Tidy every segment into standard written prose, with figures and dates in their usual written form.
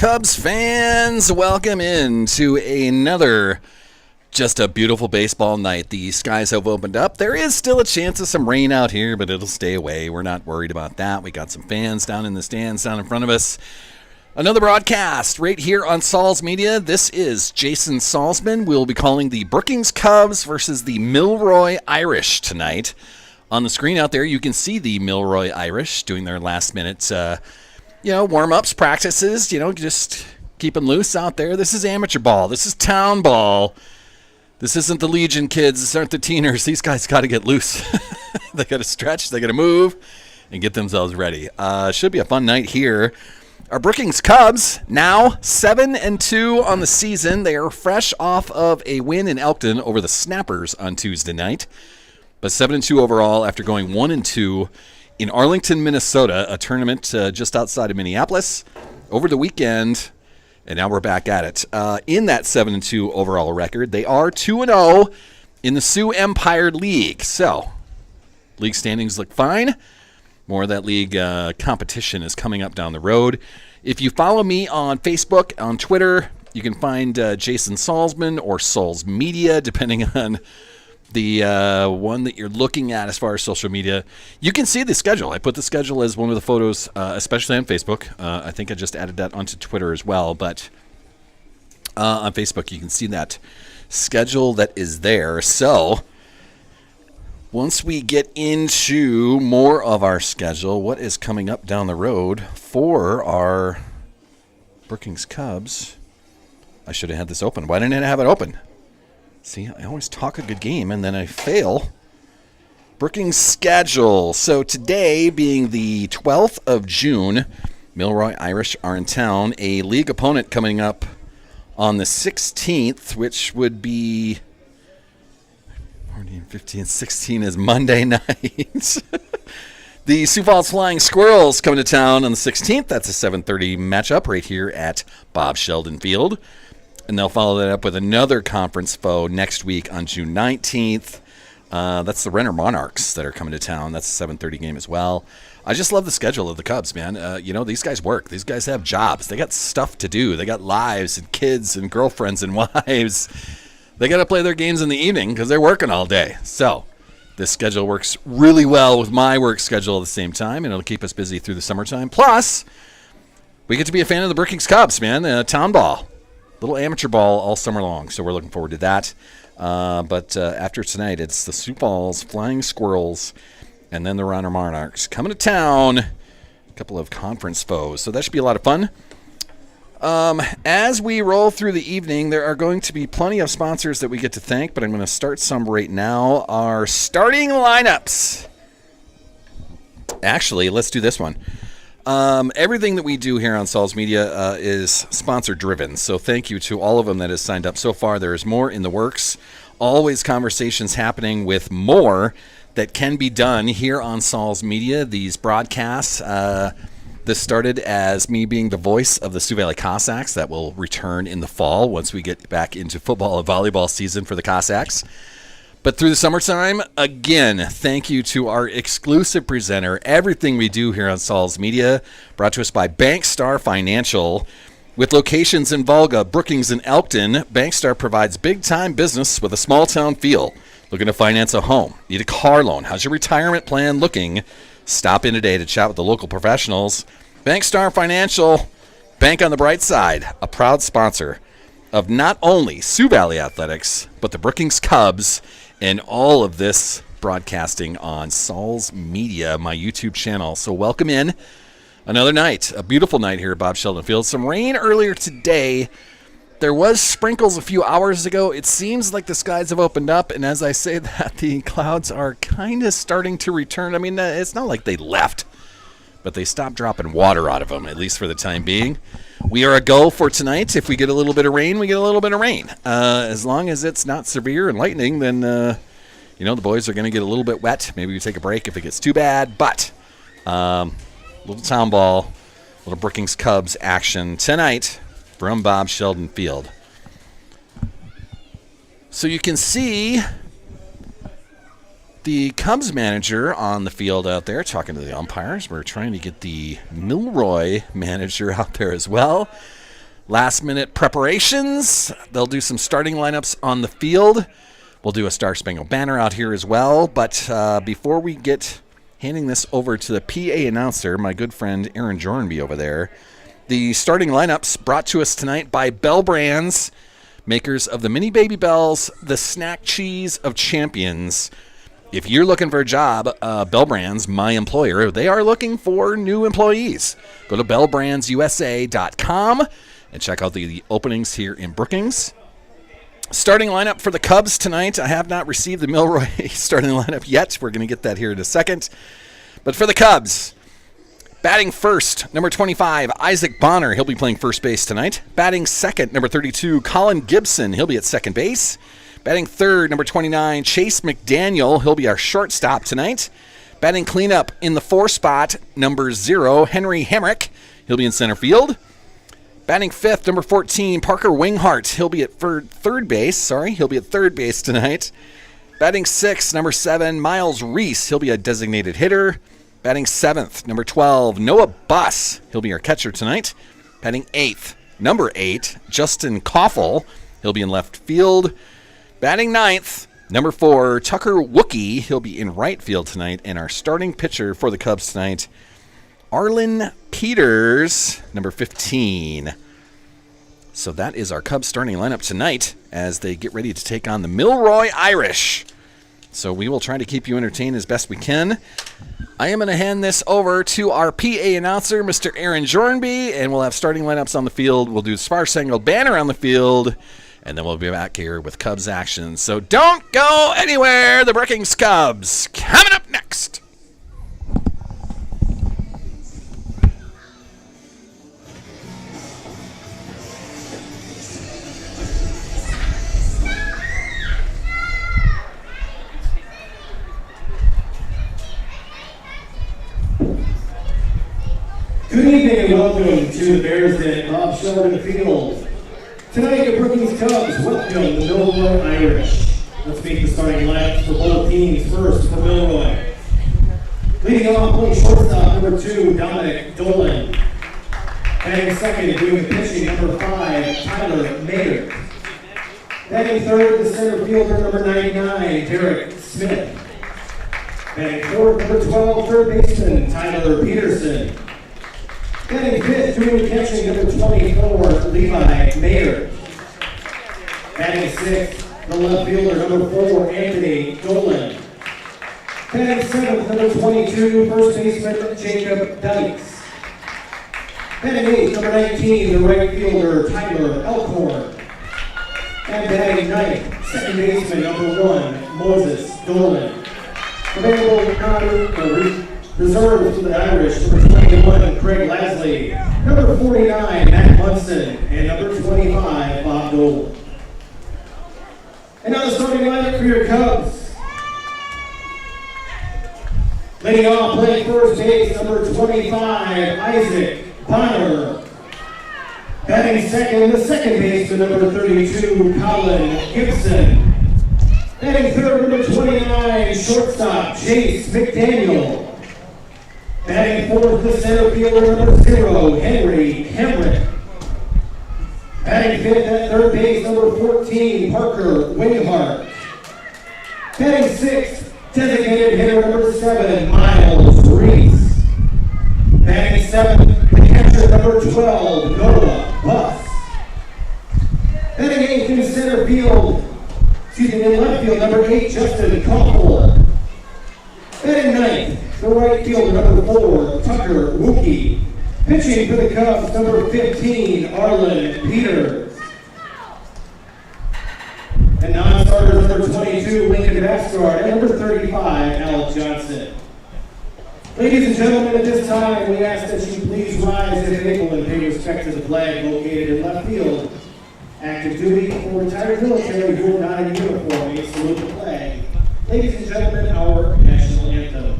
Cubs fans, welcome in to another just a beautiful baseball night. The skies have opened up. There is still a chance of some rain out here, but it'll stay away. We're not worried about that. We got some fans down in the stands down in front of us. Another broadcast right here on Saul's Media. This is Jason Salzman. We'll be calling the Brookings Cubs versus the Milroy Irish tonight. On the screen out there, you can see the Milroy Irish doing their last-minute warm-ups, practices, just keeping loose out there. This is amateur ball. This is town ball. This isn't the Legion kids. This aren't the teeners. These guys got to get loose. They got to stretch. They got to move and get themselves ready. Should be a fun night here. Our Brookings Cubs now 7-2 on the season. They are fresh off of a win in Elkton over the Snappers on Tuesday night. But 7-2 overall after going 1-2 in Arlington, Minnesota, a tournament just outside of Minneapolis over the weekend. And now we're back at it. In that 7-2 overall record, they are 2-0 in the Sioux Empire League. So, league standings look fine. More of that league competition is coming up down the road. If you follow me on Facebook, on Twitter, you can find Jason Salzman or Saul's Media, depending on the one that you're looking at as far as social media. You can see the schedule. I put the schedule as one of the photos, especially on Facebook. I think I just added that onto Twitter as well. But on Facebook, you can see that schedule that is there. So once we get into more of our schedule, what is coming up down the road for our Brookings Cubs? I should have had this open. Why didn't I have it open? See, I always talk a good game, and then I fail. Brookings schedule. So today, being the 12th of June, Milroy Irish are in town. A league opponent coming up on the 16th, which would be 14, 15, 16 is Monday night. The Sioux Falls Flying Squirrels coming to town on the 16th. That's a 7:30 matchup right here at Bob Sheldon Field. And they'll follow that up with another conference foe next week on June 19th. That's the Renner Monarchs that are coming to town. That's a 7:30 game as well. I just love the schedule of the Cubs, man. These guys work. These guys have jobs. They got stuff to do. They got lives and kids and girlfriends and wives. They got to play their games in the evening because they're working all day. So this schedule works really well with my work schedule at the same time, and it'll keep us busy through the summertime. Plus, we get to be a fan of the Brookings Cubs, man. Town ball. Little amateur ball all summer long, so we're looking forward to that. But after tonight, it's the Sioux Falls Flying Squirrels and then the Renner Monarchs coming to town. A couple of conference foes, so that should be a lot of fun. As we roll through the evening, there are going to be plenty of sponsors that we get to thank, but I'm going to start some right now. Our starting lineups. Actually, let's do this one. Everything that we do here on Saul's Media is sponsor driven. So thank you to all of them that has signed up so far. There is more in the works. Always conversations happening with more that can be done here on Saul's Media. These broadcasts, this started as me being the voice of the Sioux Valley Cossacks. That will return in the fall once we get back into football and volleyball season for the Cossacks. But through the summertime, again, thank you to our exclusive presenter. Everything we do here on Saul's Media, brought to us by Bankstar Financial. With locations in Volga, Brookings, and Elkton, Bankstar provides big-time business with a small-town feel. Looking to finance a home? Need a car loan? How's your retirement plan looking? Stop in today to chat with the local professionals. Bankstar Financial, bank on the bright side, a proud sponsor of not only Sioux Valley Athletics, but the Brookings Cubs, and all of this broadcasting on Saul's Media, my YouTube channel. So welcome in another night, a beautiful night here at Bob Sheldon Field. Some rain earlier today. There was sprinkles a few hours ago. It seems like the skies have opened up, and as I say that, the clouds are kind of starting to return. I mean, it's not like they left, but they stopped dropping water out of them, at least for the time being. We are a go for tonight. If we get a little bit of rain, we get a little bit of rain. As long as it's not severe and lightning, then, the boys are going to get a little bit wet. Maybe we take a break if it gets too bad. But little town ball, little Brookings Cubs action tonight from Bob Sheldon Field. So you can see the Cubs manager on the field out there talking to the umpires. We're trying to get the Milroy manager out there as well. last-minute preparations. They'll do some starting lineups on the field. We'll do a Star Spangled Banner out here as well. But before we get handing this over to the PA announcer, my good friend Aaron Jornby over there, the starting lineups brought to us tonight by Bell Brands, makers of the Mini Baby Bells, the snack cheese of champions. If you're looking for a job, Bell Brands, my employer, they are looking for new employees. Go to bellbrandsusa.com and check out the openings here in Brookings. Starting lineup for the Cubs tonight. I have not received the Milroy starting lineup yet. We're going to get that here in a second. But for the Cubs, batting first, number 25, Isaac Bonner. He'll be playing first base tonight. Batting second, number 32, Colin Gibson. He'll be at second base. Batting third, number 29, Chase McDaniel. He'll be our shortstop tonight. Batting cleanup in the 4 spot, number 0, Henry Hemrick. He'll be in center field. Batting fifth, number 14, Parker Winghart. He'll be at third base. He'll be at third base tonight. Batting sixth, number 7, Miles Reese. He'll be a designated hitter. Batting seventh, number 12, Noah Buss. He'll be our catcher tonight. Batting eighth, number 8, Justin Koffel. He'll be in left field. Batting ninth, number 4, Tucker Wookie. He'll be in right field tonight. And our starting pitcher for the Cubs tonight, Arlen Peters, number 15. So that is our Cubs starting lineup tonight as they get ready to take on the Milroy Irish. So we will try to keep you entertained as best we can. I am going to hand this over to our PA announcer, Mr. Aaron Jornby, and we'll have starting lineups on the field. We'll do Star Spangled Banner on the field, and then we'll be back here with Cubs action. So don't go anywhere. The Brookings Cubs coming up next. Good evening and welcome to the Bears Den Bob Sheldon Field. Tonight the Brookings Cubs welcome the Milroy Irish. Let's meet the starting lineups for both teams. First for Milroy. Leading off, playing shortstop, number 2, Dominic Dolan. Batting second, doing the pitching, number 5, Tyler Mayer. Batting third, the center fielder, number 99, Derek Smith. Batting fourth, number 12, third baseman, Tyler Peterson. Batting fifth, doing the catching, number 24, Levi Mayer. Batting sixth, the left fielder, number 4, Anthony Dolan. Batting seventh, number 22, first baseman, Jacob Dykes. Batting eighth, number 19, the right fielder, Tyler Elkhorn. And batting ninth, second baseman, number 1, Moses Dolan. Available reserves for the Irish, number 21, Craig Lasley, number 49, Matt Munson, and number 25, Bob Dole. And now the starting lineup for your Cubs. Leading off, playing first base, number 25, Isaac Bonner. Batting second, the second baseman, number 32, Colin Gibson. Batting third, number 29, shortstop, Chase McDaniel. Batting fourth, the center fielder, number 0, Henry Hemrick. Batting fifth at third base, number 14, Parker Winghart. Batting sixth, designated hitter, number 7, Miles Reese. Batting seventh, the catcher, number 12, Noah Buss. Batting eighth in center field, in left field, number 8, Justin Koppel. Batting ninth, the right fielder, number 4, Tucker Wookie. Pitching for the Cubs, number 15, Arlen Peters. And non-starters, number 22, Lincoln Bastard, and number 35, Al Johnson. Ladies and gentlemen, at this time, we ask that you please rise if able and pay respect to the flag located in left field. Active duty or retired military who are not in uniform may salute the flag. Ladies and gentlemen, our national anthem.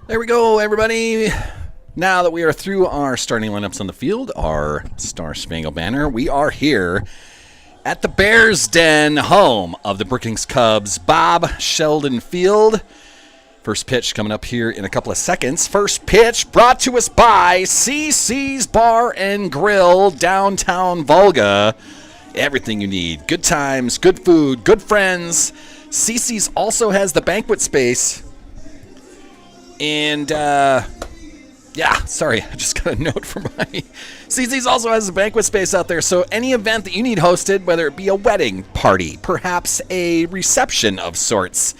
There we go, everybody. Now that we are through our starting lineups on the field, our Star Spangled Banner, we are here at the Bears Den, home of the Brookings Cubs, Bob Sheldon Field. First pitch coming up here in a couple of seconds. First pitch brought to us by CC's Bar and Grill, downtown Volga. Everything you need. Good times, good food, good friends. CC's also has the banquet space. And, sorry, I just got a note from my... CC's also has a banquet space out there, so any event that you need hosted, whether it be a wedding party, perhaps a reception of sorts,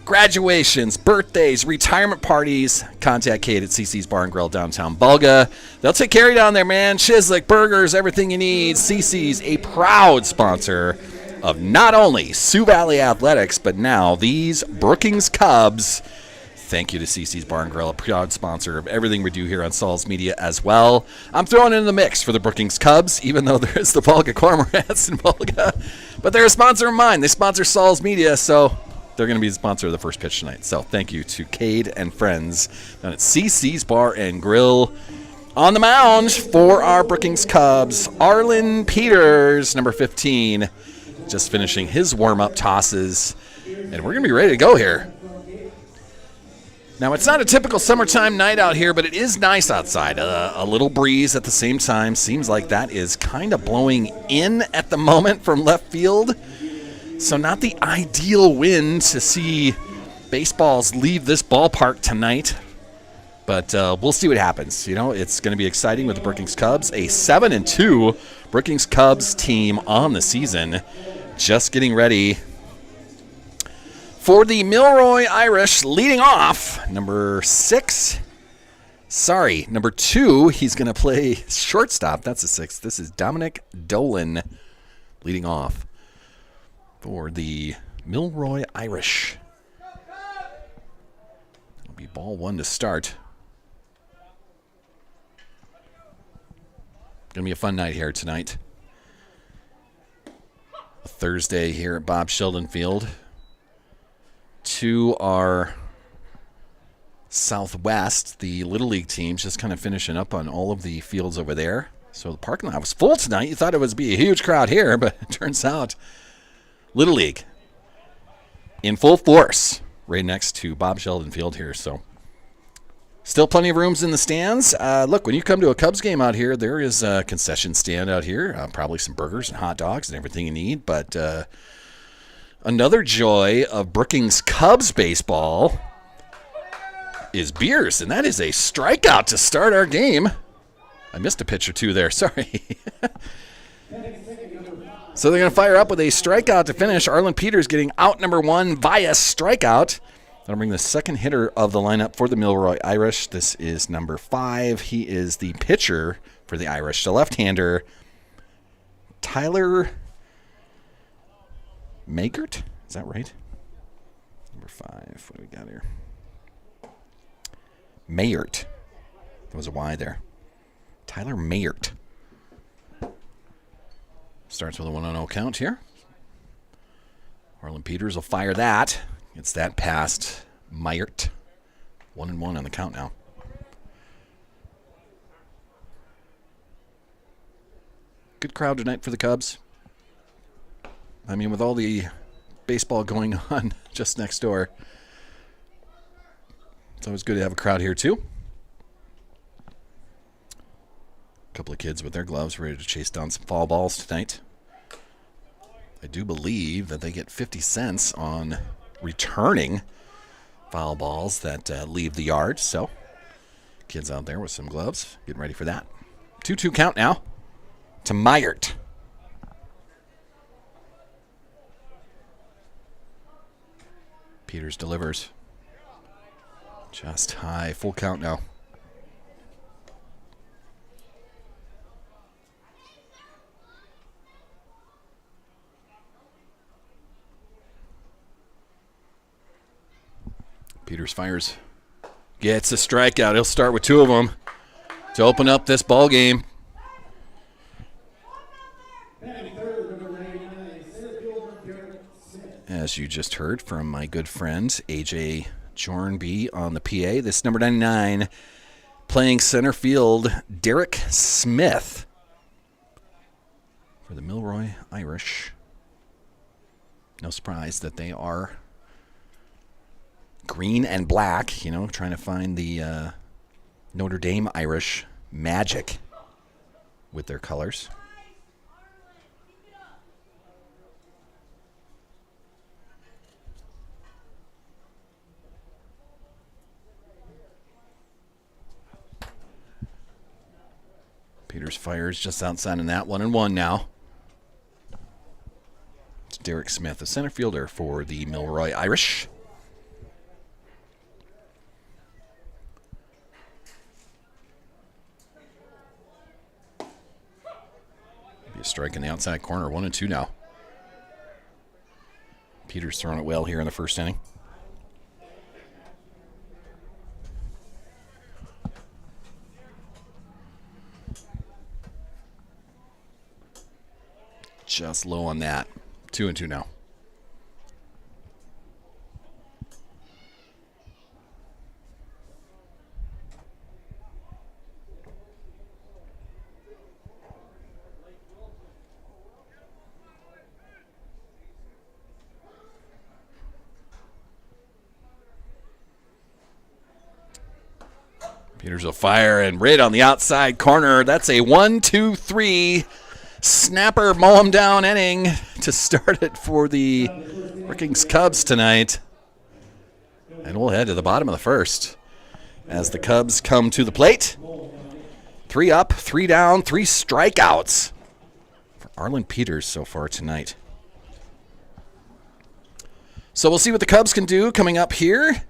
graduations, birthdays, retirement parties, contact Kate at CC's Bar and Grill, downtown Volga. They'll take care of you down there, man. Chislik, burgers, everything you need. CC's, a proud sponsor of not only Sioux Valley Athletics, but now these Brookings Cubs. Thank you to CC's Bar and Grill, a proud sponsor of everything we do here on Saul's Media as well. I'm throwing in the mix for the Brookings Cubs, even though there is the Volga Cormorants in Volga. But they're a sponsor of mine. They sponsor Saul's Media, so they're going to be the sponsor of the first pitch tonight. So thank you to Cade and friends down at CC's Bar and Grill. On the mound for our Brookings Cubs, Arlen Peters, number 15, just finishing his warm-up tosses. And we're going to be ready to go here. Now, it's not a typical summertime night out here, but it is nice outside. A little breeze at the same time. Seems like that is kind of blowing in at the moment from left field. So not the ideal wind to see baseballs leave this ballpark tonight. But we'll see what happens. You know, it's going to be exciting with the Brookings Cubs. A 7-2 Brookings Cubs team on the season. Just getting ready for the Milroy Irish, leading off, number 2, he's going to play shortstop. That's a 6. This is Dominic Dolan leading off for the Milroy Irish. It'll be ball 1 to start. Going to be a fun night here tonight. A Thursday here at Bob Sheldon Field. To our southwest, the Little League teams just kind of finishing up on all of the fields over there. So the parking lot was full tonight. You thought it would be a huge crowd here, but it turns out Little League in full force right next to Bob Sheldon Field here. So still plenty of rooms in the stands. Look, when you come to a Cubs game out here, there is a concession stand out here. Probably some burgers and hot dogs and everything you need, but another joy of Brookings Cubs baseball is beers, and that is a strikeout to start our game. I missed a pitch or two there, sorry. So they're going to fire up with a strikeout to finish. Arlen Peters getting out number 1 via strikeout. That'll bring the second hitter of the lineup for the Milroy Irish. This is number 5. He is the pitcher for the Irish, the left-hander, Tyler Magert? Is that right? Number 5. What do we got here? Mayert. There was a Y there. Tyler Mayert. Starts with a 1-0 count here. Arlen Peters will fire that. Gets that past Mayert. 1-1 on the count now. Good crowd tonight for the Cubs. I mean, with all the baseball going on just next door, it's always good to have a crowd here, too. A couple of kids with their gloves ready to chase down some foul balls tonight. I do believe that they get 50 cents on returning foul balls that leave the yard. So, kids out there with some gloves getting ready for that. 2-2 count now to Mayert. Peters delivers. Just high. Full count now. Peters fires. Gets a strikeout. He'll start with 2 of them to open up this ball game. As you just heard from my good friend, AJ Jornby on the PA. This number 99 playing center field, Derek Smith for the Milroy Irish. No surprise that they are green and black, you know, trying to find the Notre Dame Irish magic with their colors. Peters fires just outside in that 1-1 now. It's Derek Smith, the center fielder for the Milroy Irish. Be a strike in the outside corner, 1-2 now. Peters throwing it well here in the first inning. Just low on that. 2-2 now. Peters will fire and right on the outside corner. That's a 1-2-3 snapper mow him down inning to start it for the Brookings Cubs tonight. And we'll head to the bottom of the first as the Cubs come to the plate. 3 up, 3 down, 3 strikeouts for Arlen Peters so far tonight. So we'll see what the Cubs can do coming up here.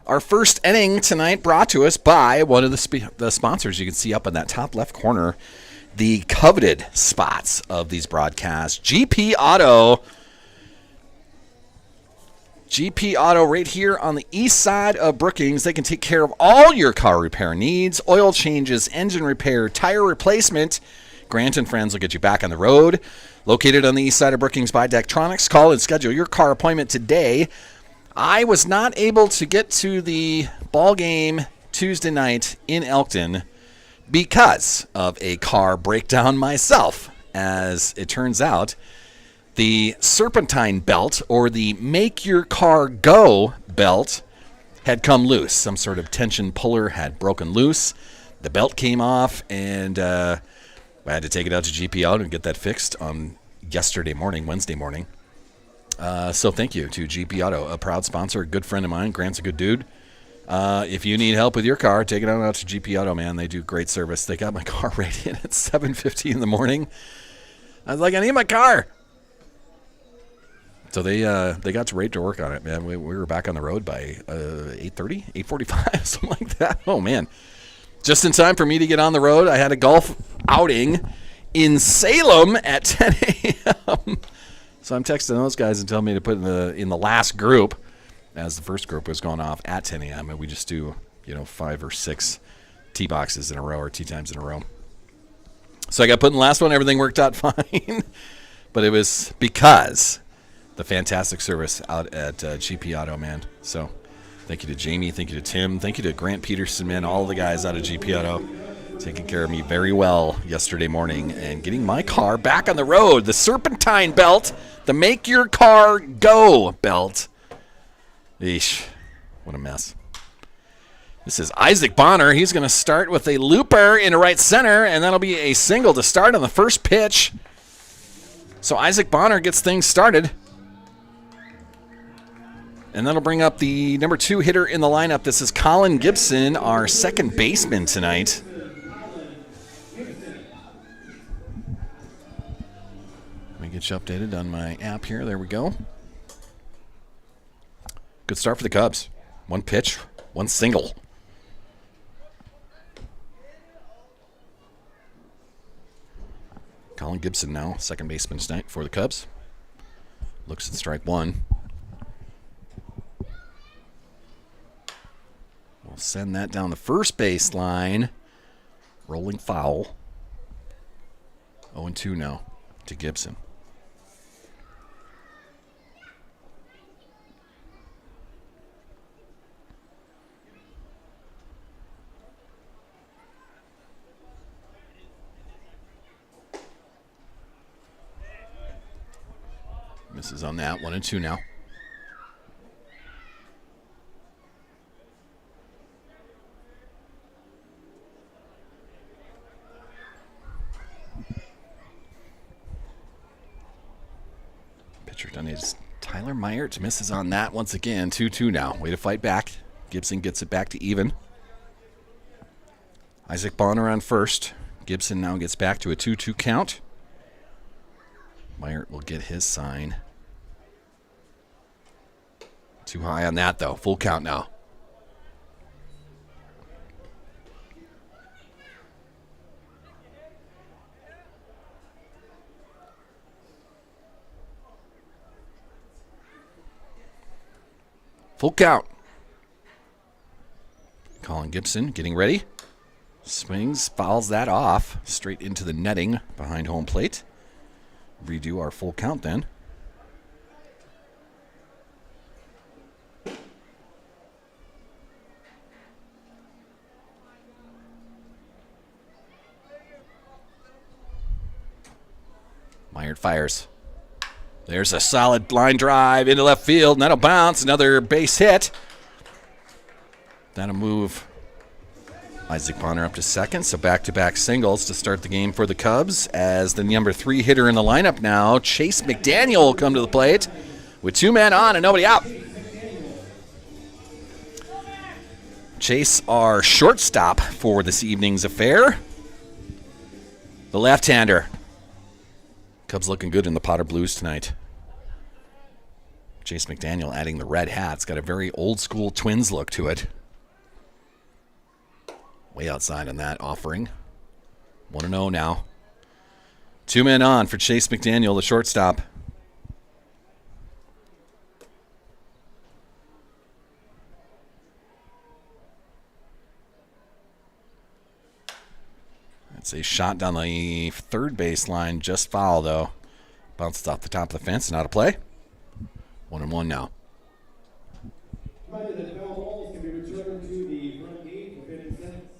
Our first inning tonight brought to us by one of the sponsors you can see up in that top left corner. The coveted spots of these broadcasts. GP Auto. GP Auto right here on the east side of Brookings. They can take care of all your car repair needs. Oil changes, engine repair, tire replacement. Grant and Friends will get you back on the road. Located on the east side of Brookings by Daktronics. Call and schedule your car appointment today. I was not able to get to the ball game Tuesday night in Elkton because of a car breakdown myself. As it turns out, the serpentine belt, or the make your car go belt, had come loose. Some sort of tension puller had broken loose. The belt came off, and I had to take it out to GP Auto and get that fixed on Wednesday morning. So thank you to GP Auto, a proud sponsor, a good friend of mine. Grant's a good dude. If you need help with your car, take it on out to GP Auto, man. They do great service. They got my car right in at 7:50 in the morning. I was like, I need my car. So they got right to work on it, man. We were back on the road by 8:30, 8:45, something like that. Oh, man. Just in time for me to get on the road. I had a golf outing in Salem at 10 a.m. So I'm texting those guys and telling me to put in the last group, as the first group was going off at 10 a.m. And we just do, 5 or 6 tee boxes in a row or tee times in a row. So I got put in the last one. Everything worked out fine. But it was because the fantastic service out at GP Auto, man. So thank you to Jamie. Thank you to Tim. Thank you to Grant Peterson, man. All the guys out of GP Auto taking care of me very well yesterday morning and getting my car back on the road. The serpentine belt, the make your car go belt. Eesh, what a mess. This is Isaac Bonner. He's going to start with a looper into right center, and that'll be a single to start on the first pitch. So Isaac Bonner gets things started. And that'll bring up the number 2 hitter in the lineup. This is Colin Gibson, our second baseman tonight. Let me get you updated on my app here. There we go. Good start for the Cubs. 1 pitch, 1 single. Colin Gibson now, second baseman tonight for the Cubs. Looks at strike 1. We'll send that down the first baseline. Rolling foul. 0-2 now to Gibson. Misses on that. 1-2 now. Pitcher done is Tyler Meyert. Misses on that once again. 2-2 now. Way to fight back. Gibson gets it back to even. Isaac Bonner on first. Gibson now gets back to a 2-2 count. Meyert will get his sign. Too high on that, though. Full count now. Full count. Colin Gibson getting ready. Swings, fouls that off. Straight into the netting behind home plate. Redo our full count then. Meyert fires. There's a solid line drive into left field, and that'll bounce. Another base hit. That'll move Isaac Bonner up to second, so back-to-back singles to start the game for the Cubs as the number 3 hitter in the lineup now, Chase McDaniel, will come to the plate with 2 men on and nobody out. Chase, our shortstop for this evening's affair. The left-hander. Cubs looking good in the Potter Blues tonight. Chase McDaniel adding the red hat. It's got a very old-school Twins look to it. Way outside on that offering. 1-0 now. 2 men on for Chase McDaniel, the shortstop. That's a shot down the third baseline, just foul though. Bounced off the top of the fence and out of play. 1-1 now. Reminder that foul balls can be returned to the front gate for 50 cents.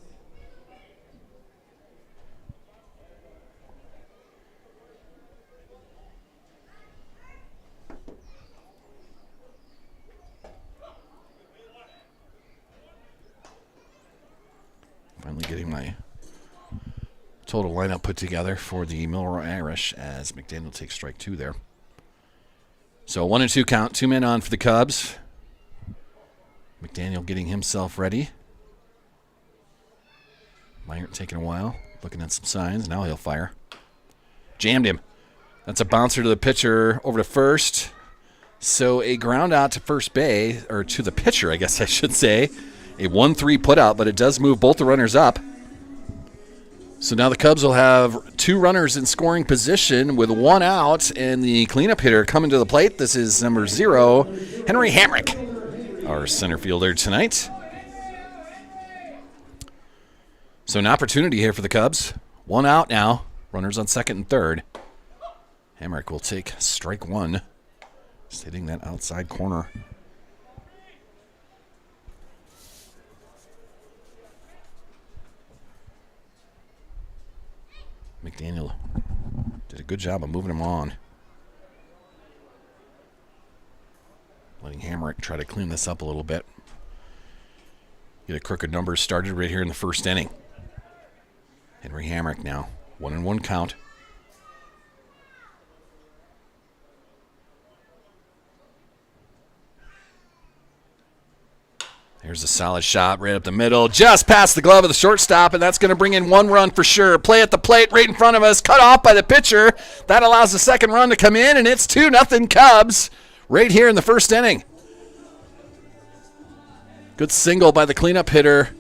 Finally getting my total lineup put together for the Milroy Irish as McDaniel takes strike 2 there. So 1-2 count, 2 men on for the Cubs. McDaniel getting himself ready. Meyert taking a while, looking at some signs. Now he'll fire. Jammed him. That's a bouncer to the pitcher over to first. So a ground out to first base, or to the pitcher, I guess I should say. A 1-3 put out, but it does move both the runners up. So now the Cubs will have 2 runners in scoring position with 1 out, and the cleanup hitter coming to the plate. This is number 0, Henry Hamrick, our center fielder tonight. So an opportunity here for the Cubs. 1 out now. Runners on second and third. Hamrick will take strike 1. Just hitting that outside corner. McDaniel did a good job of moving him on. Letting Hamrick try to clean this up a little bit. Get a crooked numbers started right here in the first inning. Henry Hamrick now. 1-1 count. Here's a solid shot right up the middle. Just past the glove of the shortstop, and that's going to bring in 1 run for sure. Play at the plate right in front of us. Cut off by the pitcher. That allows the second run to come in, and it's 2-0 Cubs right here in the first inning. Good single by the cleanup hitter.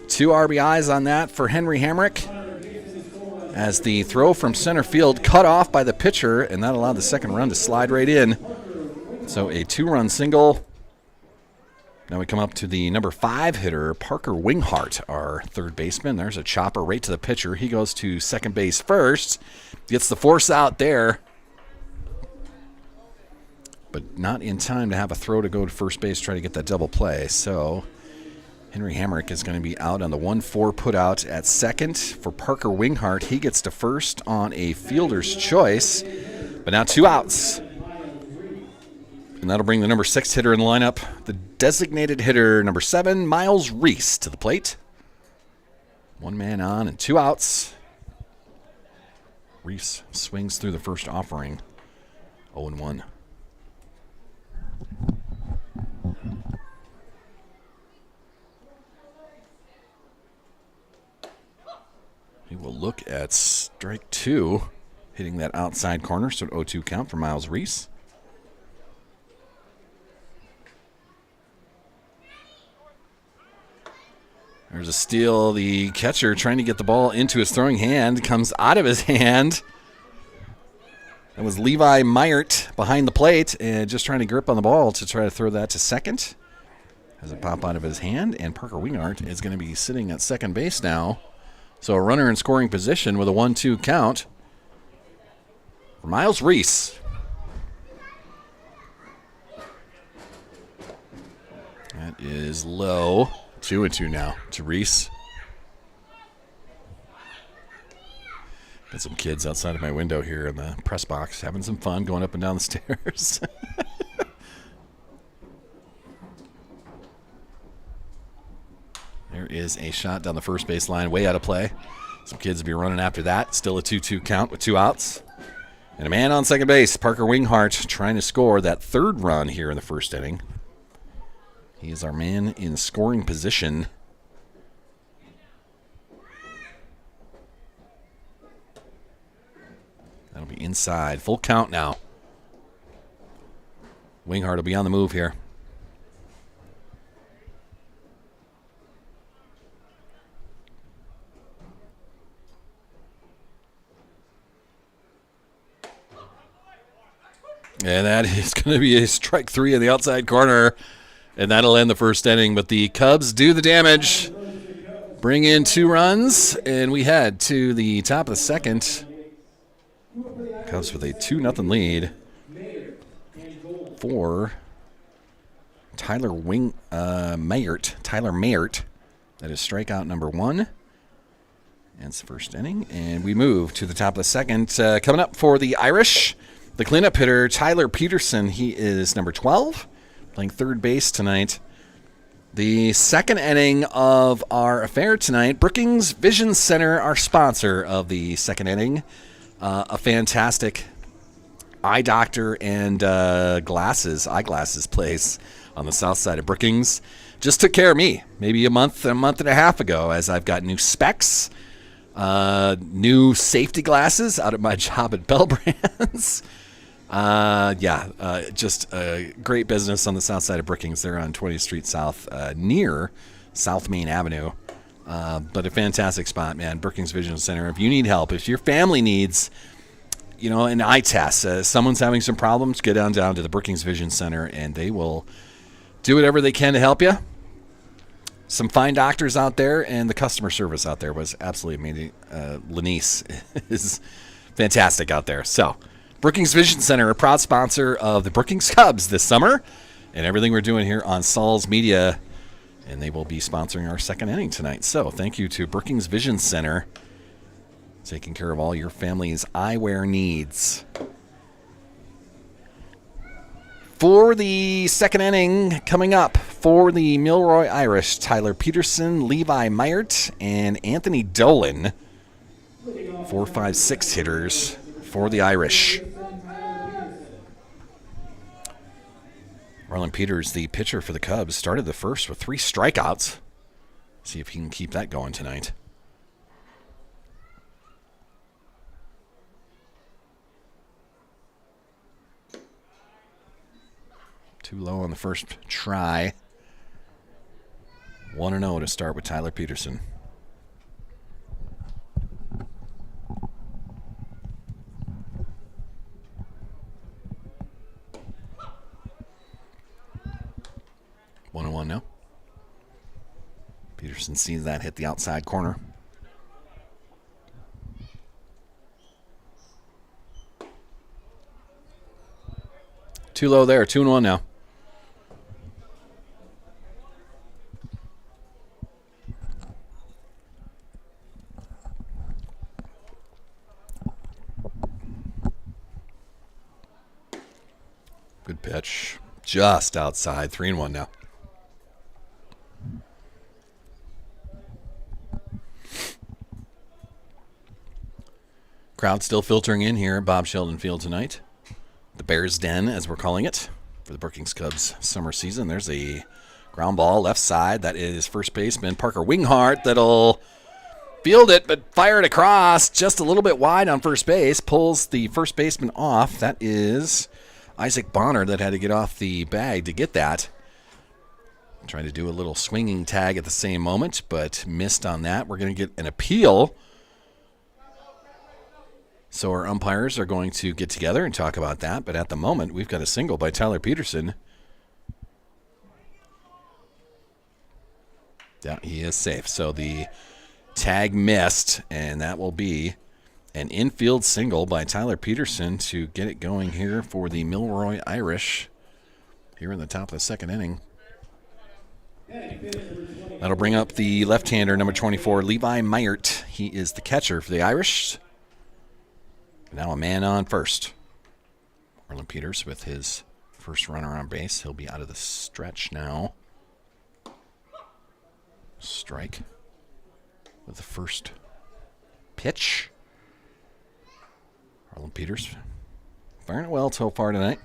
2 RBIs on that for Henry Hamrick. As the throw from center field cut off by the pitcher, and that allowed the second run to slide right in. So a 2-run single. Now we come up to the number 5 hitter, Parker Winghart, our third baseman. There's a chopper right to the pitcher. He goes to second base first. Gets the force out there. But not in time to have a throw to go to first base, try to get that double play. So Henry Hamrick is going to be out on the 1-4 put out at second for Parker Winghart. He gets to first on a fielder's choice, but now 2 outs. And that'll bring the number 6 hitter in the lineup, the designated hitter, number 7, Miles Reese, to the plate. 1 man on and 2 outs. Reese swings through the first offering, 0-1. He will look at strike 2, hitting that outside corner, so an 0-2 count for Miles Reese. There's a steal. The catcher trying to get the ball into his throwing hand, comes out of his hand. That was Levi Meyert behind the plate and just trying to grip on the ball to try to throw that to second. Has it pop out of his hand, and Parker Winghart is going to be sitting at second base now. So a runner in scoring position with a 1-2 count for Miles Reese. That is low. 2-2 now to Reese. Got some kids outside of my window here in the press box having some fun going up and down the stairs. There is a shot down the first base line, way out of play. Some kids will be running after that. Still a 2-2 count with 2 outs. And a man on second base, Parker Winghart, trying to score that 3rd run here in the first inning. He is our man in scoring position. That'll be inside. Full count now. Winghart will be on the move here. And that is going to be a strike 3 in the outside corner. And that'll end the first inning. But the Cubs do the damage. Bring in 2 runs. And we head to the top of the second. Cubs with a 2-0 lead for Tyler Mayert. Tyler Mayert. That is strikeout number 1. And it's the first inning. And we move to the top of the second. Coming up for the Irish, the cleanup hitter, Tyler Peterson. He is number 12. Playing third base tonight. The second inning of our affair tonight, Brookings Vision Center, our sponsor of the second inning. A fantastic eye doctor and eyeglasses place on the south side of Brookings. Just took care of me maybe a month and a half ago, as I've got new specs, new safety glasses out of my job at Bell Brands. Just a great business on the south side of Brookings. They're on 20th Street South, near South Main Avenue. But a fantastic spot, man. Brookings Vision Center. If you need help, if your family needs, an eye test, someone's having some problems, get down to the Brookings Vision Center, and they will do whatever they can to help you. Some fine doctors out there, and the customer service out there was absolutely amazing. Lenice is fantastic out there. So, Brookings Vision Center, a proud sponsor of the Brookings Cubs this summer, and everything we're doing here on Saul's Media. And they will be sponsoring our second inning tonight. So thank you to Brookings Vision Center, taking care of all your family's eyewear needs. For the second inning coming up for the Milroy Irish, Tyler Peterson, Levi Meyert, and Anthony Dolan. 4, 5, 6 hitters for the Irish. Marlon Peters, the pitcher for the Cubs, started the first with 3 strikeouts. See if he can keep that going tonight. Too low on the first try. 1-0 to start with Tyler Peterson. One now. Peterson sees that hit the outside corner. Too low there. 2-1 now. Good pitch. Just outside. 3-1 now. Crowd still filtering in here at Bob Sheldon Field tonight. The Bears Den, as we're calling it, for the Brookings Cubs summer season. There's a ground ball left side. That is first baseman Parker Winghart that'll field it, but fire it across just a little bit wide on first base. Pulls the first baseman off. That is Isaac Bonner that had to get off the bag to get that. Trying to do a little swinging tag at the same moment, but missed on that. We're going to get an appeal. So our umpires are going to get together and talk about that. But at the moment, we've got a single by Tyler Peterson. Yeah, he is safe. So the tag missed, and that will be an infield single by Tyler Peterson to get it going here for the Milroy Irish here in the top of the second inning. That'll bring up the left-hander, number 24, Levi Meyert. He is the catcher for the Irish. Now a man on first. Arlen Peters with his first runner on base. He'll be out of the stretch now. Strike with the first pitch. Arlen Peters firing it well so far tonight.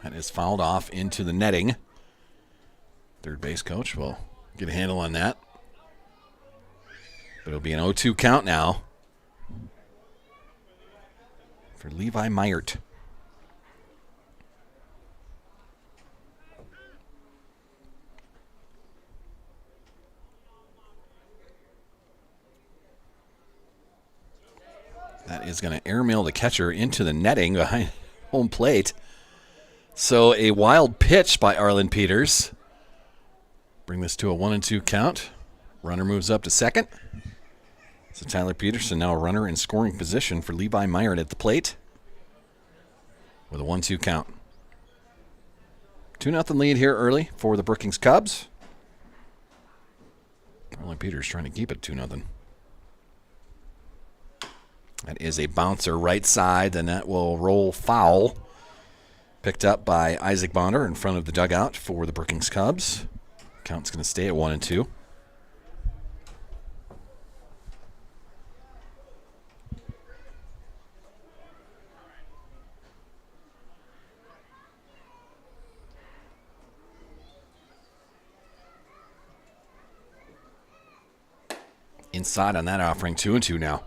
That is fouled off into the netting. Third base coach will get a handle on that. But it'll be an 0-2 count now for Levi Meyert. That is going to airmail the catcher into the netting behind home plate. So a wild pitch by Arlen Peters. Bring this to a 1-2 count. Runner moves up to second. So Tyler Peterson now a runner in scoring position for Levi Meyert at the plate with a 1-2 count. 2-0 lead here early for the Brookings Cubs. Arlen Peters trying to keep it 2-0. That is a bouncer right side, and that will roll foul. Picked up by Isaac Bonner in front of the dugout for the Brookings Cubs. Count's going to stay at 1-2. Inside on that offering, 2-2 now.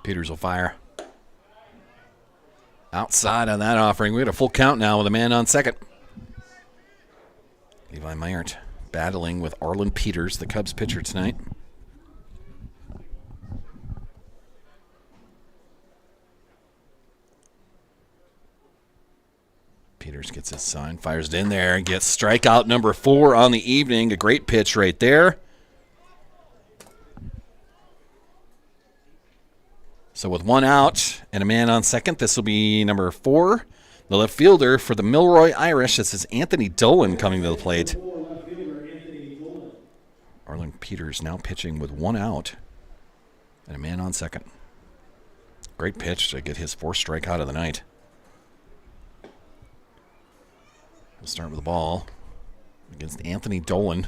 Peters will fire. Outside on that offering. We got a full count now with a man on second. Levi Meyert battling with Arlen Peters, the Cubs pitcher tonight. Peters gets his sign, fires it in there, and gets strikeout number 4 on the evening. A great pitch right there. So with one out and a man on second, this will be number 4. The left fielder for the Milroy Irish. This is Anthony Dolan coming to the plate. Arlen Peters now pitching with one out and a man on second. Great pitch to get his 4th strikeout of the night. We'll start with the ball against Anthony Dolan.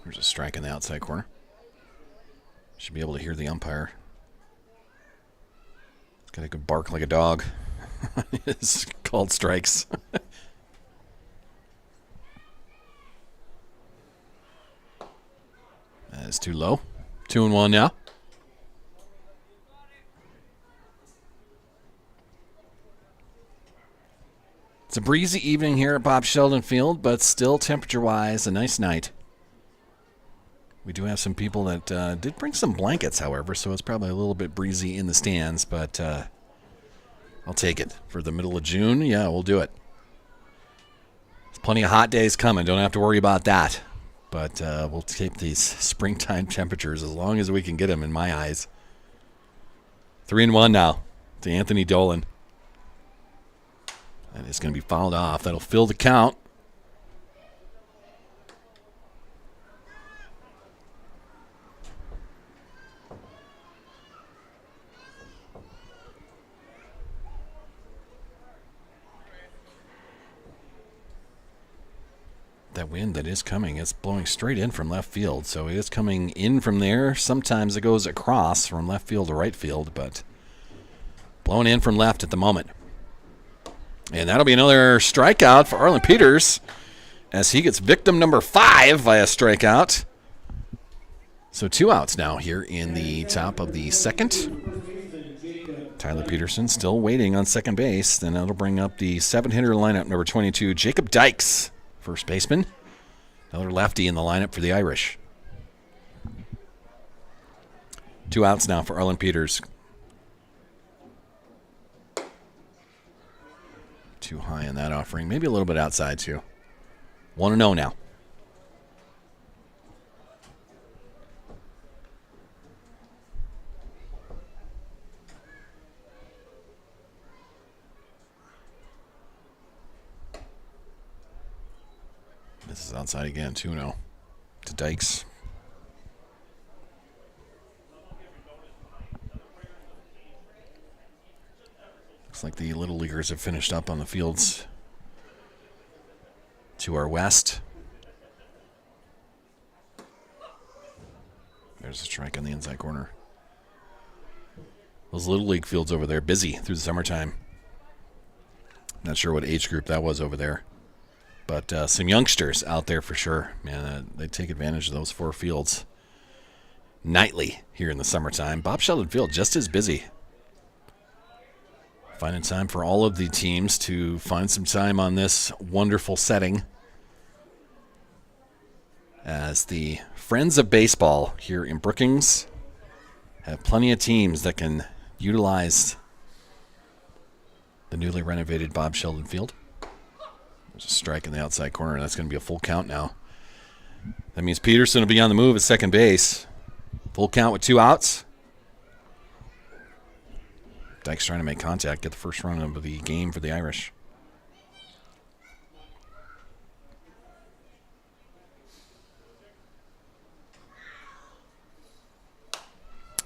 There's a strike in the outside corner. Should be able to hear the umpire. It's got a good bark like a dog. It's called strikes. That is too low. 2-1 now. It's a breezy evening here at Bob Sheldon Field, but still temperature-wise a nice night. We do have some people that did bring some blankets, however, so it's probably a little bit breezy in the stands, but I'll take it. For the middle of June, yeah, we'll do it. There's plenty of hot days coming. Don't have to worry about that. But we'll keep these springtime temperatures as long as we can get them, in my eyes. 3-1 now to Anthony Dolan. That is going to be fouled off. That'll fill the count. That wind that is coming, it's blowing straight in from left field, so it is coming in from there. Sometimes it goes across from left field to right field, but blowing in from left at the moment. And that'll be another strikeout for Arlen Peters as he gets victim number 5 via strikeout. So 2 outs now here in the top of the second. Tyler Peterson still waiting on second base. Then that'll bring up the 7-hitter lineup, number 22, Jacob Dykes. First baseman. Another lefty in the lineup for the Irish. 2 outs now for Arlen Peters. Too high in that offering. Maybe a little bit outside, too. 1-0 now. This is outside again, 2-0 to Dykes. Looks like the Little Leaguers have finished up on the fields to our west. There's a strike on the inside corner. Those Little League fields over there, busy through the summertime. Not sure what age group that was over there. But some youngsters out there for sure. Man, they take advantage of those 4 fields nightly here in the summertime. Bob Sheldon Field just as busy. Finding time for all of the teams to find some time on this wonderful setting. As the Friends of Baseball here in Brookings have plenty of teams that can utilize the newly renovated Bob Sheldon Field. There's a strike in the outside corner. That's going to be a full count now. That means Peterson will be on the move at second base. Full count with 2 outs. Dykes trying to make contact, get the first run of the game for the Irish.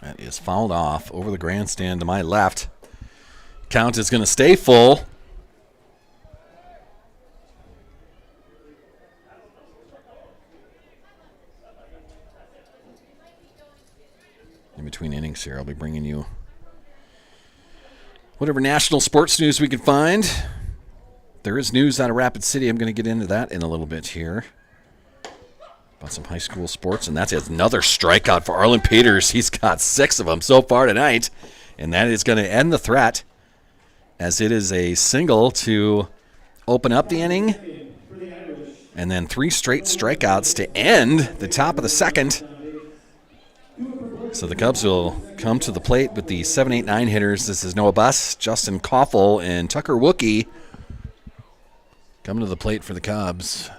That is fouled off over the grandstand to my left. Count is going to stay full. In between innings here, I'll be bringing you whatever national sports news we can find. There is news out of Rapid City. I'm going to get into that in a little bit here. About some high school sports, and that's another strikeout for Arlen Peters. He's got 6 of them so far tonight, and that is going to end the threat as it is a single to open up the inning, and then 3 straight strikeouts to end the top of the second. So the Cubs will come to the plate with the 7, 8, 9 hitters. This is Noah Buss, Justin Koffel, and Tucker Wookie coming to the plate for the Cubs.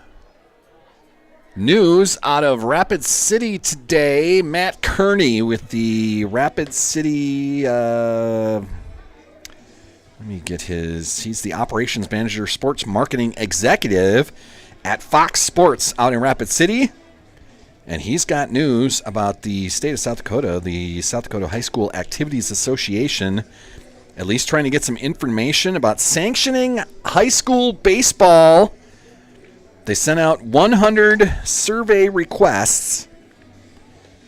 News out of Rapid City today. Matt Kearney with the Rapid City, let me get he's the operations manager, sports marketing executive at Fox Sports out in Rapid City. And he's got news about the state of South Dakota, the South Dakota High School Activities Association, at least trying to get some information about sanctioning high school baseball. They sent out 100 survey requests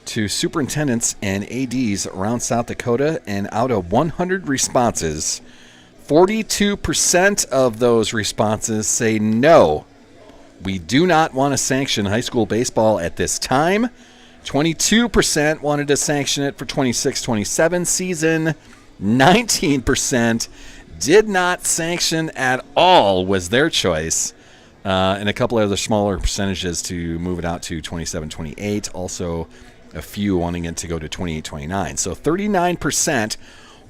to superintendents and ADs around South Dakota, and out of 100 responses, 42% of those responses say no. We do not want to sanction high school baseball at this time. 22% wanted to sanction it for 26-27 season. 19% did not sanction at all was their choice. And a couple of other smaller percentages to move it out to 27-28. Also, a few wanting it to go to 28-29. So 39%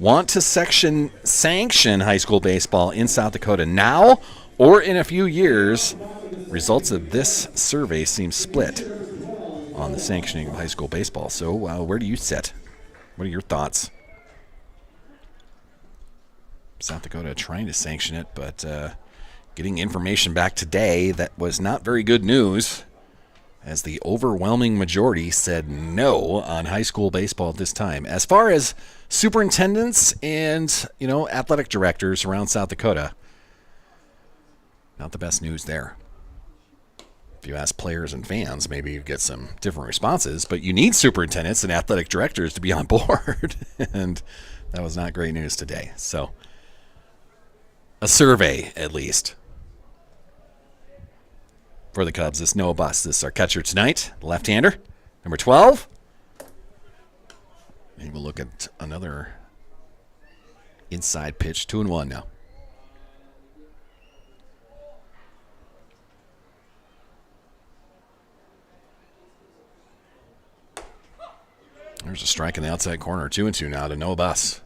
want to sanction high school baseball in South Dakota now or in a few years? Results of this survey seem split on the sanctioning of high school baseball. So where do you sit? What are your thoughts? South Dakota trying to sanction it, but getting information back today that was not very good news, as the overwhelming majority said no on high school baseball at this time. As far as superintendents and, athletic directors around South Dakota, not the best news there. If you ask players and fans, maybe you get some different responses, but you need superintendents and athletic directors to be on board, and that was not great news today. So, a survey, at least, for the Cubs. This Noah Buss, this is our catcher tonight, left-hander, number 12. And we'll look at another inside pitch, 2-1 now. There's a strike in the outside corner. 2-2 now to Noah Buss.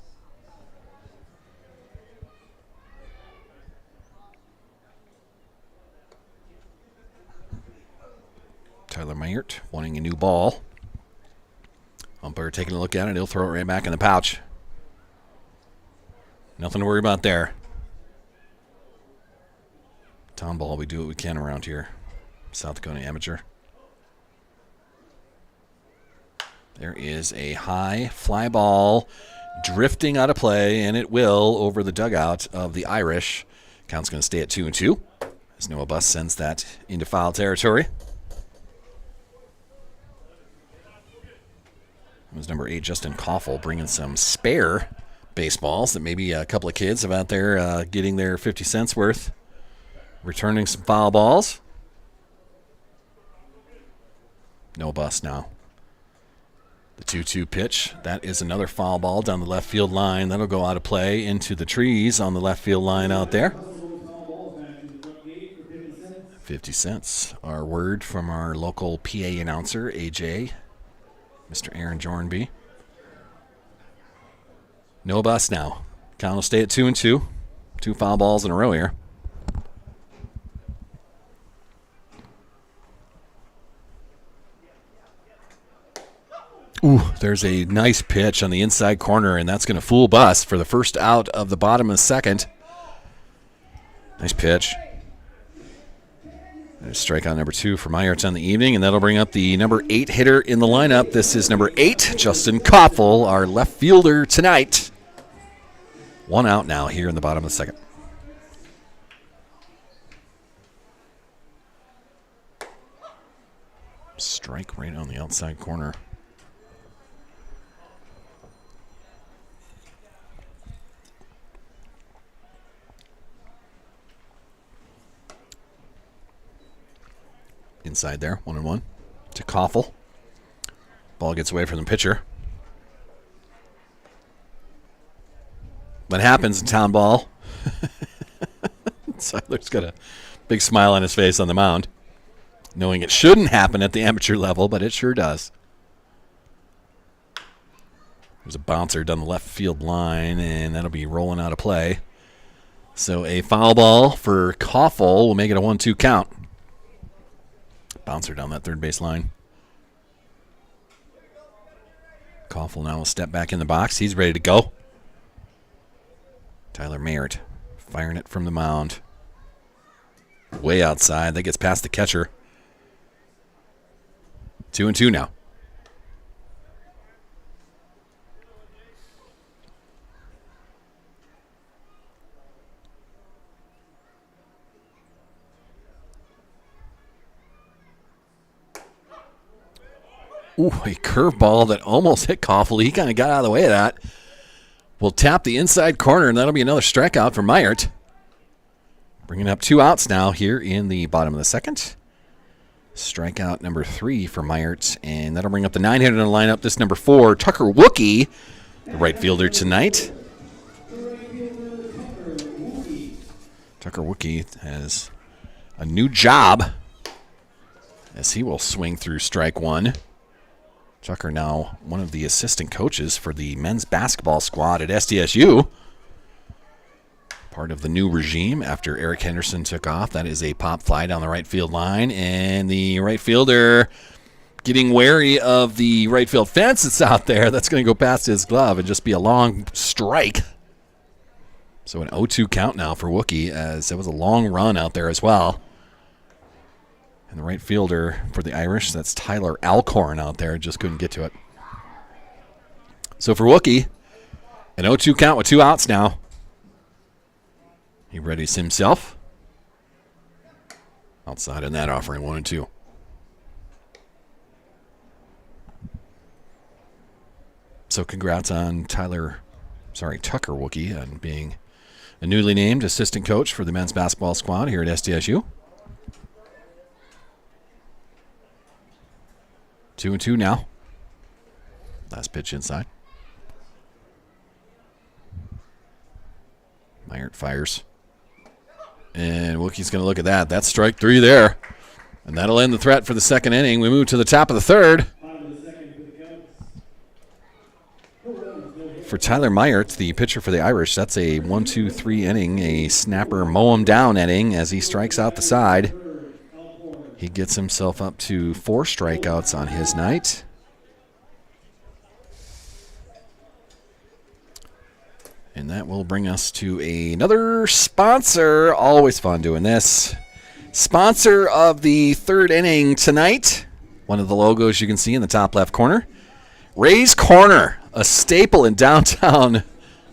Tyler Mayert wanting a new ball. Umpire taking a look at it. He'll throw it right back in the pouch. Nothing to worry about there. Tom ball, we do what we can around here. South Dakota amateur. There is a high fly ball drifting out of play, and it will over the dugout of the Irish. Count's going to stay at 2-2 as Noah Buss sends that into foul territory. It was number 8, Justin Koffel, bringing some spare baseballs that maybe a couple of kids have out there getting their 50 cents worth, returning some foul balls. Noah Buss now. The 2-2 pitch, that is another foul ball down the left field line. That'll go out of play into the trees on the left field line out there. 50 cents, our word from our local PA announcer, AJ, Mr. Aaron Jornby. No Buss now. Count will stay at 2-2. 2 foul balls in a row here. Ooh, there's a nice pitch on the inside corner, and that's going to fool Buss for the first out of the bottom of the second. Nice pitch. There's strikeout number 2 for Meyerts on the evening, and that'll bring up the number 8 hitter in the lineup. This is number 8, Justin Koffel, our left fielder tonight. 1 out now here in the bottom of the second. Strike right on the outside corner. Inside there, 1-1 to Koffel. Ball gets away from the pitcher. What happens in town ball? Seiler's got a big smile on his face on the mound, knowing it shouldn't happen at the amateur level, but it sure does. There's a bouncer down the left field line, and that'll be rolling out of play. So a foul ball for Koffel will make it a 1-2 count. Bouncer down that third base line. Koffel now will step back in the box. He's ready to go. Tyler Mayert firing it from the mound. Way outside. That gets past the catcher. 2-2 now. Ooh, a curveball that almost hit Koffel. He kind of got out of the way of that. Will tap the inside corner, and that'll be another strikeout for Mayert. Bringing up 2 outs now here in the bottom of the second. Strikeout number 3 for Mayert, and that'll bring up the 9 hitter in the lineup. This number 4, Tucker Wookie, the right fielder tonight. Tucker Wookie has a new job as he will swing through strike 1. Tucker now one of the assistant coaches for the men's basketball squad at SDSU. Part of the new regime after Eric Henderson took off. That is a pop fly down the right field line. And the right fielder getting wary of the right field fence that's out there. That's going to go past his glove and just be a long strike. So an 0-2 count now for Wookie, as it was a long run out there as well. And the right fielder for the Irish, that's Tyler Alcorn out there, just couldn't get to it. So for Wookie, an 0-2 count with 2 outs now. He readies himself. Outside in that offering, 1-2. So congrats on Tucker Wookie on being a newly named assistant coach for the men's basketball squad here at SDSU. 2-2 now. Last pitch inside. Meyert fires. And Wookie's going to look at that. That's strike 3 there. And that'll end the threat for the second inning. We move to the top of the third. For Tyler Meyert, the pitcher for the Irish, that's a 1-2-3 inning, a snapper mow him down inning as he strikes out the side. He gets himself up to 4 strikeouts on his night. And that will bring us to another sponsor. Always fun doing this. Sponsor of the third inning tonight. One of the logos you can see in the top left corner. Ray's Corner, a staple in downtown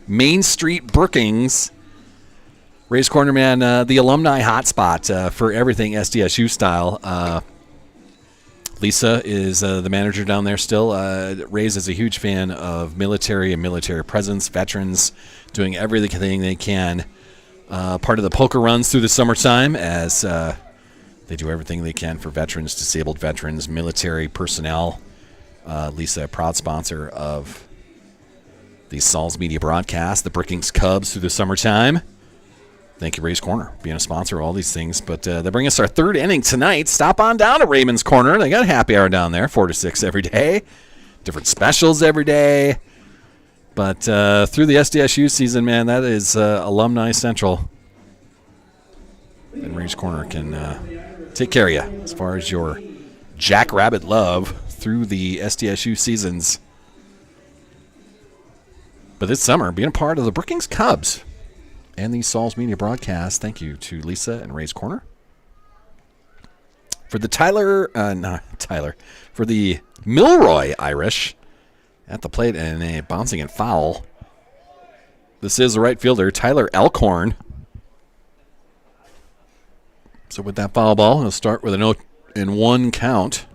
Main Street, Brookings. Ray's Corner, man, the alumni hotspot for everything SDSU style. Lisa is the manager down there still. Ray's is a huge fan of military and military presence, veterans, doing everything they can. Part of the poker runs through the summertime as they do everything they can for veterans, disabled veterans, military personnel. Lisa, a proud sponsor of the Saul's Media broadcast, the Brookings Cubs through the summertime. Thank you, Ray's Corner, being a sponsor of all these things. But they bring us our third inning tonight. Stop on down to Raymond's Corner. They got a happy hour down there, 4 to 6 every day. Different specials every day. But through the SDSU season, man, that is Alumni Central. And Ray's Corner can take care of you as far as your Jackrabbit love through the SDSU seasons. But this summer, being a part of the Brookings Cubs and the Saul's Media broadcast, thank you to Lisa and Ray's Corner. For the for the Milroy Irish at the plate and a bouncing and foul. This is the right fielder, Tyler Alcorn. So with that foul ball, he'll start with an 0-1 count.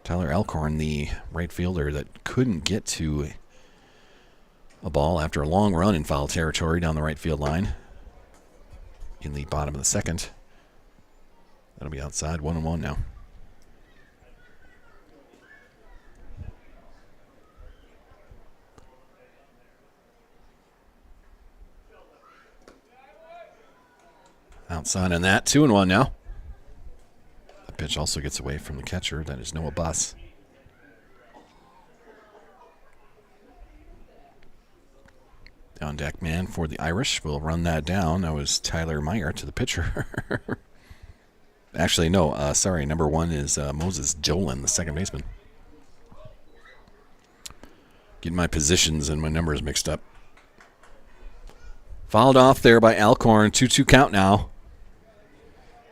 Tyler Alcorn, the right fielder that couldn't get to a ball after a long run in foul territory down the right field line in the bottom of the second. That'll be outside, 1-1 now. Outside on that, 2-1 now. The pitch also gets away from the catcher. That is Noah Buss. On deck man for the Irish. We'll run that down. That was Tyler Meyert to the pitcher. Actually, no. Sorry. Number 1 is Moses Jolin, the second baseman. Getting my positions and my numbers mixed up. Fouled off there by Alcorn. 2-2 count now.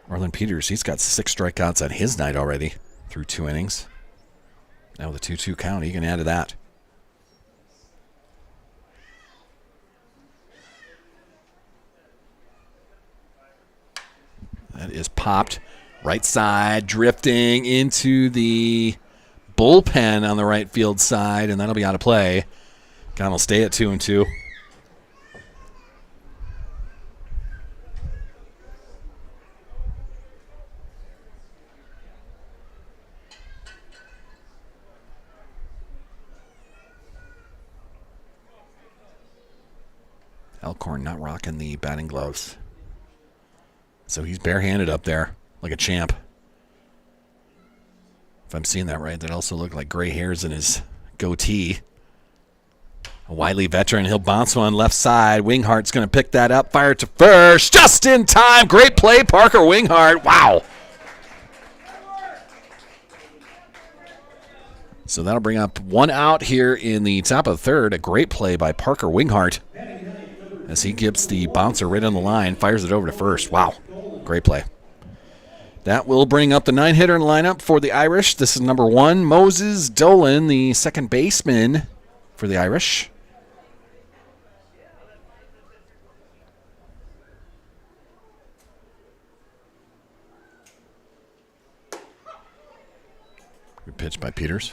Marlon Peters, he's got 6 strikeouts on his night already through 2 innings. Now with a 2-2 count, he can add to that. That is popped. Right side, drifting into the bullpen on the right field side, and that'll be out of play. Count will stay at 2-2. Alcorn not rocking the batting gloves. So he's barehanded up there like a champ. If I'm seeing that right, that also looked like gray hairs in his goatee. A wily veteran. He'll bounce one left side. Winghart's going to pick that up. Fire to first. Just in time. Great play, Parker Winghart. Wow. So that'll bring up one out here in the top of the third. A great play by Parker Winghart as he gives the bouncer right on the line. Fires it over to first. Wow. Great play. That will bring up the 9-hitter in the lineup for the Irish. This is number 1, Moses Dolan, the second baseman for the Irish. Good pitch by Peters.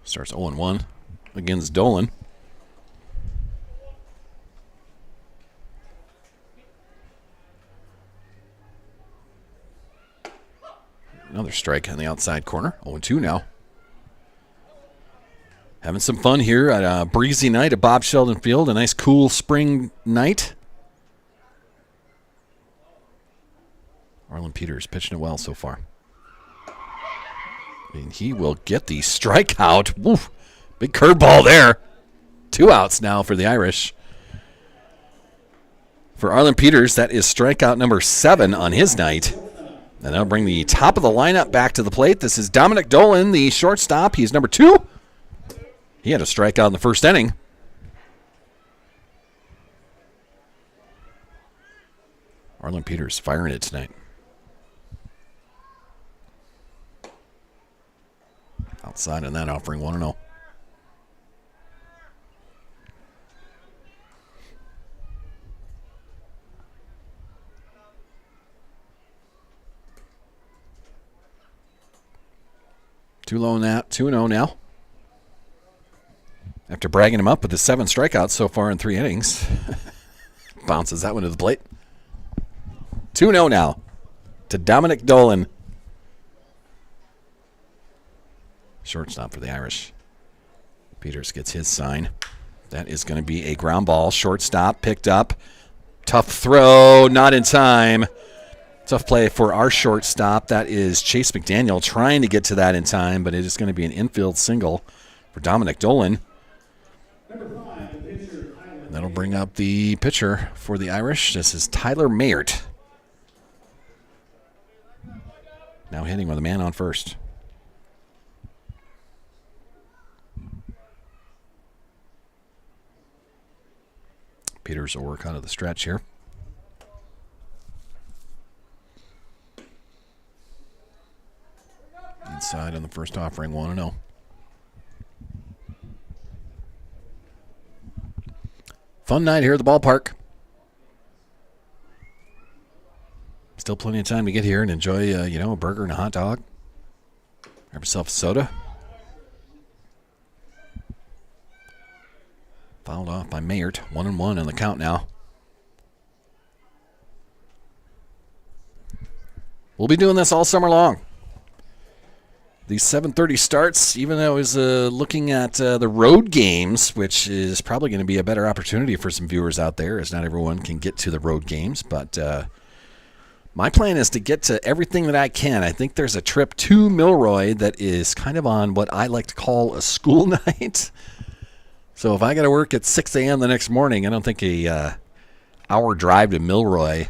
Starts 0-1 against Dolan. Another strike on the outside corner. 0-2 now. Having some fun here at a breezy night at Bob Sheldon Field. A nice cool spring night. Arlen Peters pitching it well so far. And he will get the strikeout. Woof. Big curveball there. 2 outs now for the Irish. For Arlen Peters, that is strikeout number 7 on his night. And that'll bring the top of the lineup back to the plate. This is Dominic Dolan, the shortstop. He's number 2. He had a strikeout in the first inning. Arlen Peters firing it tonight. Outside on that offering, 1-0. Too low on that. 2-0 now. After bragging him up with the 7 strikeouts so far in 3 innings. Bounces that one to the plate. 2-0 now to Dominic Dolan. Shortstop for the Irish. Peters gets his sign. That is going to be a ground ball. Shortstop picked up. Tough throw. Not in time. Tough play for our shortstop. That is Chase McDaniel trying to get to that in time, but it is going to be an infield single for Dominic Dolan. That'll bring up the pitcher for the Irish. This is Tyler Mayert. Now hitting with a man on first. Peters will work out of the stretch here. Inside on the first offering, 1-0. Fun night here at the ballpark. Still plenty of time to get here and enjoy, a burger and a hot dog. Grab yourself a soda. Fouled off by Mayert. 1-1 on the count now. We'll be doing this all summer long. These 7:30 starts, even though I was looking at the road games, which is probably going to be a better opportunity for some viewers out there, as not everyone can get to the road games. But my plan is to get to everything that I can. I think there's a trip to Milroy that is kind of on what I like to call a school night. So if I got to work at 6 a.m. the next morning, I don't think a hour drive to Milroy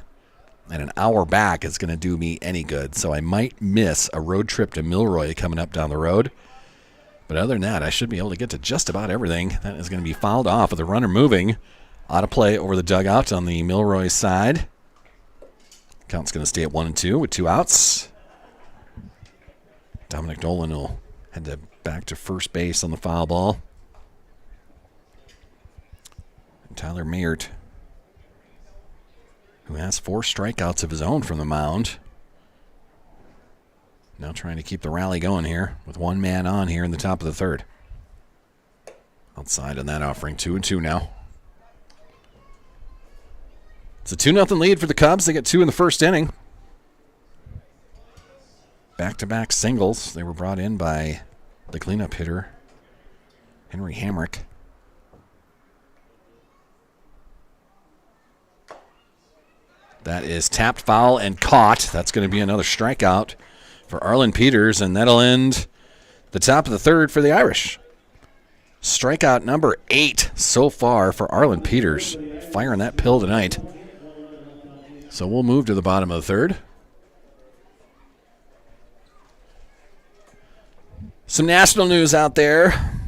and an hour back is going to do me any good. So I might miss a road trip to Milroy coming up down the road. But other than that, I should be able to get to just about everything. That is going to be fouled off with the runner moving. Out of play over the dugout on the Milroy side. Count's going to stay at 1-2 with 2 outs. Dominic Dolan will head back to first base on the foul ball. And Tyler Mayert, who has 4 strikeouts of his own from the mound. Now trying to keep the rally going here with 1 man on here in the top of the third. Outside on that offering, 2-2 now. It's a 2-0 lead for the Cubs. They get 2 in the first inning. Back-to-back singles. They were brought in by the cleanup hitter, Henry Hamrick. That is tapped, foul, and caught. That's going to be another strikeout for Arlen Peters, and that'll end The top of the third for the Irish. Strikeout number 8 so far for Arlen Peters. Firing that pill tonight. So we'll move to the bottom of the third. Some national news out there.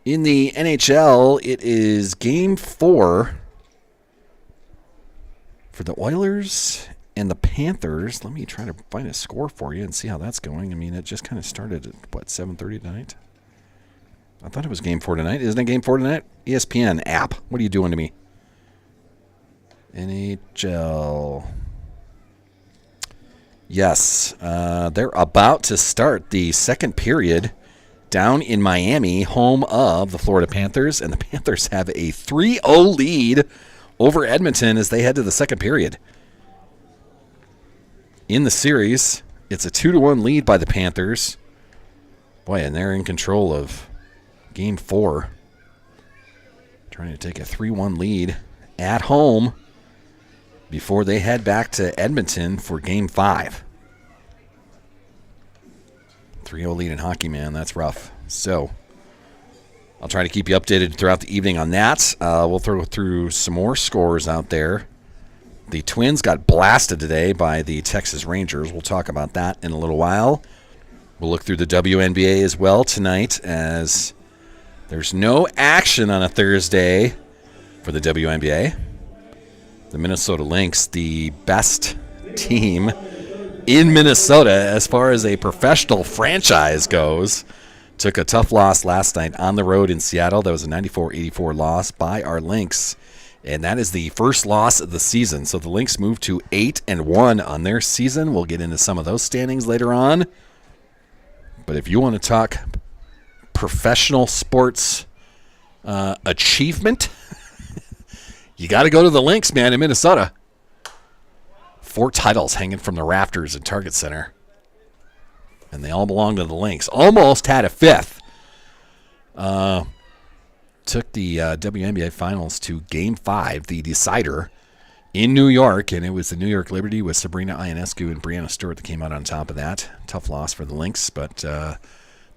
In the NHL, it is Game 4 for the Oilers and the Panthers. Let me try to find a score for you and see how that's going. I mean, it just kind of started at, 7:30 tonight? I thought it was Game 4 tonight. Isn't it Game 4 tonight? ESPN app. What are you doing to me? NHL. Yes, they're about to start the second period down in Miami, home of the Florida Panthers, and the Panthers have a 3-0 lead over Edmonton as they head to the second period. In the series, it's a 2-1 lead by the Panthers. Boy, and they're in control of Game 4. Trying to take a 3-1 lead at home before they head back to Edmonton for Game 5. 3-0 lead in hockey, man. That's rough. So I'll try to keep you updated throughout the evening on that. We'll throw through some more scores out there. The Twins got blasted today by the Texas Rangers. We'll talk about that in a little while. We'll look through the WNBA as well tonight, as there's no action on a Thursday for the WNBA. The Minnesota Lynx, the best team in Minnesota as far as a professional franchise goes, took a tough loss last night on the road in Seattle. That was a 94-84 loss by our Lynx, and that is the first loss of the season. So the Lynx moved to 8-1 on their season. We'll get into some of those standings later on. But if you want to talk professional sports achievement, you got to go to the Lynx, man, in Minnesota. 4 titles hanging from the rafters at Target Center. And they all belong to the Lynx. Almost had a 5th. Took the WNBA Finals to Game 5, the decider, in New York. And it was the New York Liberty with Sabrina Ionescu and Brianna Stewart that came out on top of that. Tough loss for the Lynx, but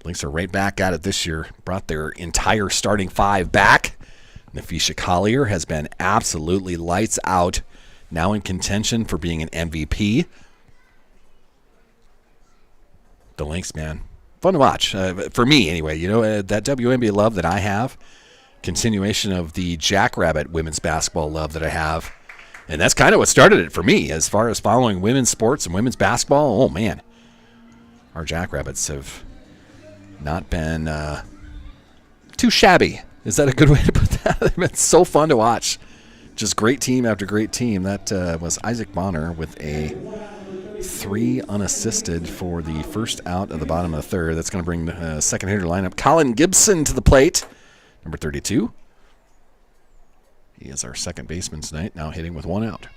Lynx are right back at it this year. Brought their entire starting 5 back. Nafisha Collier has been absolutely lights out. Now in contention for being an MVP. The Lynx, man. Fun to watch. For me, anyway. You know, that WNBA love that I have. Continuation of the Jackrabbit women's basketball love that I have. And that's kind of what started it for me as far as following women's sports and women's basketball. Oh, man. Our Jackrabbits have not been too shabby. Is that a good way to put that? They've been so fun to watch. Just great team after great team. That was Isaac Bonner with a 3 unassisted for the first out of the bottom of the third. That's going to bring the second hitter lineup. Colin Gibson to the plate, number 32. He is our second baseman tonight, now hitting with 1 out.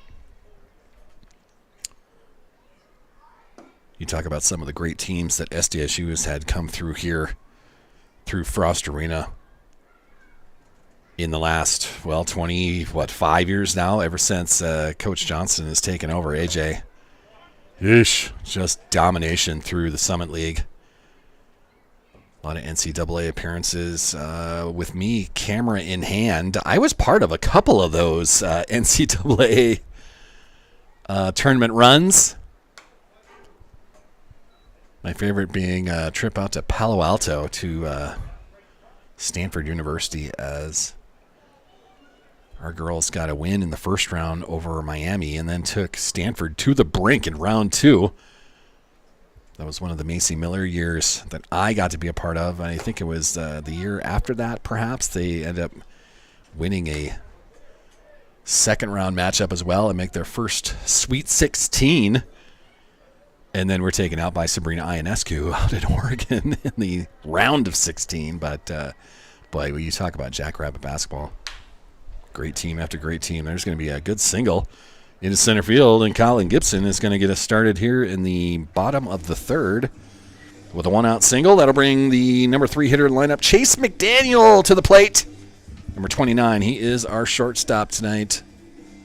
You talk about some of the great teams that SDSU has had come through here, through Frost Arena, in the last, 5 years now, ever since Coach Johnson has taken over. AJ, just domination through the Summit League. A lot of NCAA appearances with me, camera in hand. I was part of a couple of those NCAA tournament runs. My favorite being a trip out to Palo Alto to Stanford University, as our girls got a win in the first round over Miami and then took Stanford to the brink in round 2. That was one of the Macy Miller years that I got to be a part of. I think it was the year after that, perhaps. They ended up winning a second round matchup as well and make their first Sweet 16. And then we're taken out by Sabrina Ionescu out in Oregon in the round of 16. But, boy, when you talk about Jackrabbit basketball, great team after great team. There's going to be a good single into center field, and Colin Gibson is going to get us started here in the bottom of the third with a 1-out single. That'll bring the number 3 hitter in the lineup, Chase McDaniel, to the plate. Number 29, he is our shortstop tonight.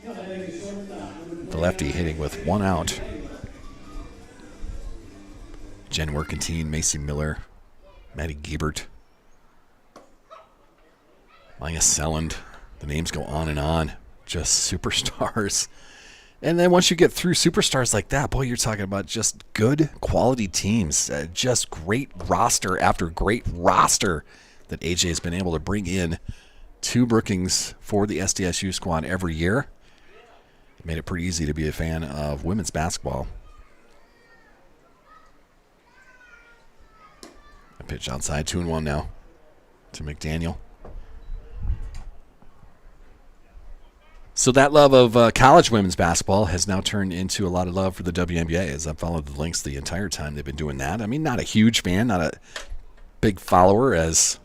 The lefty hitting with 1 out. Jen Workentine, Macy Miller, Maddie Giebert, Maya Selland. The names go on and on. Just superstars. And then once you get through superstars like that, boy, you're talking about just good quality teams. Just great roster after great roster that AJ has been able to bring in to Brookings for the SDSU squad every year. It made it pretty easy to be a fan of women's basketball. A pitch outside, 2-1 now to McDaniel. So that love of college women's basketball has now turned into a lot of love for the WNBA, as I've followed the links the entire time they've been doing that. I mean, not a huge fan, not a big follower, as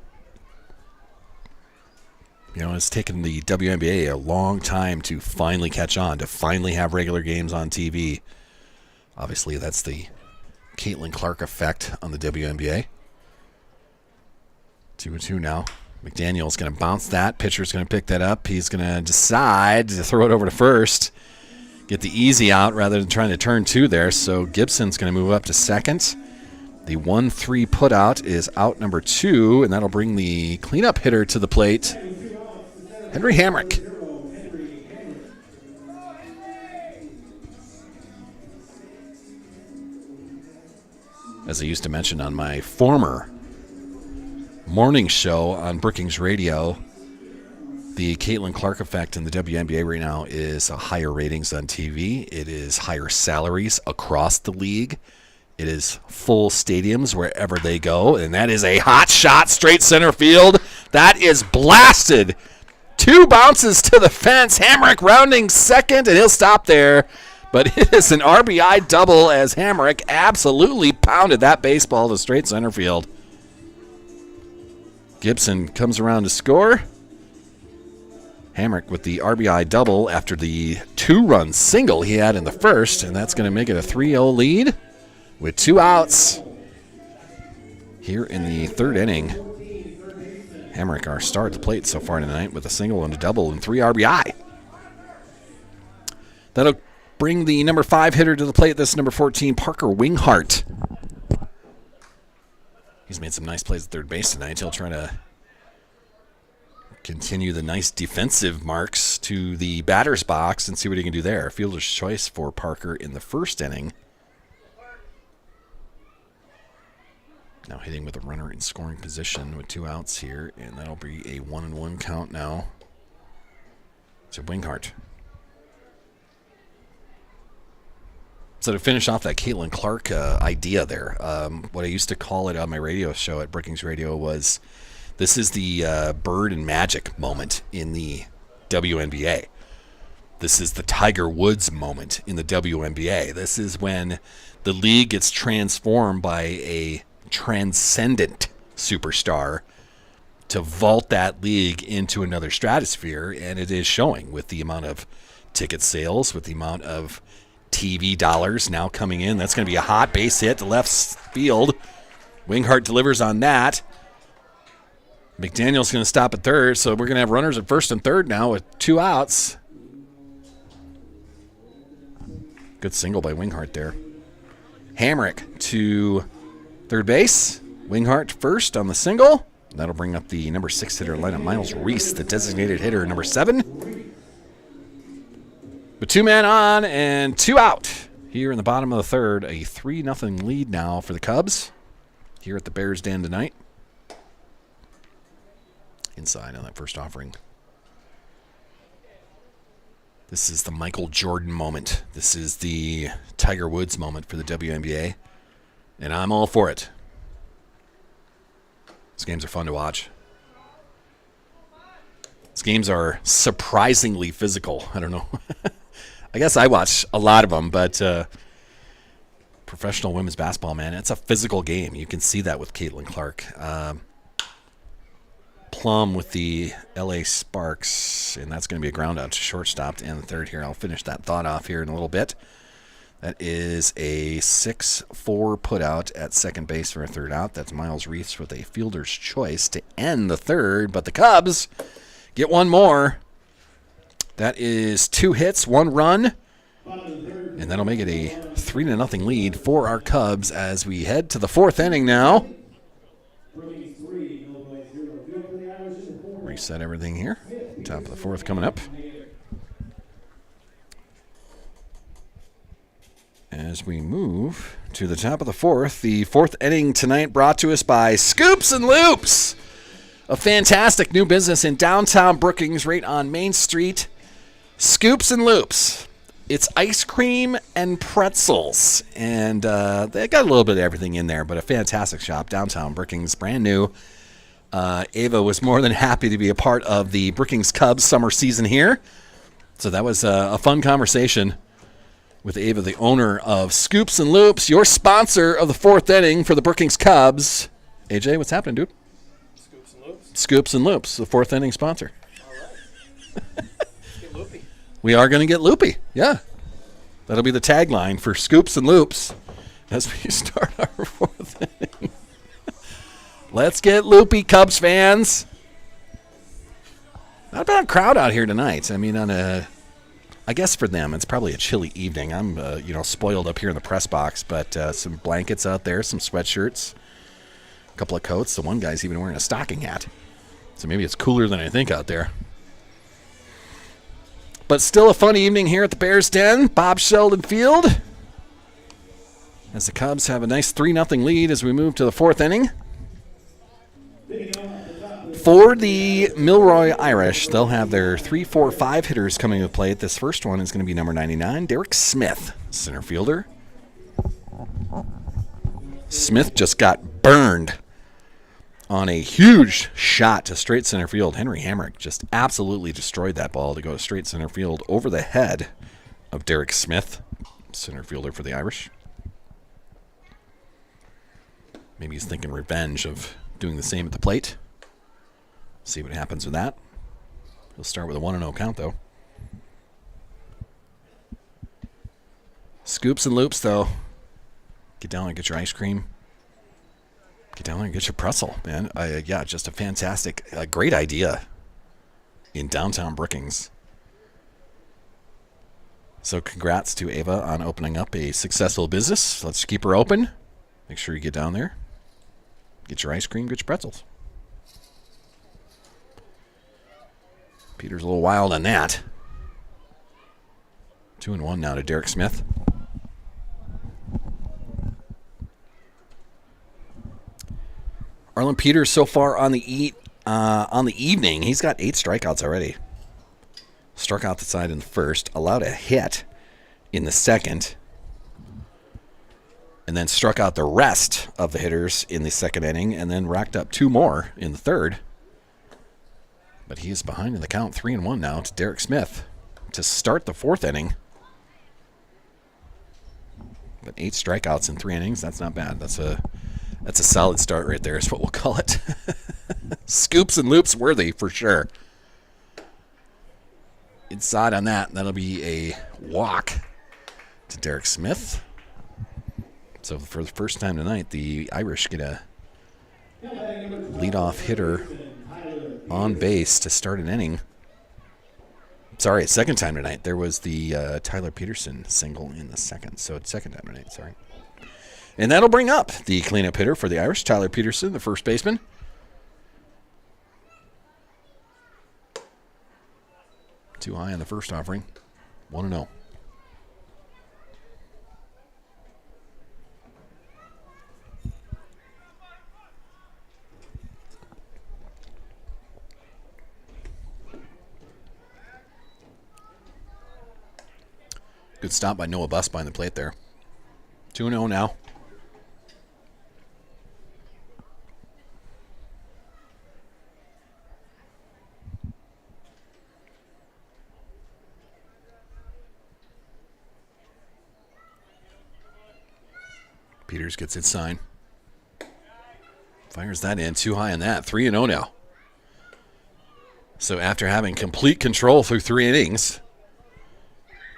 you know, it's taken the WNBA a long time to finally catch on, to finally have regular games on TV. Obviously, that's the Caitlin Clark effect on the WNBA. 2-2 now. McDaniel's going to bounce that. Pitcher's going to pick that up. He's going to decide to throw it over to first. Get the easy out rather than trying to turn two there. So Gibson's going to move up to second. The 1-3 putout is out number 2, and that'll bring the cleanup hitter to the plate, Henry Hamrick. As I used to mention on my former morning show on Brookings Radio, the Caitlin Clark effect in the WNBA right now is higher ratings on TV. It is higher salaries across the league. It is full stadiums wherever they go, and that is a hot shot straight center field. That is blasted. 2 bounces to the fence. Hamrick rounding second, and he'll stop there. But it is an RBI double as Hamrick absolutely pounded that baseball to straight center field. Gibson comes around to score. Hamrick with the RBI double after the 2-run single he had in the first, and that's going to make it a 3-0 lead with 2 outs here in the third inning. Hamrick, our star at the plate so far tonight, with a single and a double and 3 RBI. That'll bring the number 5 hitter to the plate. This is number 14, Parker Winghart. He's made some nice plays at third base tonight. He'll try to continue the nice defensive marks to the batter's box and see what he can do there. Fielder's choice for Parker in the first inning. Now hitting with a runner in scoring position with 2 outs here, and that'll be a 1-1 count now to Winghart. So to finish off that Caitlin Clark idea there, what I used to call it on my radio show at Brookings Radio was, this is the Bird and Magic moment in the WNBA. This is the Tiger Woods moment in the WNBA. This is when the league gets transformed by a transcendent superstar to vault that league into another stratosphere, and it is showing with the amount of ticket sales, with the amount of TV dollars now coming in. That's going to be a hot base hit to left field. Winghart delivers on that. McDaniel's going to stop at third, so we're going to have runners at first and third now with 2 outs. Good single by Winghart there. Hamrick to third base. Winghart first on the single. That'll bring up the number 6 hitter lineup, Miles Reese, the designated hitter, number 7. With 2 men on and 2 out here in the bottom of the third. A 3-0 lead now for the Cubs here at the Bears Den tonight. Inside on that first offering. This is the Michael Jordan moment. This is the Tiger Woods moment for the WNBA. And I'm all for it. These games are fun to watch. These games are surprisingly physical. I don't know. I guess I watch a lot of them, but professional women's basketball, man, it's a physical game. You can see that with Caitlin Clark. Plum with the LA Sparks, and that's going to be a ground out to shortstop to end the third here. I'll finish that thought off here in a little bit. That is a 6-4 putout at second base for a third out. That's Miles Reese with a fielder's choice to end the third, but the Cubs get one more. That is 2 hits, 1 run, And that'll make it a 3-0 lead for our Cubs as we head to the fourth inning now. Reset everything here. Top of the fourth coming up. As we move to the top of the fourth inning tonight brought to us by Scoops and Loops, a fantastic new business in downtown Brookings right on Main Street. Scoops and Loops. It's ice cream and pretzels, and they got a little bit of everything in there, but a fantastic shop, downtown Brookings, brand new. Ava was more than happy to be a part of the Brookings Cubs summer season here, so that was a fun conversation with Ava, the owner of Scoops and Loops, your sponsor of the fourth inning for the Brookings Cubs. AJ, what's happening, dude? Scoops and Loops. Scoops and Loops, the fourth inning sponsor. All right. Get loopy. We are going to get loopy, yeah. That'll be the tagline for Scoops and Loops as we start our fourth inning. Let's get loopy, Cubs fans. Not a bad crowd out here tonight. I mean, I guess for them, it's probably a chilly evening. I'm, spoiled up here in the press box, but some blankets out there, some sweatshirts, a couple of coats. The one guy's even wearing a stocking hat. So maybe it's cooler than I think out there. But still a fun evening here at the Bears Den, Bob Sheldon Field, as the Cubs have a nice 3-0 lead as we move to the fourth inning. For the Milroy Irish, they'll have their 3, 4, 5 hitters coming to play. This first one is going to be number 99, Derek Smith, center fielder. Smith just got burned on a huge shot to straight center field. Henry Hamrick just absolutely destroyed that ball to go to straight center field over the head of Derek Smith, center fielder for the Irish. Maybe he's thinking revenge of doing the same at the plate. See what happens with that. He'll start with a 1-0 count, though. Scoops and Loops, though. Get down and get your ice cream. Get down there and get your pretzel, man. Just a fantastic, great idea in downtown Brookings. So congrats to Ava on opening up a successful business. Let's keep her open. Make sure you get down there. Get your ice cream, get your pretzels. Peter's a little wild on that. 2-1 now to Derek Smith. Arlen Peters so far on the evening, he's got 8 strikeouts already. Struck out the side in the first, allowed a hit in the second, and then struck out the rest of the hitters in the second inning, and then racked up 2 more in the third. But he is behind in the count, 3-1 now to Derek Smith to start the fourth inning. But 8 strikeouts in 3 innings, that's not bad. That's a solid start right there is what we'll call it. Scoops and Loops worthy for sure. Inside on that, that'll be a walk to Derek Smith. So for the first time tonight, the Irish get a leadoff hitter on base to start an inning. Sorry, second time tonight. There was the Tyler Peterson single in the second. So it's second time tonight, sorry. And that'll bring up the cleanup hitter for the Irish, Tyler Peterson, the first baseman. Too high on the first offering. 1-0. Good stop by Noah Buss behind the plate there. 2-0 now. Peters gets its sign. Fires that in. Too high on that. 3-0 now. So after having complete control through 3 innings,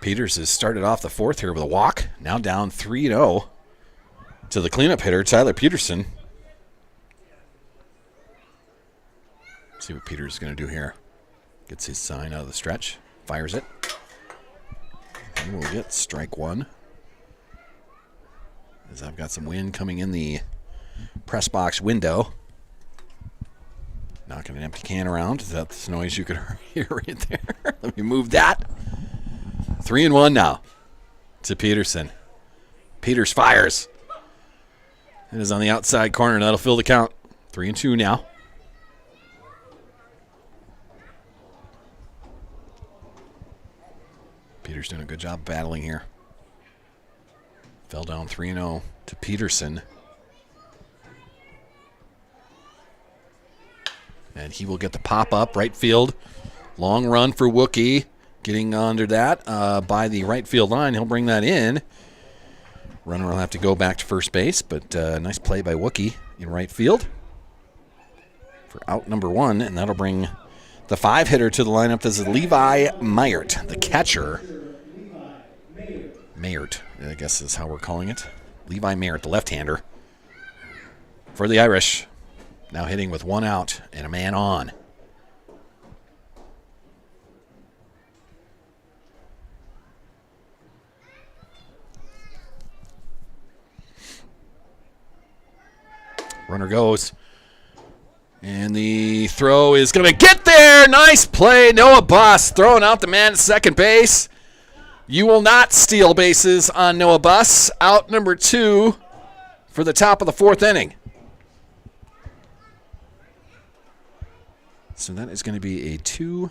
Peters has started off the fourth here with a walk. Now down 3-0 to the cleanup hitter, Tyler Peterson. See what Peters is going to do here. Gets his sign out of the stretch. Fires it. And we'll get strike one. As I've got some wind coming in the press box window. Knocking an empty can around. Is that the noise you could hear right there? Let me move that. 3-1 now to Peterson. Peters fires. It is on the outside corner. That'll fill the count. 3-2 now. Peters doing a good job battling here. Fell down 3-0 to Peterson. And he will get the pop-up right field. Long run for Wookie. Getting under that by the right field line. He'll bring that in. Runner will have to go back to first base, but nice play by Wookie in right field for out number one, and that'll bring the 5-hitter to the lineup. This is Levi Mayert, the catcher. Mayert, I guess is how we're calling it. Levi Mayert, the left-hander for the Irish. Now hitting with 1 out and a man on. Runner goes. And the throw is going to get there. Nice play. Noah Buss throwing out the man at second base. You will not steal bases on Noah Buss. Out number 2 for the top of the 4th inning. So that is going to be a 2-6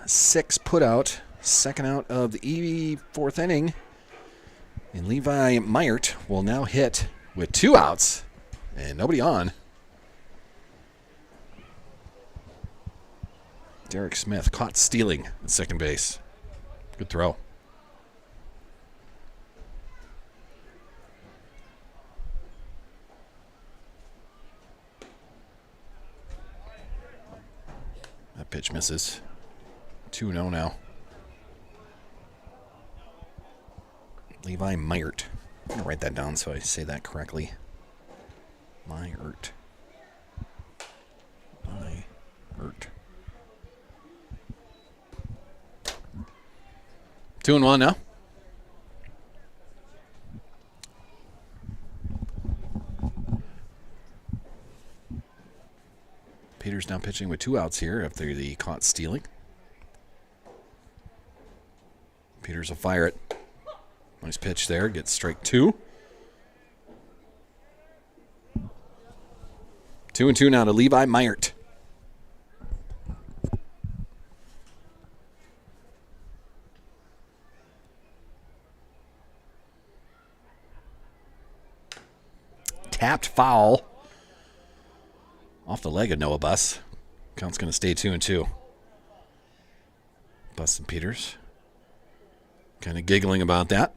putout. Second out of the 4th inning. And Levi Mayert will now hit with 2 outs and nobody on. Derek Smith caught stealing at second base. Good throw. That pitch misses. 2-0 now. Levi Mayert. I'm going to write that down so I say that correctly. Mayert. 2-1 now. Peters now pitching with 2 outs here after the caught stealing. Peters will fire it. Nice pitch there. Gets strike 2. 2-2 now to Levi Mayert. Tapped foul off the leg of Noah Buss. Count's going to stay 2-2. Buss and Peters kind of giggling about that.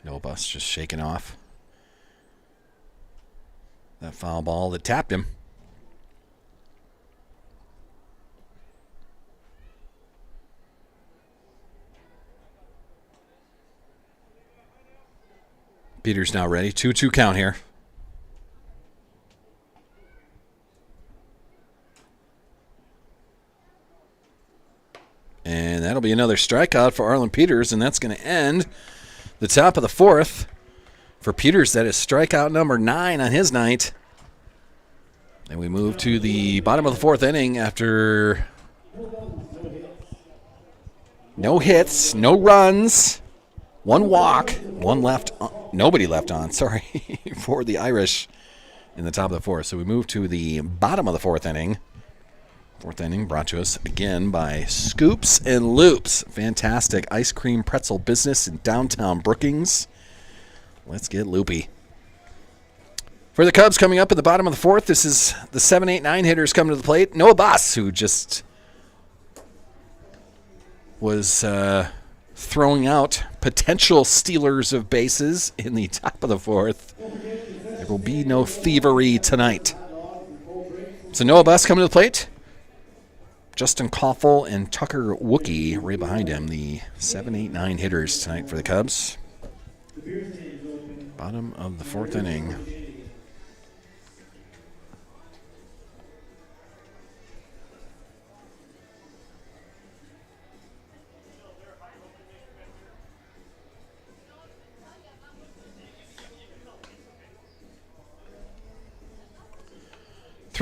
Noah Buss just shaking off that foul ball that tapped him. Peters now ready. 2-2 count here. And that'll be another strikeout for Arlen Peters, and that's going to end the top of the 4th. For Peters, that is strikeout number 9 on his night. And we move to the bottom of the 4th inning after no hits, no runs, 1 walk, 1 left, nobody left on, sorry, for the Irish in the top of the 4th. So we move to the bottom of the 4th inning. 4th inning brought to us again by Scoops and Loops. Fantastic ice cream pretzel business in downtown Brookings. Let's get loopy. For the Cubs coming up at the bottom of the 4th, this is the 7, 8, 9 hitters coming to the plate. Noah Buss, who just was throwing out potential stealers of bases in the top of the 4th. There will be no thievery tonight. So Noah Buss coming to the plate. Justin Koffel and Tucker Wookie right behind him, the 7, 8, 9 hitters tonight for the Cubs. Bottom of the 4th inning.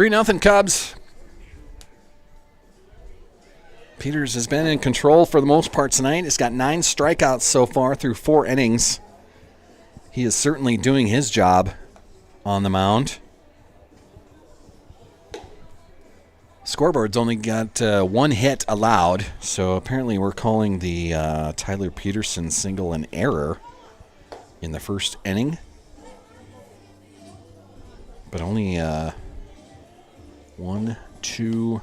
3-0 Cubs. Peters has been in control for the most part tonight. He's got 9 strikeouts so far through 4 innings. He is certainly doing his job on the mound. Scoreboard's only got 1 hit allowed, so apparently we're calling the Tyler Peterson single an error in the first inning. But only 1, 2,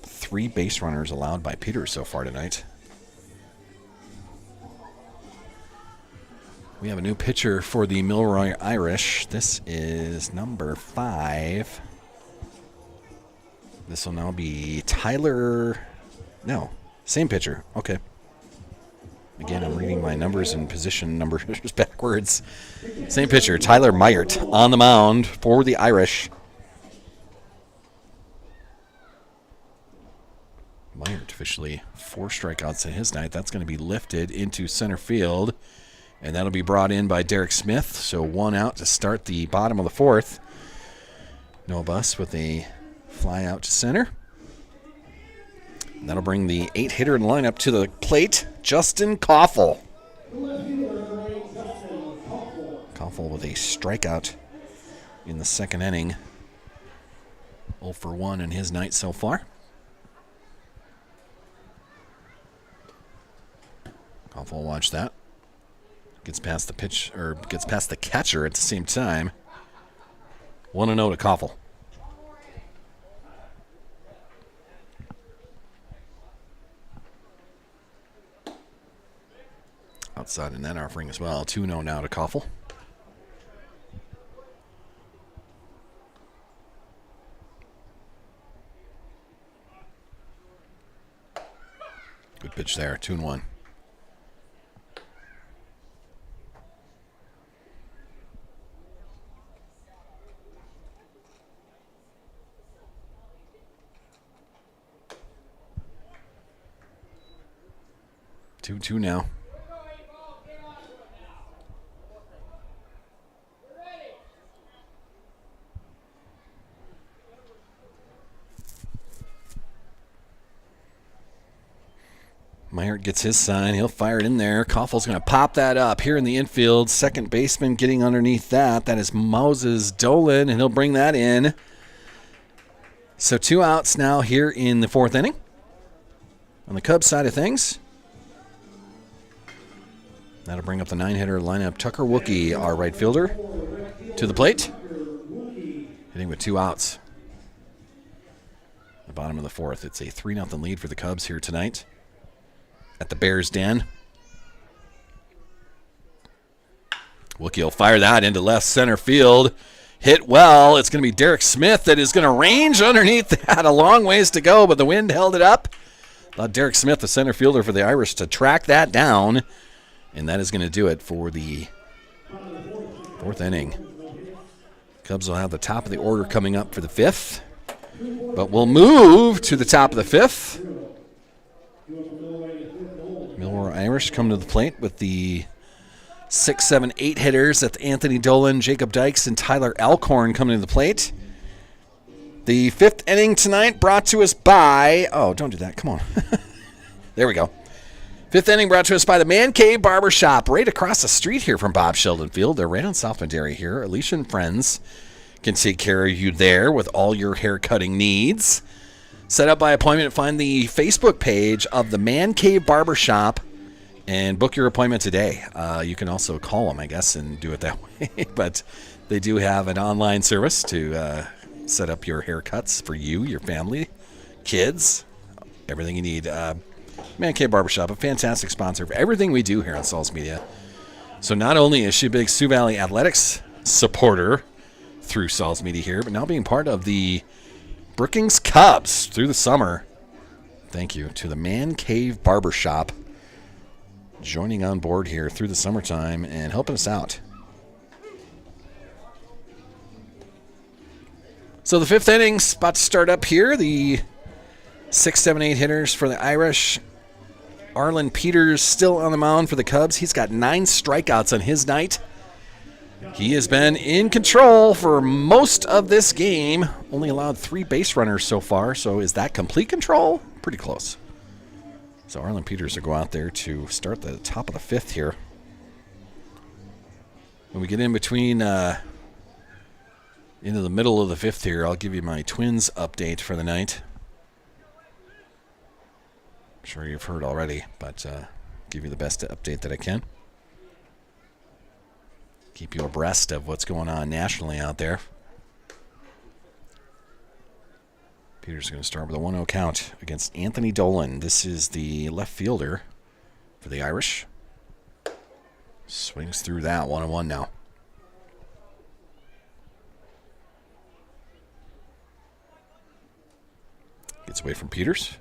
3 base runners allowed by Peters so far tonight. We have a new pitcher for the Milroy Irish. This is number 5. This will now be Tyler. No, same pitcher. Okay. Again, I'm reading my numbers and position numbers backwards. Same pitcher, Tyler Meyert, on the mound for the Irish. Meyert officially 4 strikeouts in his night. That's going to be lifted into center field, and that'll be brought in by Derek Smith. So 1 out to start the bottom of the 4th. Noah Buss with a fly out to center. And that'll bring the 8-hitter in the lineup to the plate, Justin Koffel. Koffel with a strikeout in the second inning. 0 for 1 in his night so far. Koffel, watch that. Gets past the pitch, or gets past the catcher at the same time. 1-0 to Koffel. Outside in that offering as well. 2-0 now to Koffel. Good pitch there. 2-1. Two now. Meyert gets his sign. He'll fire it in there. Koffel's going to pop that up here in the infield. Second baseman getting underneath that. That is Moses Dolan, and he'll bring that in. So 2 outs now here in the 4th inning. On the Cubs side of things, that'll bring up the 9-hitter lineup. Tucker Wookie, our right fielder, to the plate. Hitting with 2 outs. The bottom of the 4th. It's a 3-0 lead for the Cubs here tonight at the Bears' Den. Wookie will fire that into left center field. Hit well. It's going to be Derek Smith that is going to range underneath that. A long ways to go, but the wind held it up. Allowed Derek Smith, the center fielder for the Irish, to track that down. And that is going to do it for the 4th inning. Cubs will have the top of the order coming up for the 5th. But we'll move to the top of the 5th. Milroy Irish come to the plate with the 6, 7, 8 hitters. That's Anthony Dolan, Jacob Dykes, and Tyler Alcorn coming to the plate. The 5th inning tonight brought to us by... Oh, don't do that. Come on. There we go. 5th inning brought to us by the Man Cave Barber Shop, right across the street here from Bob Sheldon Field. They're right on South Madera here. Alicia and friends can take care of you there with all your hair cutting needs. Set up by appointment. Find the Facebook page of the Man Cave Barber Shop and book your appointment today. You can also call them, I guess, and do it that way. But they do have an online service to set up your haircuts for you, your family, kids, everything you need. Man Cave Barbershop, a fantastic sponsor for everything we do here on Sauls Media. So not only is she a big Sioux Valley Athletics supporter through Sauls Media here, but now being part of the Brookings Cubs through the summer. Thank you to the Man Cave Barbershop joining on board here through the summertime and helping us out. So the 5th inning's about to start up here. The 6, 7, 8 hitters for the Irish. Arlen Peters still on the mound for the Cubs. He's got 9 strikeouts on his night. He has been in control for most of this game. Only allowed 3 base runners so far, so is that complete control? Pretty close. So Arlen Peters will go out there to start the top of the 5th here. When we get in between into the middle of the 5th here, I'll give you my Twins update for the night. I'm sure you've heard already, but give you the best update that I can. Keep you abreast of what's going on nationally out there. Peters is going to start with a 1-0 count against Anthony Dolan. This is the left fielder for the Irish. Swings through that 1-1 now. Gets away from Peters.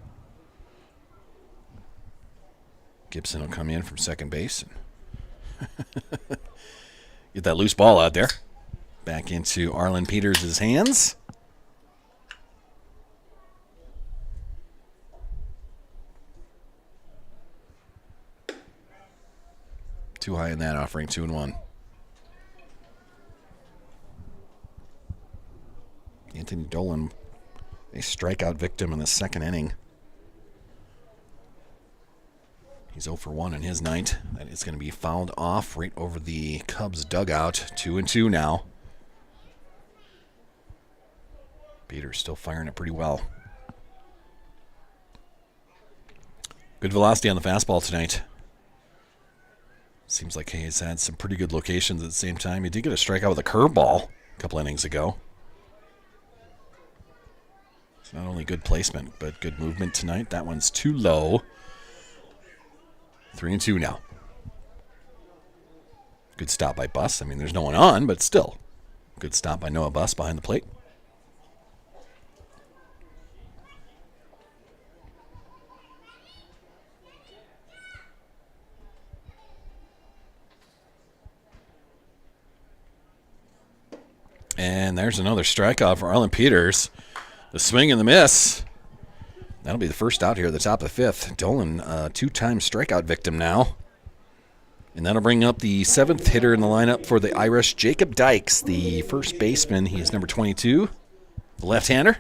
Gibson will come in from second base. Get that loose ball out there. Back into Arlen Peters' hands. Too high in that offering, 2-1. Anthony Dolan, a strikeout victim in the 2nd inning. He's 0 for 1 in his night. That is going to be fouled off right over the Cubs dugout. 2-2 now. Peters still firing it pretty well. Good velocity on the fastball tonight. Seems like he's had some pretty good locations at the same time. He did get a strikeout with a curveball a couple innings ago. It's not only good placement, but good movement tonight. That one's too low. 3-2 now. Good stop by Buss. I mean, there's no one on, but still. Good stop by Noah Buss behind the plate. And there's another strikeout for Arlen Peters. The swing and the miss. That'll be the first out here at the top of the 5th. Dolan, 2-time strikeout victim now. And that'll bring up the 7th hitter in the lineup for the Irish, Jacob Dykes, the first baseman. He is number 22, the left-hander.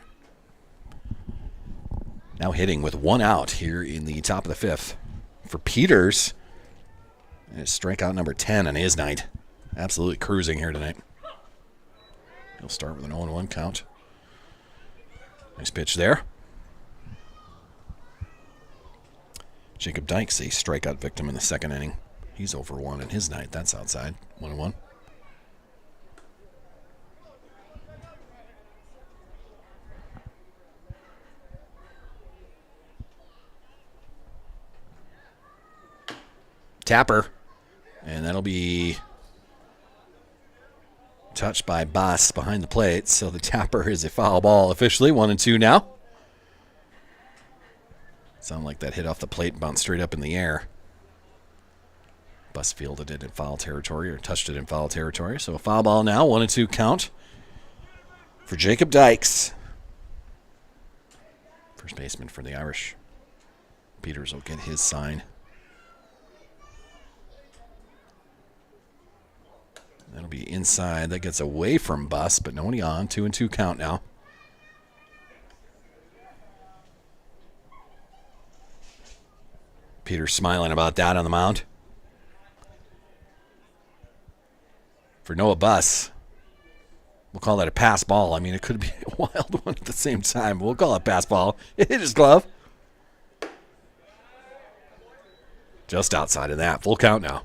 Now hitting with 1 out here in the top of the 5th. For Peters, it's strikeout number 10 on his night. Absolutely cruising here tonight. He'll start with an 0-1 count. Nice pitch there. Jacob Dykes, a strikeout victim in the 2nd inning. He's 0 for 1 in his night. That's outside. 1-1. Tapper. And that'll be touched by Buss behind the plate. So the tapper is a foul ball officially. 1-2 now. Sound like that hit off the plate and bounced straight up in the air. Buss fielded it in foul territory, or touched it in foul territory. So a foul ball now, 1-2 count for Jacob Dykes. First baseman for the Irish. Peters will get his sign. That'll be inside. That gets away from Buss, but nobody on. 2-2 count now. Peters smiling about that on the mound. For Noah Buss, we'll call that a pass ball. I mean, it could be a wild one at the same time. We'll call it pass ball. It hit his glove. Just outside of that. Full count now.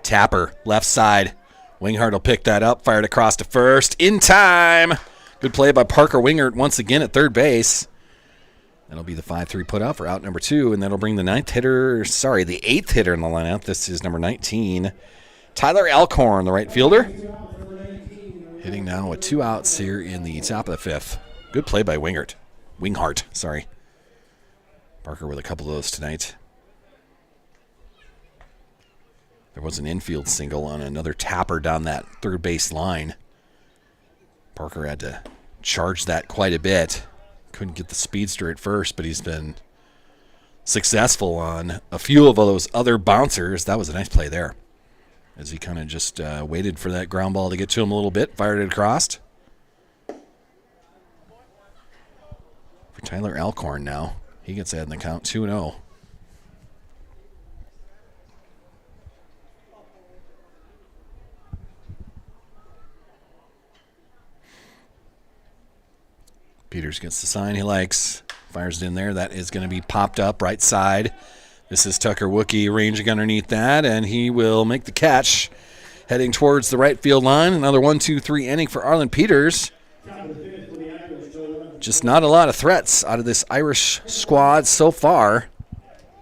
Tapper, left side. Winghart will pick that up, fired across to first. In time. Good play by Parker Wingert once again at third base. That'll be the 5-3 put out for out number 2, and that'll bring the 8th hitter in the lineup. This is number 19, Tyler Alcorn, the right fielder. Hitting now with 2 outs here in the top of the 5th. Good play by Winghart, sorry. Parker with a couple of those tonight. There was an infield single on another tapper down that third base line. Parker had to charge that quite a bit. Couldn't get the speedster at first, but he's been successful on a few of those other bouncers. That was a nice play there, as he kind of just waited for that ground ball to get to him a little bit, fired it across. For Tyler Alcorn now, he gets ahead in the count, 2-0. Peters gets the sign he likes, fires it in there. That is going to be popped up right side. This is Tucker Wookie ranging underneath that, and he will make the catch, heading towards the right field line. Another 1-2-3 inning for Arlen Peters. Just not a lot of threats out of this Irish squad so far.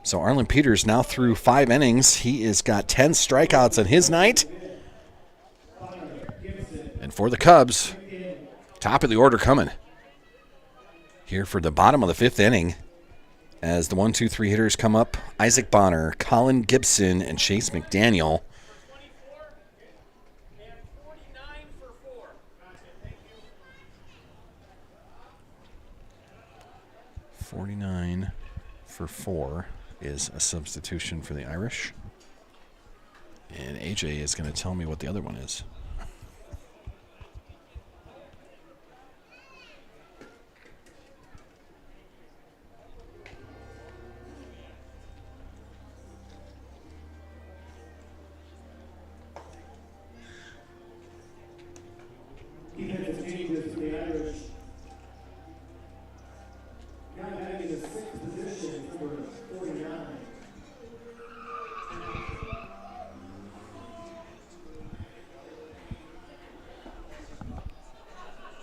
So Arlen Peters now through 5 innings. He has got 10 strikeouts on his night. And for the Cubs, top of the order coming here for the bottom of the 5th inning, as the 1-2-3 hitters come up. Isaac Bonner, Colin Gibson, and Chase McDaniel. $49 for 4 is a substitution for the Irish. And AJ is going to tell me what the other one is. Defensive changes for the Irish. Now batting in the 6th position for 49.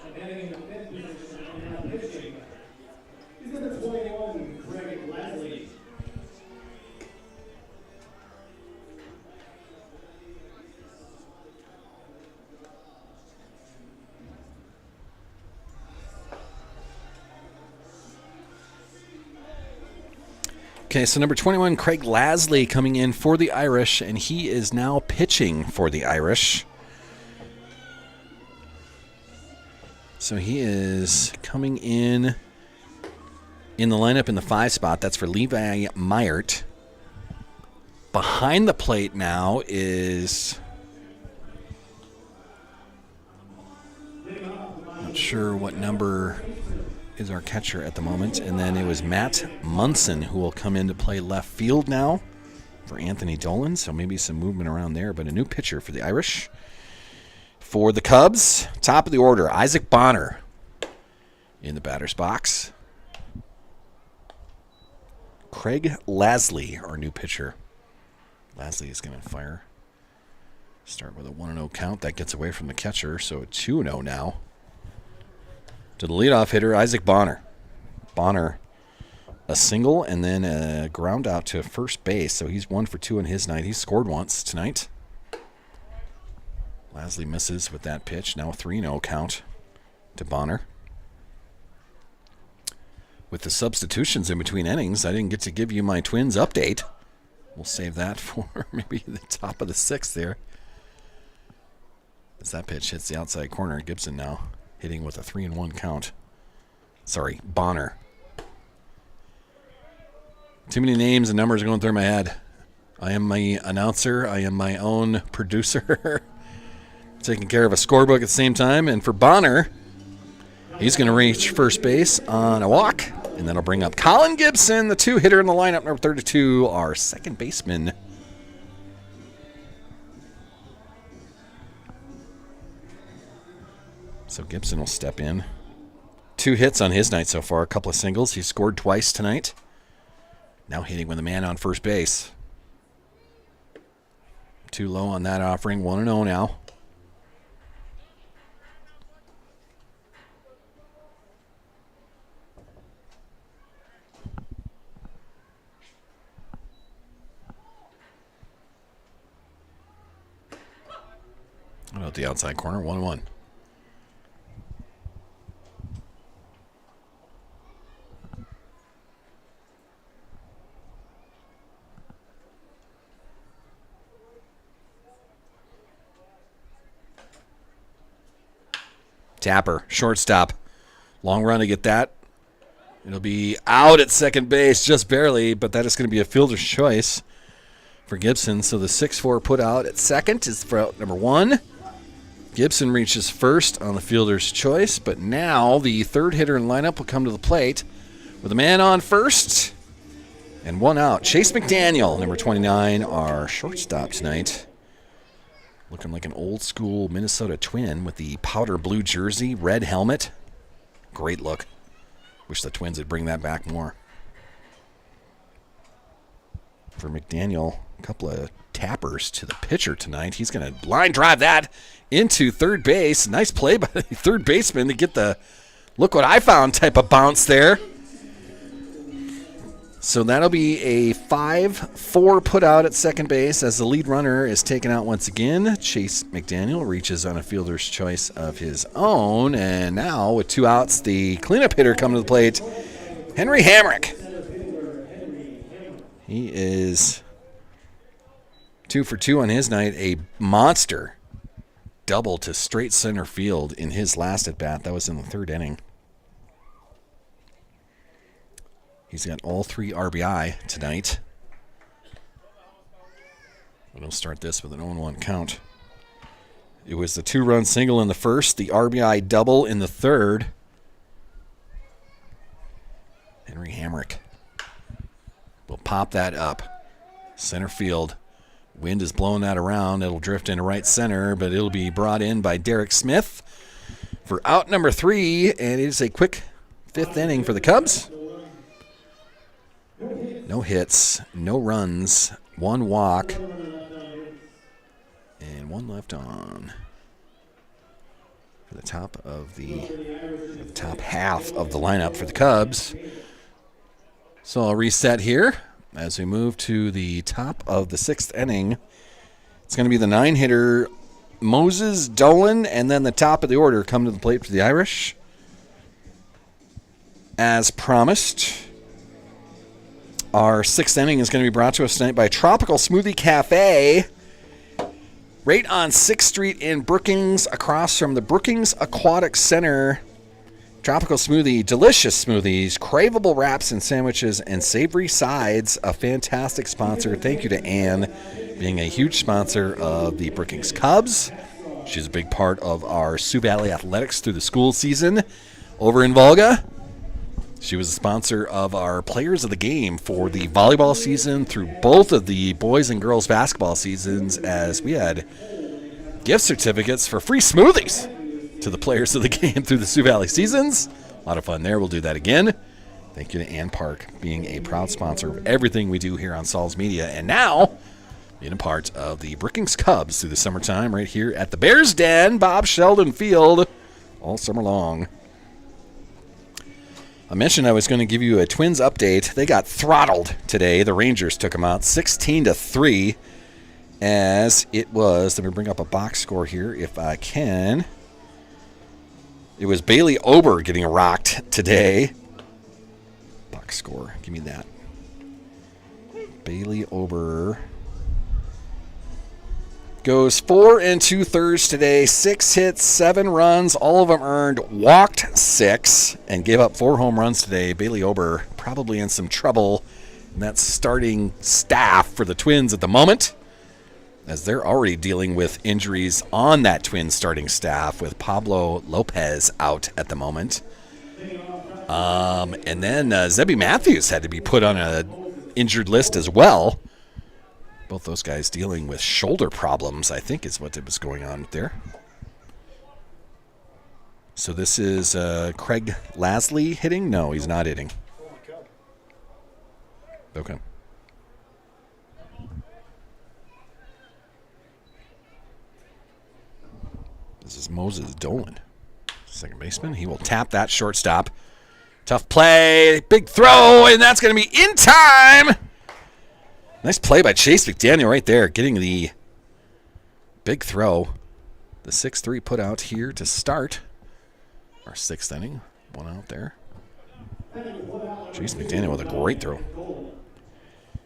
And batting in the 5th position and now pitching is number 21, Craig Lasley. Okay, so number 21, Craig Lasley, coming in for the Irish, and he is now pitching for the Irish. So he is coming in the lineup in the 5 spot. That's for Levi Meyert. Behind the plate now is, not sure what number is our catcher at the moment. And then it was Matt Munson who will come in to play left field now for Anthony Dolan. So maybe some movement around there, but a new pitcher for the Irish. For the Cubs, top of the order, Isaac Bonner in the batter's box. Craig Lasley, our new pitcher. Lasley is going to fire. Start with a 1-0 count. That gets away from the catcher, so 2-0 now. To the leadoff hitter, Isaac Bonner. Bonner, a single and then a ground out to first base. So he's 1 for 2 in his night. He's scored once tonight. Lasley misses with that pitch. Now a 3-0 count to Bonner. With the substitutions in between innings, I didn't get to give you my Twins update. We'll save that for maybe the top of the 6th there. As that pitch hits the outside corner, Gibson now hitting with a 3-1 count. Sorry, Bonner. Too many names and numbers are going through my head. I am my announcer. I am my own producer. Taking care of a scorebook at the same time. And for Bonner, he's going to reach first base on a walk. And then I'll bring up Colin Gibson, the 2-hitter in the lineup, number 32, our second baseman. So Gibson will step in. 2 hits on his night so far, a couple of singles. He scored twice tonight. Now hitting with a man on first base. Too low on that offering, 1-0 now. At the outside corner, 1-1. Tapper, shortstop. Long run to get that. It'll be out at second base just barely, but that is going to be a fielder's choice for Gibson. So the 6-4 put out at second is for out number 1. Gibson reaches first on the fielder's choice, but now the third hitter in lineup will come to the plate with a man on first and 1 out. Chase McDaniel, number 29, our shortstop tonight. Looking like an old school Minnesota Twin with the powder blue jersey, red helmet. Great look. Wish the Twins would bring that back more. For McDaniel, a couple of tappers to the pitcher tonight. He's going to line drive that into third base. Nice play by the third baseman to get the look what I found type of bounce there. So that'll be a 5-4 put out at second base as the lead runner is taken out once again. Chase McDaniel reaches on a fielder's choice of his own. And now with 2 outs, the cleanup hitter coming to the plate, Henry Hamrick. He is 2 for 2 on his night. A monster double to straight center field in his last at-bat. That was in the 3rd inning. He's got all 3 RBI tonight. We'll start this with an 0-1 count. It was the 2-run single in the first, the RBI double in the 3rd. Henry Hamrick will pop that up. Center field. Wind is blowing that around. It'll drift into right center, but it'll be brought in by Derek Smith for out number 3, and it is a quick 5th inning for the Cubs. No hits, no runs, 1 walk, and 1 left on for the top of the top half of the lineup for the Cubs. So I'll reset here as we move to the top of the 6th inning. It's going to be the 9-hitter Moses Dolan, and then the top of the order come to the plate for the Irish. As promised, our 6th inning is going to be brought to us tonight by Tropical Smoothie Cafe, right on 6th Street in Brookings, across from the Brookings Aquatic Center. Tropical Smoothie, delicious smoothies, craveable wraps and sandwiches, and savory sides. A fantastic sponsor. Thank you to Ann, being a huge sponsor of the Brookings Cubs. She's a big part of our Sioux Valley athletics through the school season over in Volga. She was a sponsor of our Players of the Game for the volleyball season through both of the boys and girls basketball seasons, as we had gift certificates for free smoothies to the Players of the Game through the Sioux Valley seasons. A lot of fun there. We'll do that again. Thank you to Ann Park, being a proud sponsor of everything we do here on Saul's Media. And now, being a part of the Brookings Cubs through the summertime right here at the Bears Den, Bob Sheldon Field, all summer long. I mentioned I was going to give you a Twins update. They got throttled today. The Rangers took them out 16-3, as it was. Let me bring up a box score here if I can. It was Bailey Ober getting rocked today. Box score, give me that. Bailey Ober goes 4 2/3 today, 6 hits, 7 runs, all of them earned, walked 6, and gave up 4 home runs today. Bailey Ober probably in some trouble in that starting staff for the Twins at the moment, as they're already dealing with injuries on that Twins starting staff with Pablo Lopez out at the moment. And then Zebby Matthews had to be put on an injured list as well. Both those guys dealing with shoulder problems, I think, is what was going on there. So this is Craig Lasley hitting? No, he's not hitting. Okay. This is Moses Dolan, second baseman. He will tap that shortstop. Tough play, big throw, and that's going to be in time. Nice play by Chase McDaniel right there, getting the big throw. The 6-3 put out here to start our 6th inning. 1 out there. Chase McDaniel with a great throw.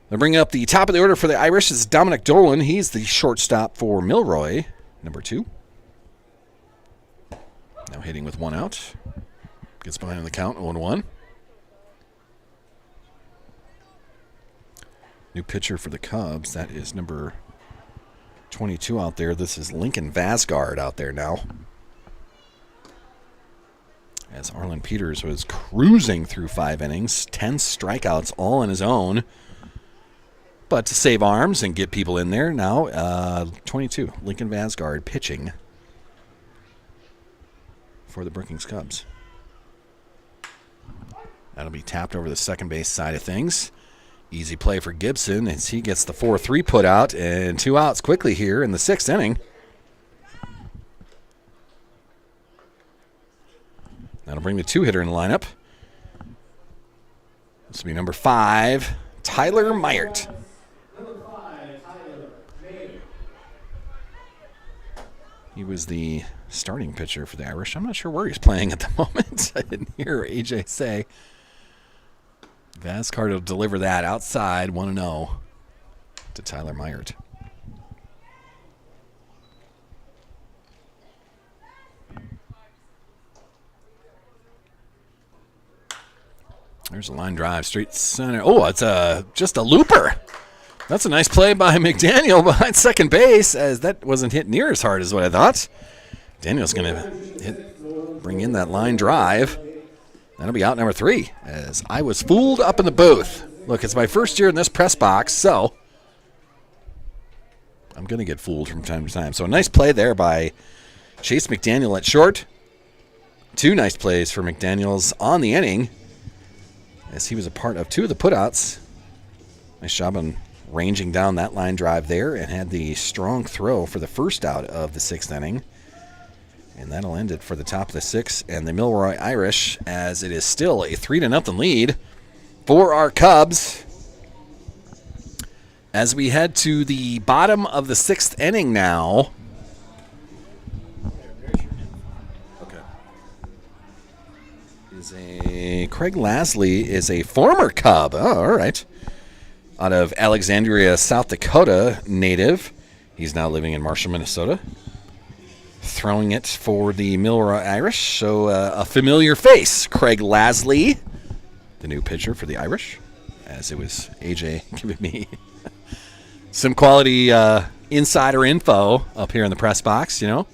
They'll bring up the top of the order for the Irish is Dominic Dolan. He's the shortstop for Milroy, number 2. Now hitting with 1 out. Gets behind the count, 0-1. New pitcher for the Cubs. That is number 22 out there. This is Lincoln Vasgard out there now. As Arlen Peters was cruising through 5 innings, 10 strikeouts all on his own. But to save arms and get people in there, now 22, Lincoln Vasgard pitching for the Brookings Cubs. That'll be tapped over the second base side of things. Easy play for Gibson as he gets the 4-3 put out and 2 outs quickly here in the 6th inning. That'll bring the 2-hitter in the lineup. This will be number 5, Tyler Meyert. He was the starting pitcher for the Irish. I'm not sure where he's playing at the moment. I didn't hear AJ say. Vasgard will deliver that outside, 1-0 to Tyler Meyert. There's a line drive, straight center. Oh, it's just a looper. That's a nice play by McDaniel behind second base, as that wasn't hit near as hard as what I thought. Daniel's going to bring in that line drive. That'll be out number 3, as I was fooled up in the booth. Look, it's my first year in this press box, so I'm going to get fooled from time to time. So a nice play there by Chase McDaniel at short. 2 nice plays for McDaniels on the inning, as he was a part of 2 of the putouts. Nice job on ranging down that line drive there, and had the strong throw for the first out of the 6th inning. And that'll end it for the top of the 6th and the Milroy Irish, as it is still a 3-0 lead for our Cubs. As we head to the bottom of the 6th inning now. Okay. Craig Lasley is a former Cub. Oh, all right. Out of Alexandria, South Dakota native. He's now living in Marshall, Minnesota. Throwing it for the Milroy Irish. So a familiar face, Craig Lasley, the new pitcher for the Irish, as it was AJ giving me some quality insider info up here in the press box, you know.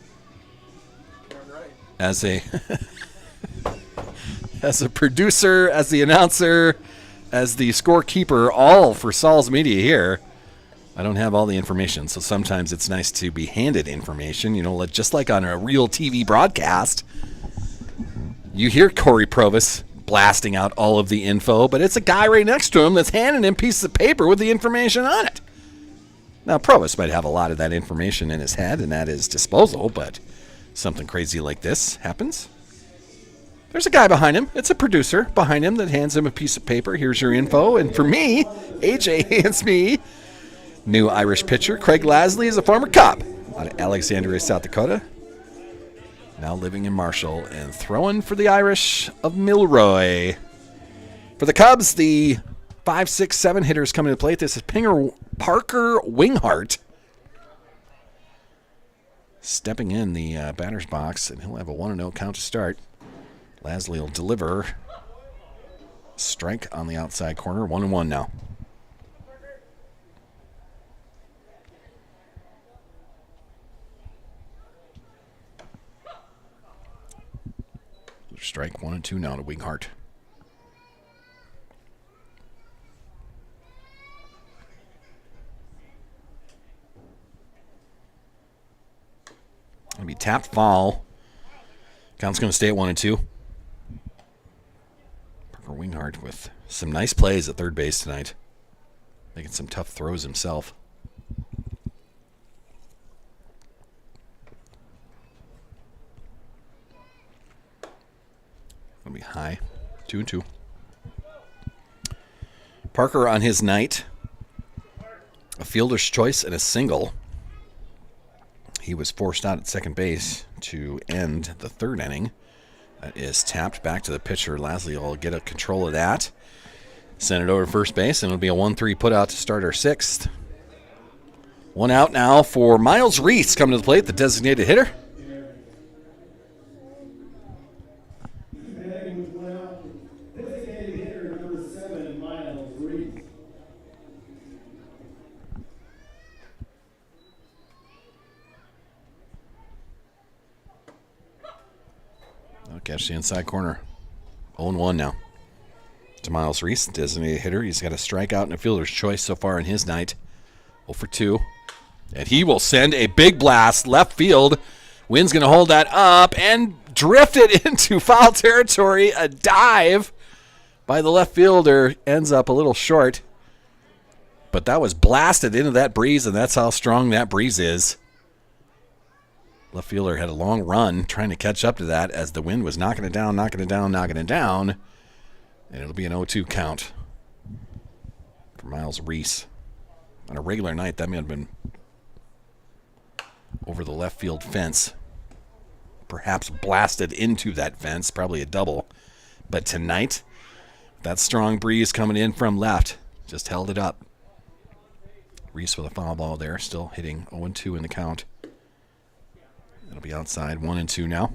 As a as a producer, as the announcer, as the scorekeeper, all for Saul's Media here. I don't have all the information, so sometimes it's nice to be handed information, you know, just like on a real TV broadcast. You hear Corey Provis blasting out all of the info, but it's a guy right next to him that's handing him pieces of paper with the information on it. Now, Provis might have a lot of that information in his head and at his disposal, but something crazy like this happens. There's a guy behind him. It's a producer behind him that hands him a piece of paper. Here's your info. And for me, AJ hands me new Irish pitcher. Craig Lasley is a former Cub out of Alexandria, South Dakota. Now living in Marshall and throwing for the Irish of Milroy. For the Cubs, the 5, 6, 7 hitters coming to the plate. This is Parker Winghart stepping in the batter's box, and he'll have a 1-0 count to start. Lasley will deliver. Strike on the outside corner. 1-1 now. Strike 1-2 now to Winghart. Going to be tapped foul. Count's going to stay at 1-2. Parker Winghart with some nice plays at third base tonight. Making some tough throws himself. Going to be high. 2-2. Parker on his night. A fielder's choice and a single. He was forced out at second base to end the 3rd inning. That is tapped back to the pitcher. Lasley will get a control of that. Send it over to first base, and it'll be a 1-3 put out to start our 6th. 1 out now for Miles Reese coming to the plate, the designated hitter. catch the inside corner. 0-1 now. To Miles Reese, designated hitter. He's got a strikeout and a fielder's choice so far in his night. 0 for 2. And he will send a big blast left field. Wynn's going to hold that up and drift it into foul territory. A dive by the left fielder ends up a little short. But that was blasted into that breeze, and that's how strong that breeze is. Left fielder had a long run trying to catch up to that as the wind was knocking it down. And it'll be an 0-2 count for Miles Reese. On a regular night, that may have been over the left field fence. Perhaps blasted into that fence, probably a double. But tonight, that strong breeze coming in from left just held it up. Reese with a foul ball there, still hitting 0-2 in the count. It'll be outside, 1-2 now.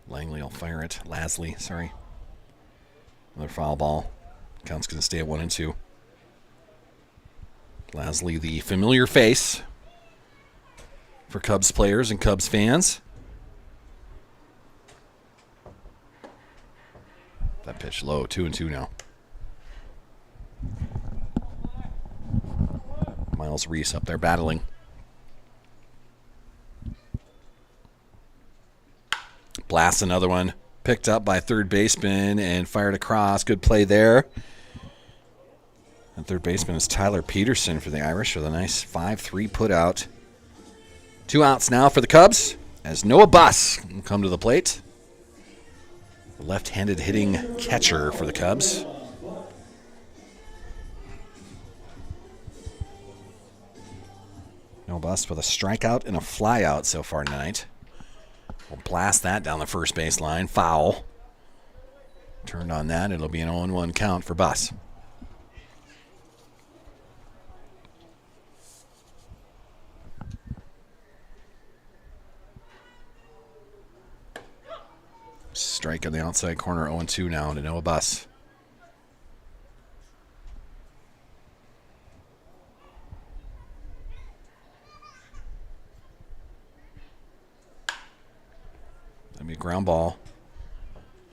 Langley will fire it. Lasley, sorry. Another foul ball. Count's going to stay at 1-2. Lasley, the familiar face for Cubs players and Cubs fans. That pitch low, 2-2 now. Miles Reese up there battling. Blasts another one. Picked up by third baseman and fired across. Good play there. And third baseman is Tyler Peterson for the Irish with a nice 5-3 put out. 2 outs now for the Cubs as Noah Buss will come to the plate. The left-handed hitting catcher for the Cubs. Noah Buss with a strikeout and a flyout so far tonight. We'll blast that down the first base line. Foul. Turned on that. It'll be an 0-1 count for Buss. Strike on the outside corner. 0-2 now to Noah Buss. That'll be a ground ball.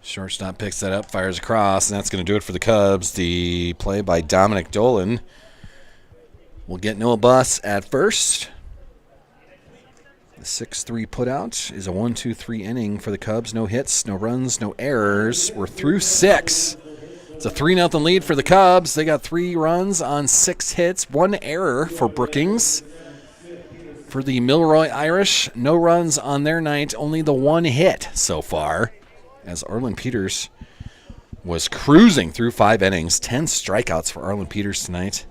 Shortstop picks that up, fires across, and that's going to do it for the Cubs. The play by Dominic Dolan will get Noah Buss at first. The 6-3 putout is a 1-2-3 inning for the Cubs. No hits, no runs, no errors. We're through 6. It's a 3-0 lead for the Cubs. They got 3 runs on 6 hits, 1 error for Brookings. For the Milroy Irish, no runs on their night, only the 1 hit so far. As Arlen Peters was cruising through 5 innings, 10 strikeouts for Arlen Peters tonight.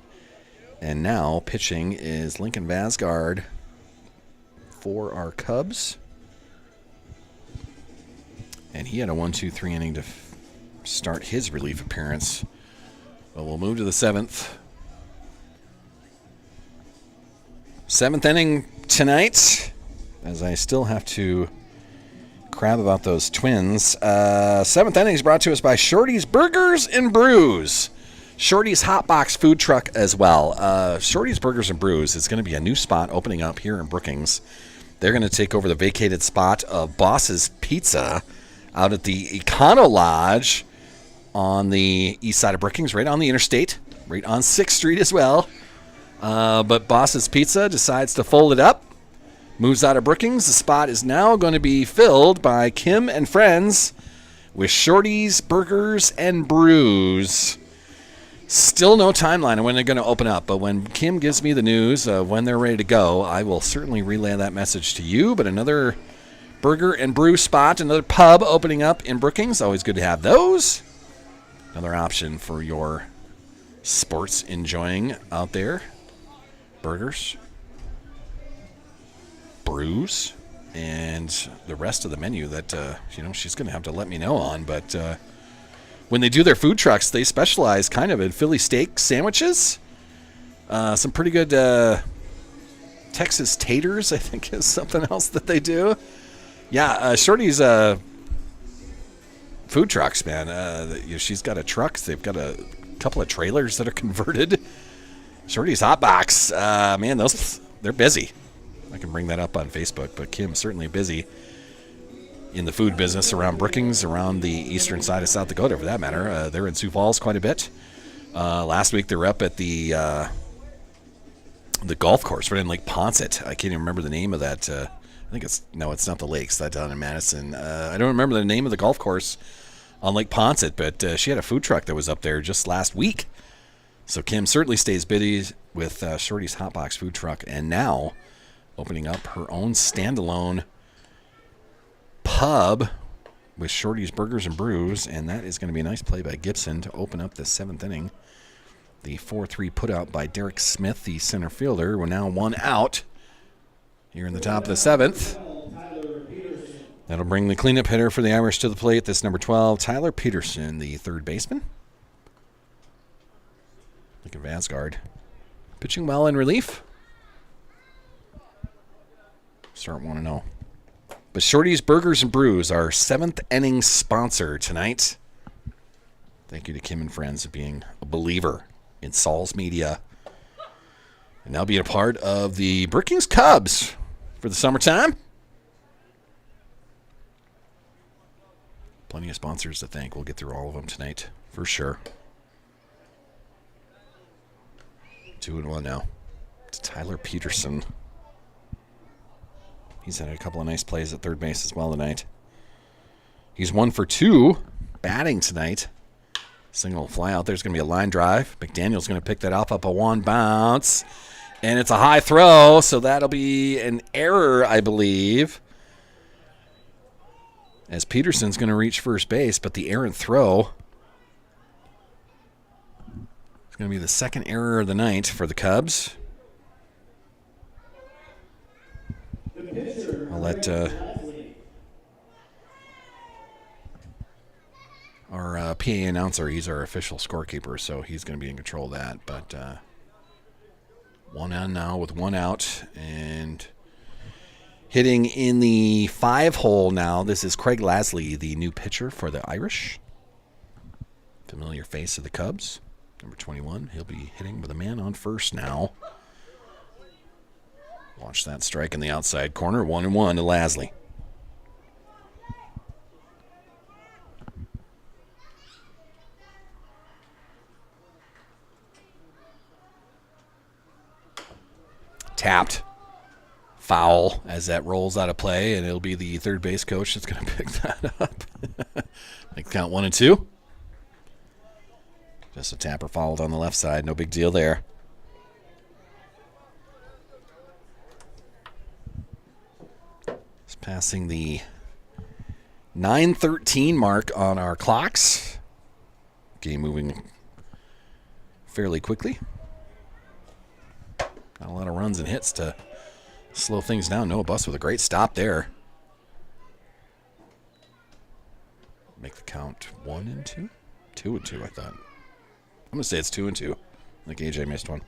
And now pitching is Lincoln Vasgard for our Cubs. And he had a 1-2-3 inning to start his relief appearance. But we'll move to the 7th. 7th inning tonight, as I still have to crab about those Twins. 7th inning is brought to us by Shorty's Burgers and Brews. Shorty's Hot Box food truck as well. Shorty's Burgers and Brews is going to be a new spot opening up here in Brookings. They're going to take over the vacated spot of Boss's Pizza out at the Econo Lodge on the east side of Brookings, right on the interstate, right on 6th Street as well. But Boss's Pizza decides to fold it up, moves out of Brookings. The spot is now going to be filled by Kim and Friends with Shorty's Burgers and Brews. Still no timeline on when they're going to open up, but when Kim gives me the news of when they're ready to go, I will certainly relay that message to you. But another burger and brew spot, another pub opening up in Brookings. Always good to have those. Another option for your sports enjoying out there. Burgers, brews, and the rest of the menu that she's going to have to let me know on. But when they do their food trucks, they specialize kind of in Philly steak sandwiches. Some pretty good Texas taters, I think, is something else that they do. Yeah, Shorty's food trucks, man. She's got a truck. They've got a couple of trailers that are converted. Shorty's Hotbox. Man, they're busy. I can bring that up on Facebook, but Kim's certainly busy in the food business around Brookings, around the eastern side of South Dakota, for that matter. They're in Sioux Falls quite a bit. Last week they were up at the golf course right in Lake Ponset. I can't even remember the name of that. I think it's not the lakes. That's down in Madison. I don't remember the name of the golf course on Lake Ponset, but she had a food truck that was up there just last week. So Kim certainly stays busy with Shorty's Hotbox food truck, and now opening up her own standalone pub with Shorty's Burgers and Brews, and that is going to be a nice play by Gibson to open up the 7th inning. The 4-3 putout by Derek Smith, the center fielder. We're now 1 out here in the top of the 7th. That'll bring the cleanup hitter for the Irish to the plate. This number 12, Tyler Peterson, the third baseman. Look at Vasgard. Pitching well in relief. Start 1-0. But Shorty's Burgers and Brews, our 7th inning sponsor tonight. Thank you to Kim and friends of being a believer in Saul's media. And now being a part of the Brookings Cubs for the summertime. Plenty of sponsors to thank. We'll get through all of them tonight, for sure. 2-1 now. It's Tyler Peterson. He's had a couple of nice plays at third base as well tonight. He's 1 for 2 batting tonight. Single fly out. There's going to be a line drive. McDaniel's going to pick that up a 1 bounce. And it's a high throw, so that'll be an error, I believe. As Peterson's going to reach first base, but the errant throw is going to be the second error of the night for the Cubs. I'll let our PA announcer, he's our official scorekeeper, so he's going to be in control of that. But 1 on now with 1 out, and hitting in the 5 hole now, this is Craig Lasley, the new pitcher for the Irish. Familiar face of the Cubs, number 21. He'll be hitting with a man on first now. Watch that strike in the outside corner. 1-1 to Lasley. Tapped. Foul as that rolls out of play, and it'll be the third base coach that's going to pick that up. Like count 1 and 2. Just a tapper fouled on the left side. No big deal there. It's passing the 9:13 mark on our clocks. Game moving fairly quickly. Not a lot of runs and hits to slow things down. Noah Buss with a great stop there. Make the count 1 and 2? 2 and 2, I thought. I'm going to say it's 2 and 2. I think AJ missed one.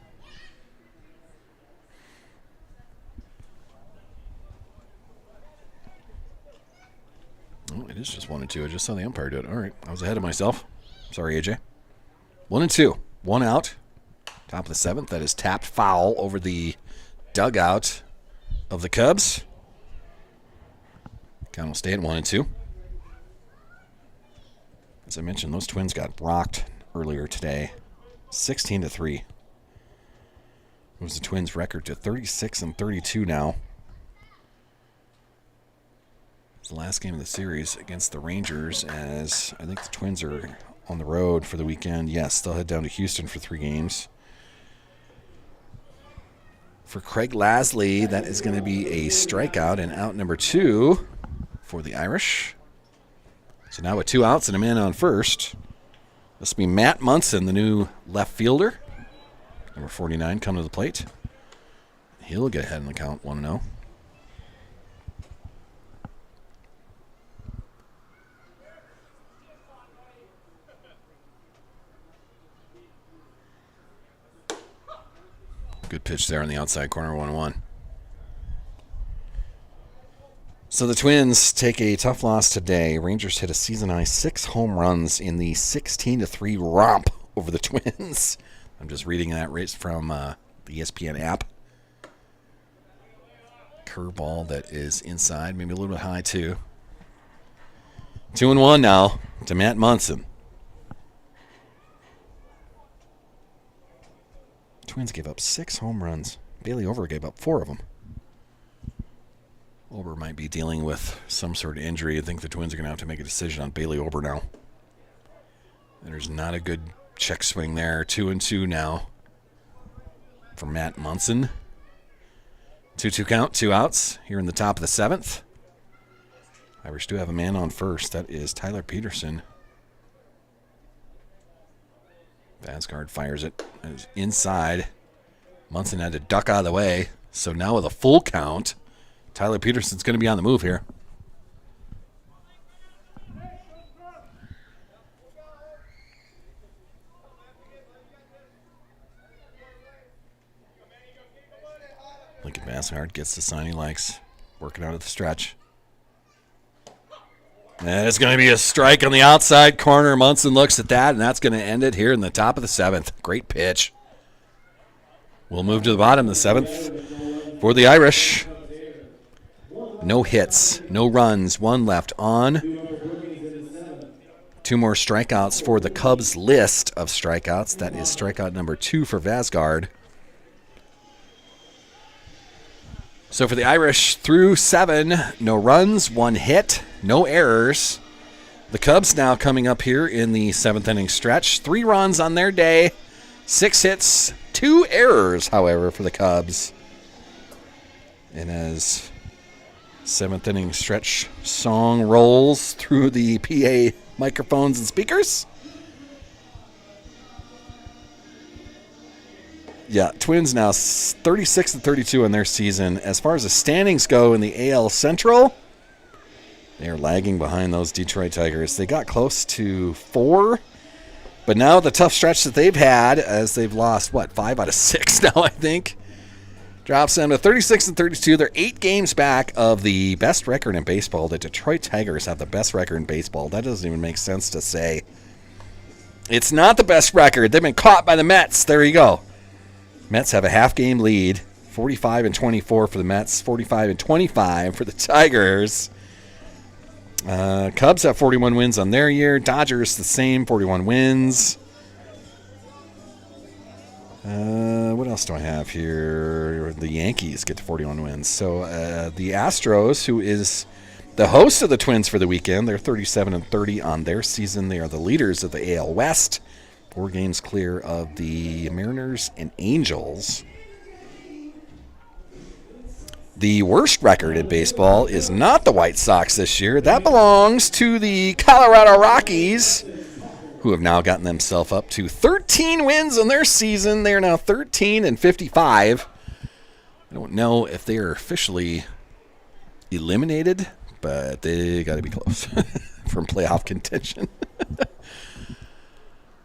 Oh, it is just 1 and 2. I just saw the umpire do it. All right. I was ahead of myself. Sorry, AJ. 1 and 2. 1 out. Top of the 7th. That is tapped foul over the dugout of the Cubs. Count will stay at 1 and 2. As I mentioned, those Twins got rocked earlier today. 16-3. It was the Twins' record to 36-32 now. It's the last game of the series against the Rangers, as I think the Twins are on the road for the weekend. Yes, they'll head down to Houston for 3 games. For Craig Lasley, that is going to be a strikeout and out number 2 for the Irish. So now with 2 outs and a man on first, this will be Matt Munson, the new left fielder. Number 49 coming to the plate. He'll get ahead in the count 1-0. Good pitch there on the outside corner, 1-1. So the Twins take a tough loss today. Rangers hit a season-high 6 home runs in the 16-3 romp over the Twins. I'm just reading that right from the ESPN app. Curveball that is inside, maybe a little bit high too. 2-1 now to Matt Munson. Twins gave up 6 home runs. Bailey Ober gave up 4 of them. Ober might be dealing with some sort of injury. I think the Twins are going to have to make a decision on Bailey Ober now. There's not a good check swing there. 2-2 now for Matt Munson. 2-2 count, 2 outs here in the top of the 7th. Irish do have a man on first. That is Tyler Peterson. Vasgard fires it. It is inside. Munson had to duck out of the way. So now with a full count, Tyler Peterson's going to be on the move here. Lincoln Vasgard gets the sign he likes. Working out at the stretch. And it's going to be a strike on the outside corner. Munson looks at that, and that's going to end it here in the top of the 7th. Great pitch. We'll move to the bottom of the 7th for the Irish. No hits, no runs, 1 left on. 2 more strikeouts for the Cubs list of strikeouts. That is strikeout number 2 for Vasgard. So for the Irish, through 7, no runs, 1 hit, no errors. The Cubs now coming up here in the 7th inning stretch. 3 runs on their day, 6 hits, 2 errors, however, for the Cubs. And as 7th inning stretch song rolls through the PA microphones and speakers. Yeah, Twins now 36-32 in their season. As far as the standings go in the AL Central, they are lagging behind those Detroit Tigers. They got close to 4, but now the tough stretch that they've had, as they've lost, 5 out of 6 now, I think, drops them to 36-32. They're 8 games back of the best record in baseball. The Detroit Tigers have the best record in baseball. That doesn't even make sense to say. It's not the best record. They've been caught by the Mets. There you go. Mets have a half-game lead, 45-24 for the Mets, 45-25 for the Tigers. Cubs have 41 wins on their year. Dodgers the same, 41 wins. What else do I have here? The Yankees get to 41 wins. So the Astros, who is the host of the Twins for the weekend, they're 37-30 on their season. They are the leaders of the AL West. 4 games clear of the Mariners and Angels. The worst record in baseball is not the White Sox this year. That belongs to the Colorado Rockies, who have now gotten themselves up to 13 wins on their season. They are now 13-55. I don't know if they are officially eliminated, but they got to be close from playoff contention.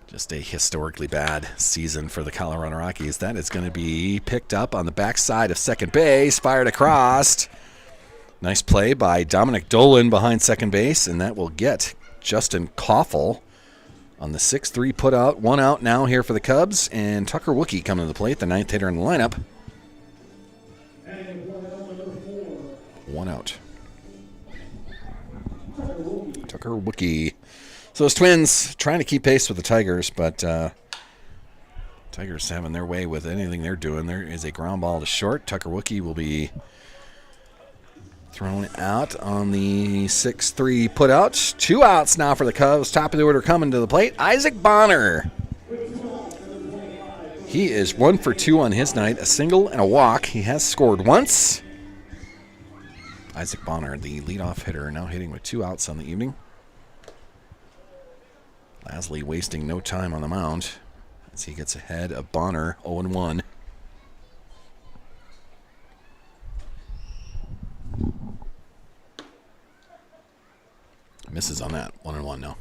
Just a historically bad season for the Colorado Rockies. That is going to be picked up on the backside of second base, fired across. Nice play by Dominic Dolan behind second base, and that will get Justin Koffel on the 6-3 put out. 1 out now here for the Cubs, and Tucker Wookie coming to the plate, the 9th hitter in the lineup. 1 out. Tucker Wookie. So those Twins trying to keep pace with the Tigers, but Tigers having their way with anything they're doing. There is a ground ball to short. Tucker Wookie will be thrown out on the 6-3 put-out. 2 outs now for the Cubs. Top of the order coming to the plate. Isaac Bonner. He is 1 for 2 on his night. A single and a walk. He has scored once. Isaac Bonner, the leadoff hitter, now hitting with 2 outs on the evening. Lasley wasting no time on the mound as he gets ahead of Bonner, 0-1. Misses on that, 1-1 now.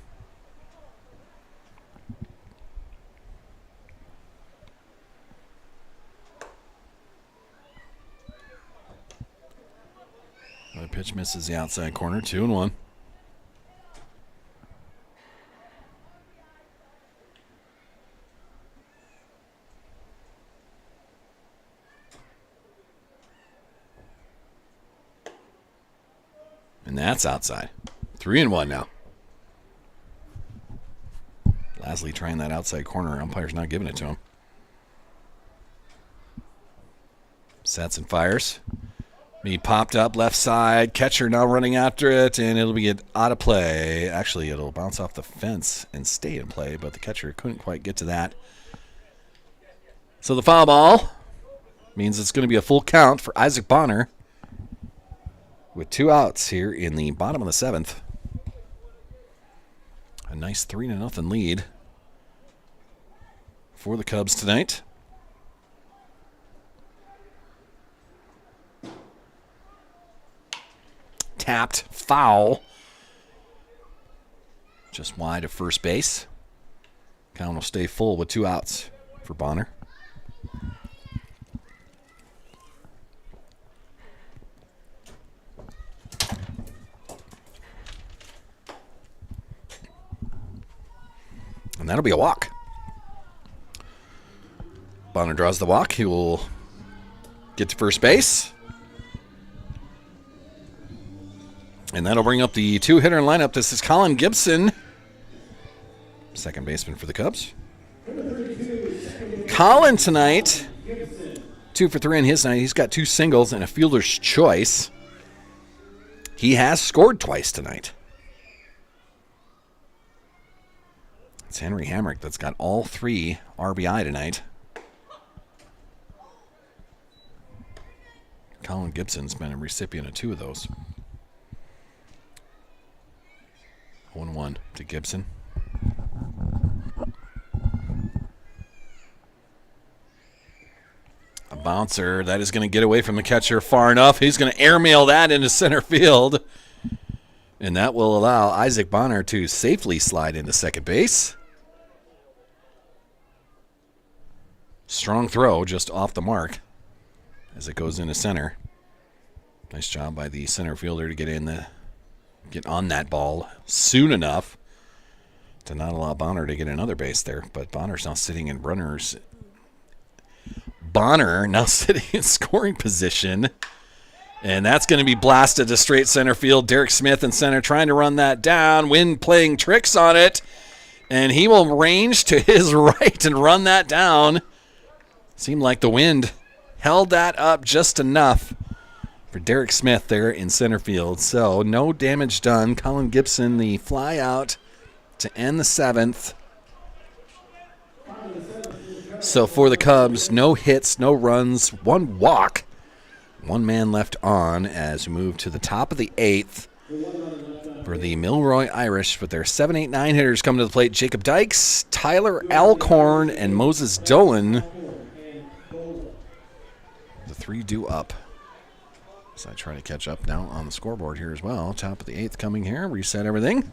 Another pitch misses the outside corner, 2-1. And that's outside. 3-1 now. Lasley trying that outside corner. Umpire's not giving it to him. Sets and fires. He popped up left side. Catcher now running after it, and it'll be out of play. Actually, it'll bounce off the fence and stay in play, but the catcher couldn't quite get to that. So the foul ball means it's going to be a full count for Isaac Bonner with 2 outs here in the bottom of the 7th. A nice 3-0 lead for the Cubs tonight. Tapped foul. Just wide of first base. Count will stay full with 2 outs for Bonner. And that'll be a walk. Bonner draws the walk. He will get to first base. And that'll bring up the 2-hitter lineup. This is Colin Gibson, second baseman for the Cubs. Colin tonight, 2 for 3 in his night. He's got 2 singles and a fielder's choice. He has scored twice tonight. It's Henry Hamrick that's got all 3 RBI tonight. Colin Gibson's been a recipient of 2 of those. 1-1 to Gibson. A bouncer. That is going to get away from the catcher far enough. He's going to airmail that into center field. And that will allow Isaac Bonner to safely slide into second base. Strong throw just off the mark as it goes into center. Nice job by the center fielder to get on that ball soon enough to not allow Bonner to get another base there. But Bonner's now sitting in runners. Bonner now sitting in scoring position. And that's going to be blasted to straight center field. Derek Smith in center trying to run that down. Wind playing tricks on it. And he will range to his right and run that down. Seemed like the wind held that up just enough for Derek Smith there in center field. So no damage done. Colin Gibson, the fly out to end the 7th. So for the Cubs, no hits, no runs, 1 walk. 1 man left on as we move to the top of the 8th for the Milroy Irish with their 7, 8, 9 hitters coming to the plate. Jacob Dykes, Tyler Alcorn, and Moses Dolan. The 3 due up. So I try to catch up now on the scoreboard here as well. Top of the 8th coming here. Reset everything.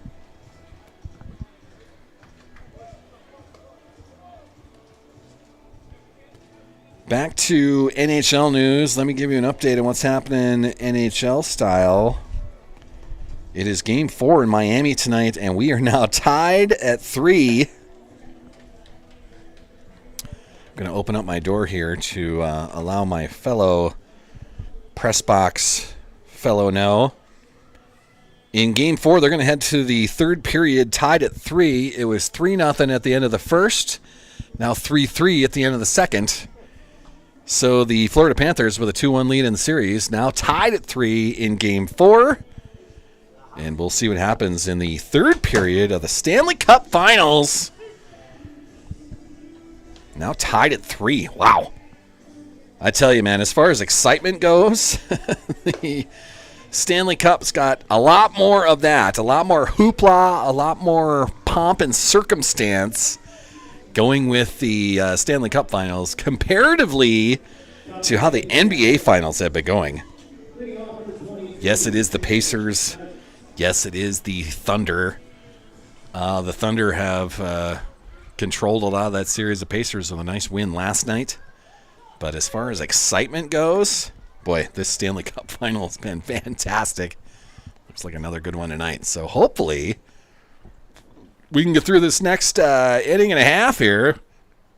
Back to NHL news. Let me give you an update on what's happening NHL style. It is Game 4 in Miami tonight, and we are now tied at 3. I'm going to open up my door here to allow my fellow press box fellow know. In Game 4, they're going to head to the 3rd period, tied at 3. It was 3-0 at the end of the 1st. Now 3-3 at the end of the 2nd. So the Florida Panthers with a 2-1 lead in the series, now tied at 3 in Game 4. And we'll see what happens in the 3rd period of the Stanley Cup Finals. Now tied at 3. Wow. I tell you, man, as far as excitement goes, the Stanley Cup's got a lot more of that, a lot more hoopla, a lot more pomp and circumstance going with the Stanley Cup Finals comparatively to how the NBA Finals have been going. Yes, it is the Pacers. Yes, it is the Thunder. The Thunder have controlled a lot of that series. The Pacers with a nice win last night. But as far as excitement goes, boy, this Stanley Cup Final has been fantastic. Looks like another good one tonight. So hopefully we can get through this next inning and a half here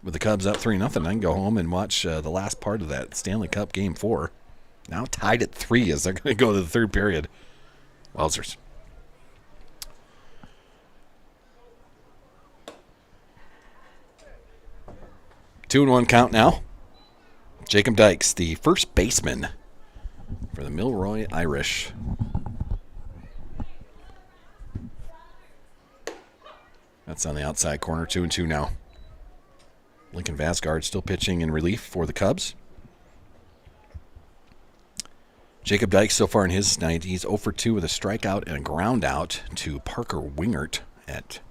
with the Cubs up 3-0. I can go home and watch the last part of that Stanley Cup Game 4. Now tied at 3 as they're going to go to the 3rd period. Wowzers. Two and one count now. Jacob Dykes, the first baseman for the Milroy Irish. That's on the outside corner, 2-2 now. Lincoln Vasgard still pitching in relief for the Cubs. Jacob Dykes so far in his night, he's 0 for 2 with a strikeout and a ground out to Parker Wingert at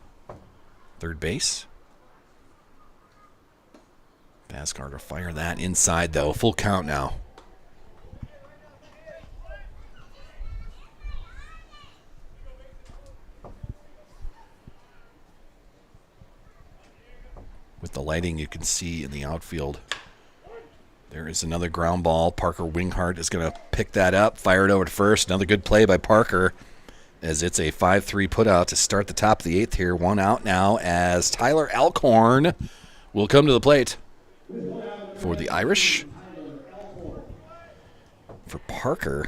third base. Vasgard will fire that inside, though. Full count now. With the lighting you can see in the outfield, there is another ground ball. Parker Wingert is going to pick that up, fire it over to first. Another good play by Parker as it's a 5-3 putout to start the top of the 8th here. One out now as Tyler Alcorn will come to the plate for the Irish. For Parker,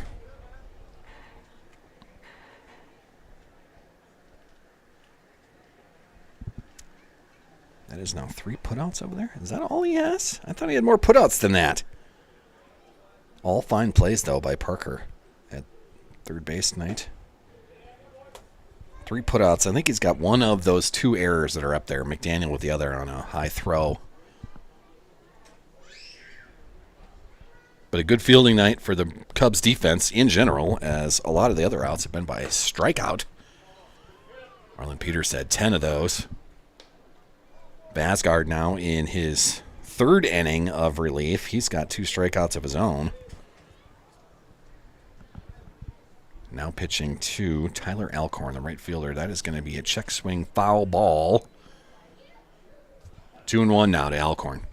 that is now 3 putouts over there. Is that all he has? I thought he had more putouts than that. All fine plays, though, by Parker at third base tonight. 3 putouts. I think he's got one of those 2 errors that are up there. McDaniel with the other on a high throw. But a good fielding night for the Cubs defense in general, as a lot of the other outs have been by strikeout. Marlon Peters had 10 of those. Vasgard now in his 3rd inning of relief. He's got 2 strikeouts of his own. Now pitching to Tyler Alcorn, the right fielder. That is going to be a check swing foul ball. 2-1 now to Alcorn.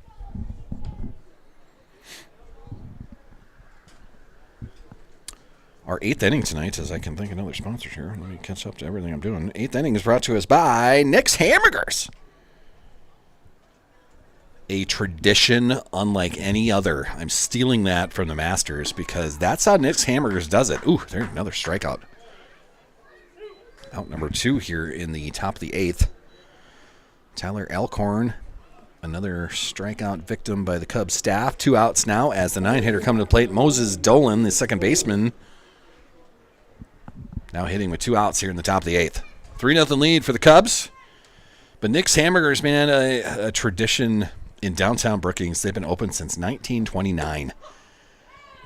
Our 8th inning tonight, as I can think of another sponsor here. Let me catch up to everything I'm doing. 8th inning is brought to us by Nick's Hamburgers. A tradition unlike any other. I'm stealing that from the Masters because that's how Nick's Hamburgers does it. Ooh, there's another strikeout. Out number 2 here in the top of the 8th. Tyler Alcorn, another strikeout victim by the Cubs staff. 2 outs now as the 9-hitter coming to the plate. Moses Dolan, the second baseman, now hitting with 2 outs here in the top of the 8th. 3-0 lead for the Cubs. But Nick's Hamburgers, man, a tradition in downtown Brookings. They've been open since 1929.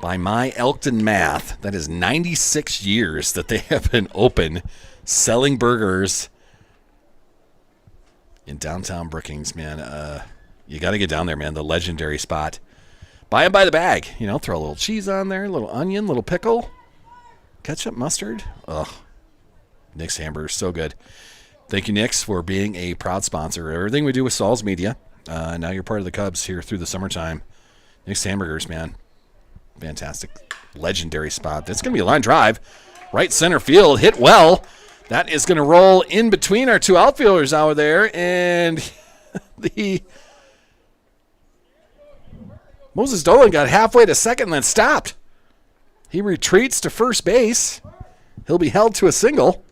By my Elkton math, that is 96 years that they have been open selling burgers in downtown Brookings, man. You got to get down there, man. The legendary spot. Buy them by the bag. You know, throw a little cheese on there, a little onion, little pickle, ketchup, mustard. Ugh. Nick's Hamburgers, so good. Thank you, Nick's, for being a proud sponsor. Everything we do with Saul's Media. Now you're part of the Cubs here through the summertime. Nick's Hamburgers, man. Fantastic. Legendary spot. That's going to be a line drive. Right center field. Hit well. That is going to roll in between our 2 outfielders out there. And the Moses Dolan got halfway to second, then stopped. He retreats to first base. He'll be held to a single.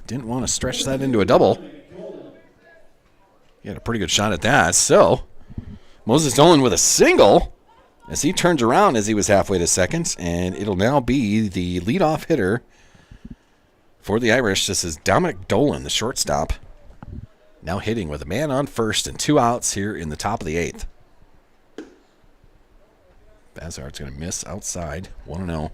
Didn't want to stretch that into a double. He had a pretty good shot at that. So, Moses Dolan with a single as he turns around as he was halfway to second. And it'll now be the leadoff hitter for the Irish. This is Dominic Dolan, the shortstop. Now hitting with a man on first and 2 outs here in the top of the 8th. Bazard's going to miss outside. 1-0.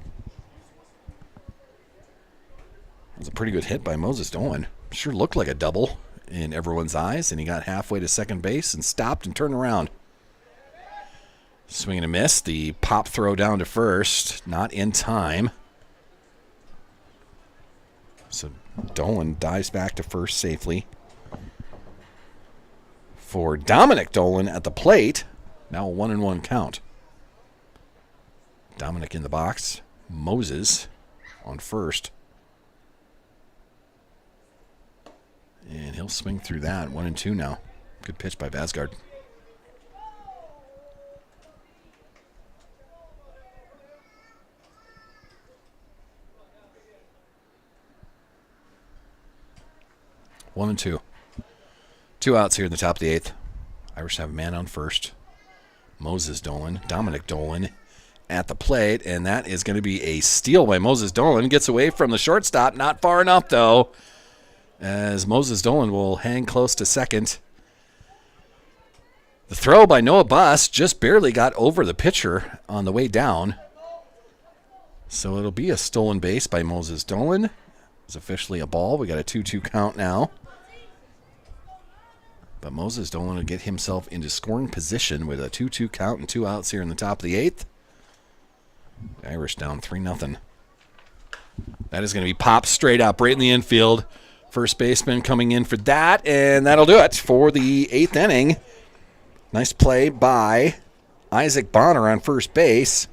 It was a pretty good hit by Moses Dolan. Sure looked like a double in everyone's eyes, and he got halfway to second base and stopped and turned around. Swing and a miss. The pop throw down to first, not in time. So Dolan dives back to first safely. For Dominic Dolan at the plate, now a 1-1 count. Dominic in the box. Moses on first. And he'll swing through that. 1-2 now. Good pitch by Vasgard. 1 and 2. 2 outs here in the top of the 8th. Irish have a man on first. Dominic Dolan at the plate, and that is going to be a steal by Moses Dolan. Gets away from the shortstop, not far enough though, as Moses Dolan will hang close to second. The throw by Noah Buss just barely got over the pitcher on the way down. So it'll be a stolen base by Moses Dolan. It's officially a ball. We got a 2-2 count now. But Moses Dolan will get himself into scoring position with a 2-2 count and 2 outs here in the top of the 8th. The Irish down 3-0. That is going to be popped straight up right in the infield. First baseman coming in for that, and that'll do it for the 8th inning. Nice play by Isaac Bonner on first base.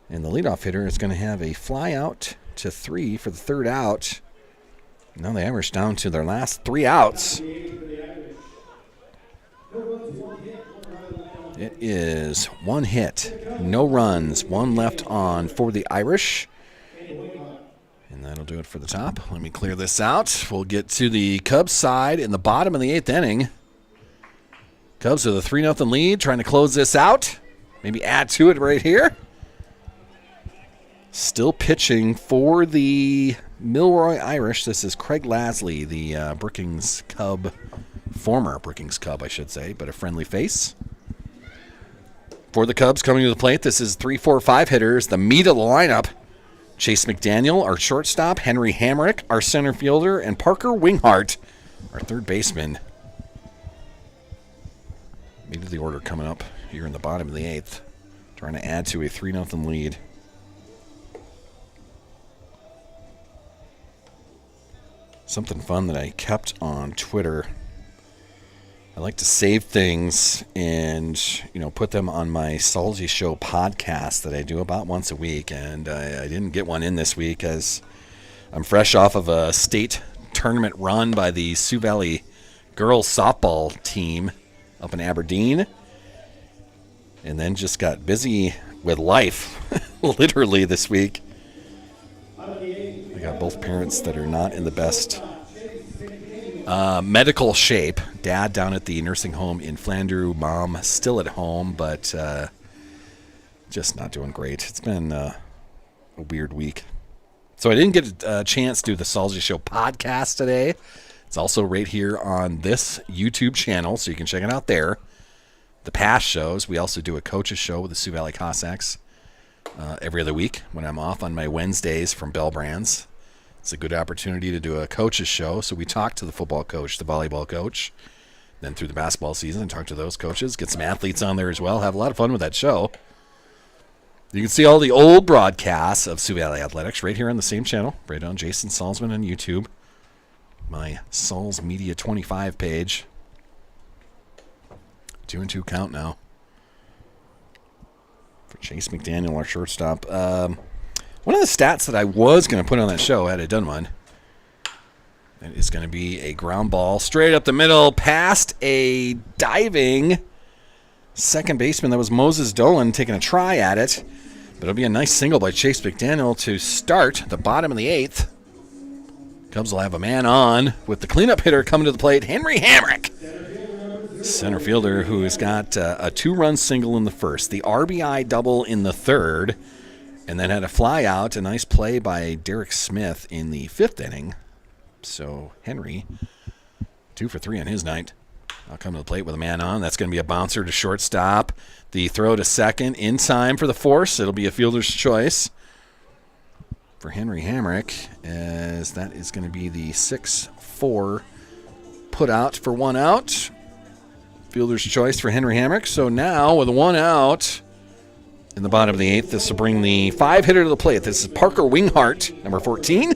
And the leadoff hitter is going to have a fly out to 3 for the 3rd out. Now the Irish down to their last 3 outs. It is 1 hit, no runs, 1 left on for the Irish. And that'll do it for the top. Let me clear this out. We'll get to the Cubs side in the bottom of the 8th inning. Cubs with a 3-0 lead, trying to close this out. Maybe add to it right here. Still pitching for the Milroy Irish. This is Craig Lasley, the Brookings Cub, former Brookings Cub, I should say, but a friendly face. For the Cubs coming to the plate, this is 3, 4, 5 hitters, the meat of the lineup. Chase McDaniel, our shortstop, Henry Hamrick, our center fielder, and Parker Winghart, our third baseman. Meat of the order coming up here in the bottom of the 8th. Trying to add to a 3-0 lead. Something fun that I kept on Twitter. I like to save things and, put them on my Salty Show podcast that I do about once a week. And I didn't get one in this week as I'm fresh off of a state tournament run by the Sioux Valley girls softball team up in Aberdeen. And then just got busy with life, literally this week. I got both parents that are not in the best medical shape. Dad down at the nursing home in Flandreau. Mom still at home, but just not doing great. It's been a weird week. So I didn't get a chance to do the Salty Show podcast today. It's also right here on this YouTube channel, so you can check it out there. The past shows, we also do a coach's show with the Sioux Valley Cossacks every other week when I'm off on my Wednesdays from Bell Brands. It's a good opportunity to do a coach's show. So we talk to the football coach, the volleyball coach, then through the basketball season, talk to those coaches, get some athletes on there as well, have a lot of fun with that show. You can see all the old broadcasts of Sioux Valley Athletics right here on the same channel, right on Jason Salzman on YouTube. My Sauls Media 25 page. 2-2 count now for Chase McDaniel, our shortstop. One of the stats that I was going to put on that show, had I done one, it is going to be a ground ball straight up the middle past a diving second baseman. That was Moses Dolan taking a try at it. But it'll be a nice single by Chase McDaniel to start the bottom of the 8th. Cubs will have a man on with the cleanup hitter coming to the plate, Henry Hamrick. Center fielder who has got a 2-run single in the first, the RBI double in the 3rd, and then had a fly out, a nice play by Derek Smith in the 5th inning. So Henry, 2 for 3 on his night. I'll come to the plate with a man on. That's going to be a bouncer to shortstop. The throw to second in time for the force. It'll be a fielder's choice for Henry Hamrick, as that is going to be the 6-4 put out for 1 out. Fielder's choice for Henry Hamrick. So now with 1 out in the bottom of the 8th, this will bring the 5-hitter to the plate. This is Parker Winghart, number 14.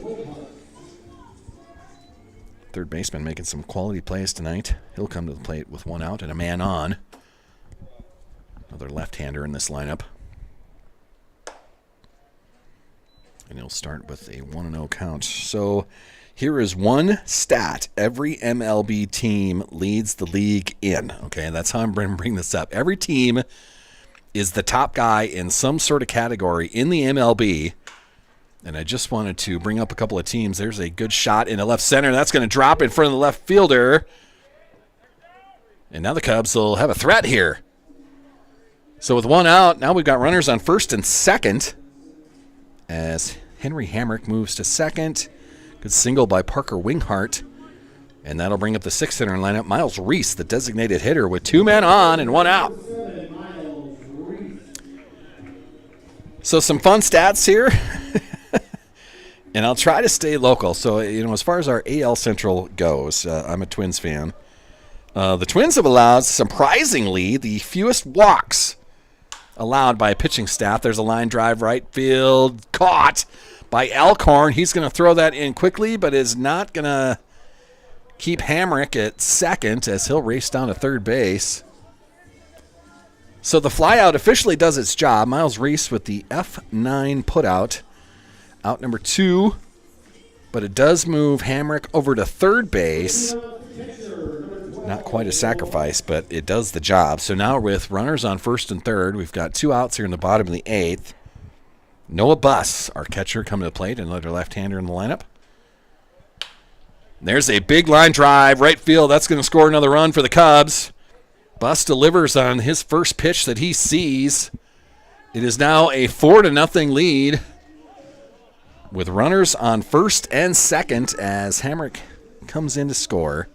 Third baseman making some quality plays tonight. He'll come to the plate with 1 out and a man on. Another left-hander in this lineup. And he'll start with a 1-0 count. So here is one stat every MLB team leads the league in. Okay, that's how I'm going to bring this up. Every team is the top guy in some sort of category in the MLB And I just wanted to bring up a couple of teams. There's a good shot into left center. That's going to drop in front of the left fielder. And now the Cubs will have a threat here. So with one out, now we've got runners on first and second as Henry Hamrick moves to second. Good single by Parker Winghart. And that'll bring up the sixth hitter in lineup, Miles Reese, the designated hitter, with 2 men on and 1 out. So some fun stats here. And I'll try to stay local. So, as far as our AL Central goes, I'm a Twins fan. The Twins have allowed, surprisingly, the fewest walks allowed by a pitching staff. There's a line drive right field, caught by Alcorn. He's going to throw that in quickly, but is not going to keep Hamrick at second as he'll race down to third base. So the flyout officially does its job. Miles Reese with the F9 putout. Out number 2, but it does move Hamrick over to third base. Not quite a sacrifice, but it does the job. So now with runners on first and third, we've got 2 outs here in the bottom of the 8th. Noah Buss, our catcher, coming to the plate, another left-hander in the lineup. There's a big line drive, right field. That's going to score another run for the Cubs. Buss delivers on his first pitch that he sees. It is now a 4-0 lead, with runners on first and second as Hamrick comes in to score.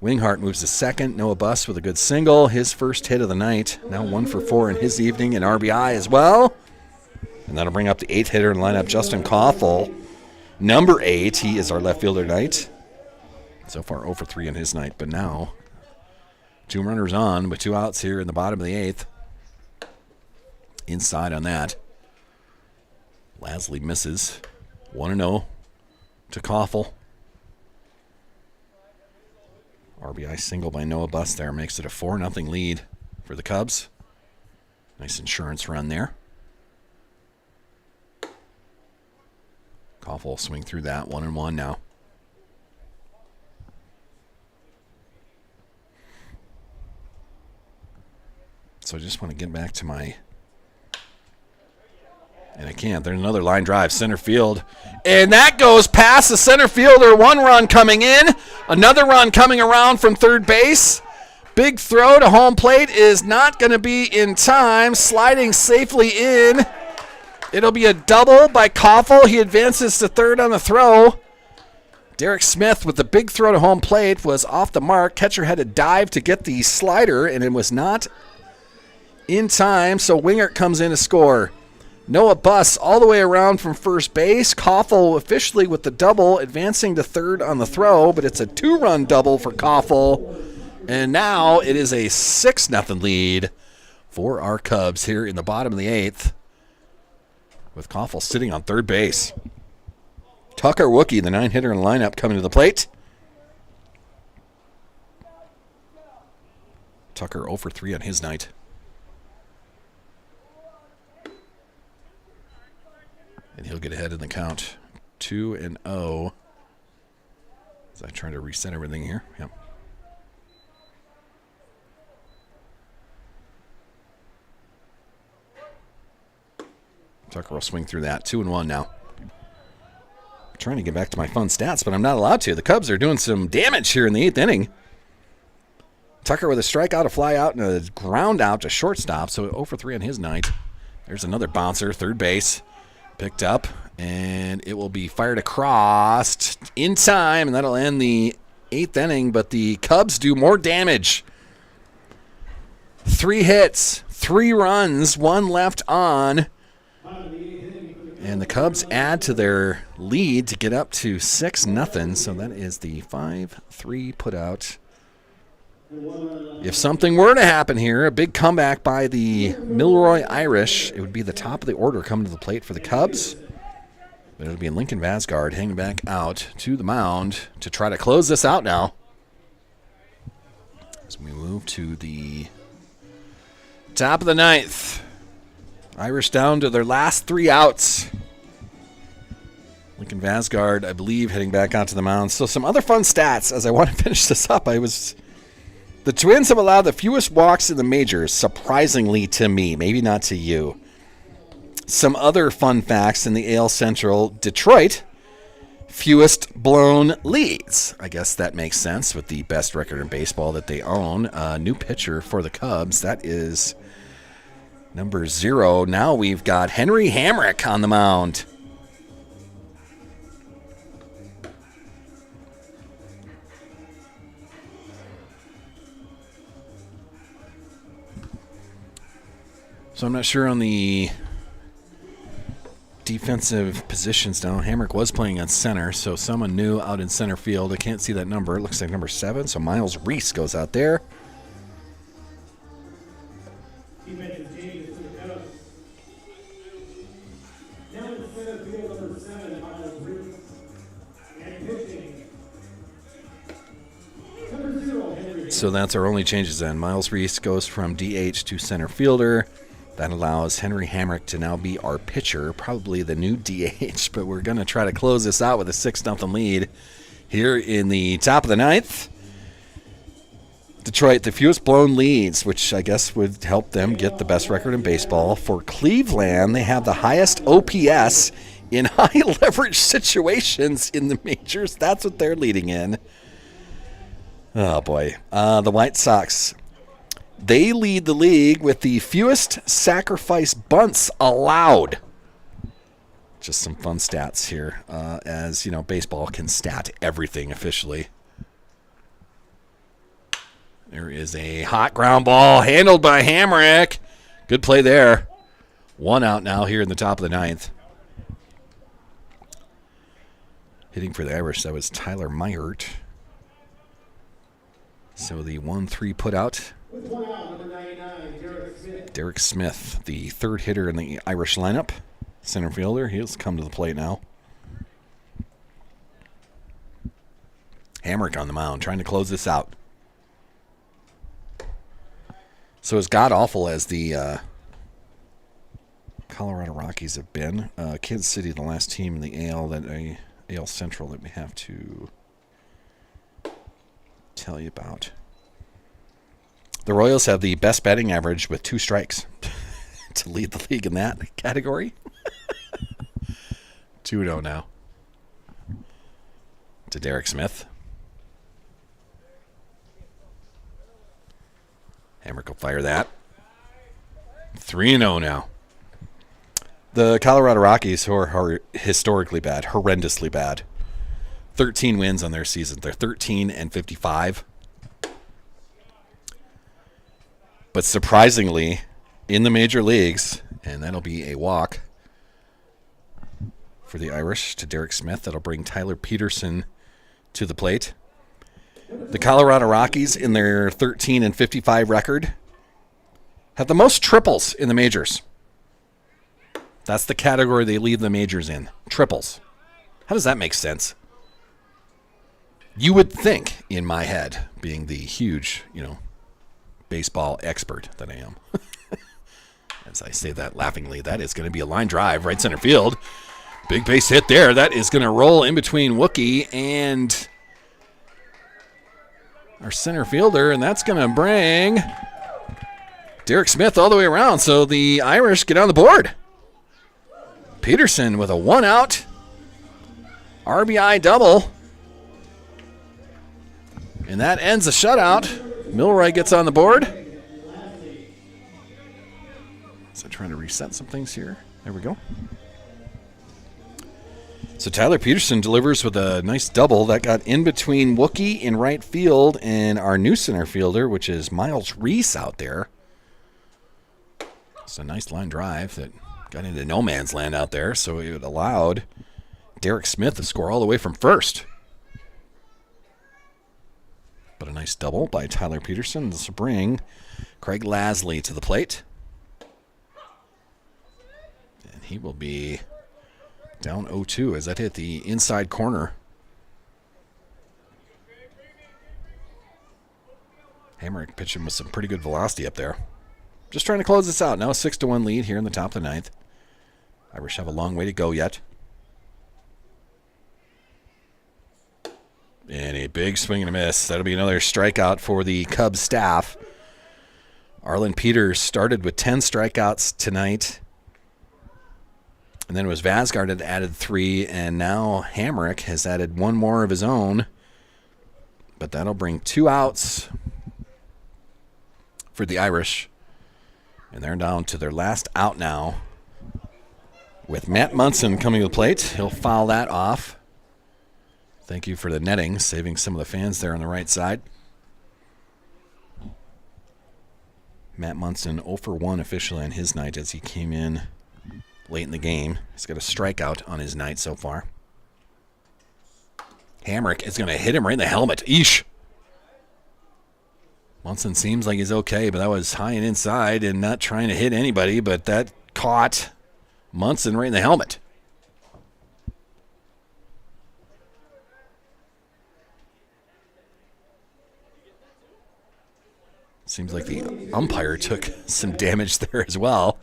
Winghart moves to second. Noah Buss with a good single. His first hit of the night. Now 1 for 4 in his evening, and RBI as well. And that'll bring up the 8th hitter in lineup, Justin Koffel. Number 8, he is our left fielder tonight. So far 0 for 3 in his night, but now 2 runners on with 2 outs here in the bottom of the 8th. Inside on that. Lasley misses. 1-0 to Koffel. RBI single by Noah Buss there makes it a 4-0 lead for the Cubs. Nice insurance run there. Koffel will swing through that. 1-1 now. So I just want to get back to my... And I can't. There's another line drive, center field. And that goes past the center fielder. 1 run coming in. Another run coming around from third base. Big throw to home plate is not going to be in time. Sliding safely in. It'll be a double by Koffel. He advances to third on the throw. Derek Smith with the big throw to home plate was off the mark. Catcher had to dive to get the slider, and it was not in time. So Wingert comes in to score. Noah Buss all the way around from first base. Koffel officially with the double, advancing to third on the throw, but it's a 2-run double for Koffel. And now it is a 6-0 lead for our Cubs here in the bottom of the 8th, with Koffel sitting on third base. Tucker Wookie, the 9-hitter in the lineup, coming to the plate. Tucker 0 for 3 on his night. And he'll get ahead in the count. 2-0. As I try to reset everything here. Yep. Tucker will swing through that. 2-1 now. I'm trying to get back to my fun stats, but I'm not allowed to. The Cubs are doing some damage here in the 8th inning. Tucker with a strikeout, a fly out, and a ground out to shortstop. So 0 for 3 on his night. There's another bouncer, third base. Picked up, and it will be fired across in time, and that'll end the 8th inning. But the Cubs do more damage. 3 hits, 3 runs, 1 left on. And the Cubs add to their lead to get up to 6-0. So that is the 5-3 putout. If something were to happen here, a big comeback by the Milroy Irish, it would be the top of the order coming to the plate for the Cubs. But it'll be Lincoln Vasgard hanging back out to the mound to try to close this out now. As we move to the top of the 9th. Irish down to their last 3 outs. Lincoln Vasgard, I believe, heading back out to the mound. So some other fun stats as I want to finish this up. The Twins have allowed the fewest walks in the majors, surprisingly to me, maybe not to you. Some other fun facts in the AL Central: Detroit, fewest blown leads. I guess that makes sense with the best record in baseball that they own. New pitcher for the Cubs. That is number 0. Now we've got Henry Hamrick on the mound. So I'm not sure on the defensive positions now. Hamrick was playing on center, so someone new out in center field. I can't see that number. It looks like number 7, so Miles Reese goes out there. Defensive changes to the Cubs. Now in center field, number 7, Miles Reese. And pitching, number 0, Henry. So that's our only changes then. Miles Reese goes from DH to center fielder. That allows Henry Hamrick to now be our pitcher, probably the new DH, but we're going to try to close this out with a 6-0 lead here in the top of the 9th. Detroit, the fewest blown leads, which I guess would help them get the best record in baseball. For Cleveland, they have the highest OPS in high leverage situations in the majors. That's what they're leading in. Oh, boy. The White Sox, they lead the league with the fewest sacrifice bunts allowed. Just some fun stats here, as you know, baseball can stat everything officially. There is a hot ground ball handled by Hamrick. Good play there. 1 out now here in the top of the 9th. Hitting for the Irish, that was Tyler Meyert. So the 1-3 put out. With 1 out, number 99, Derek Smith. Derek Smith, the third hitter in the Irish lineup. Center fielder. He'll come to the plate now. Hamrick on the mound, trying to close this out. So as god-awful as the Colorado Rockies have been, Kansas City, the last team in the AL Central that we have to tell you about. The Royals have the best batting average with 2 strikes to lead the league in that category. 2-0 now to Derek Smith. Hamrick will fire that. 3-0 now. The Colorado Rockies, who are historically bad, horrendously bad. 13 wins on their season. They're 13-55. But surprisingly, in the major leagues, and that'll be a walk for the Irish to Derek Smith. That'll bring Tyler Peterson to the plate. The Colorado Rockies, in their 13-55 record, have the most triples in the majors. That's the category they lead the majors in. Triples. How does that make sense? You would think, in my head, being the huge, baseball expert that I am. As I say that laughingly, that is going to be a line drive right center field. Big base hit there. That is going to roll in between Wookie and our center fielder, and that's going to bring Derek Smith all the way around. So the Irish get on the board. Peterson with a 1-out RBI double. And that ends the shutout. Milroy gets on the board. So trying to reset some things here. There we go. So Tyler Peterson delivers with a nice double that got in between Wookie in right field and our new center fielder, which is Miles Reese out there. It's a nice line drive that got into no man's land out there, so it allowed Derek Smith to score all the way from first. But a nice double by Tyler Peterson. This will bring Craig Lasley to the plate. And he will be down 0-2 as that hit the inside corner. Hamrick pitching with some pretty good velocity up there. Just trying to close this out. Now a 6-1 lead here in the top of the 9th. Irish have a long way to go yet. And a big swing and a miss. That'll be another strikeout for the Cubs staff. Arlen Peters started with 10 strikeouts tonight. And then it was Vasgard that added 3, and now Hamrick has added 1 more of his own. But that'll bring 2 outs for the Irish. And they're down to their last out now, with Matt Munson coming to the plate. He'll foul that off. Thank you for the netting, saving some of the fans there on the right side. Matt Munson 0 for 1 officially on his night as he came in late in the game. He's got a strikeout on his night so far. Hamrick is going to hit him right in the helmet. Eesh. Munson seems like he's okay, but that was high and inside and not trying to hit anybody, but that caught Munson right in the helmet. Seems like the umpire took some damage there as well.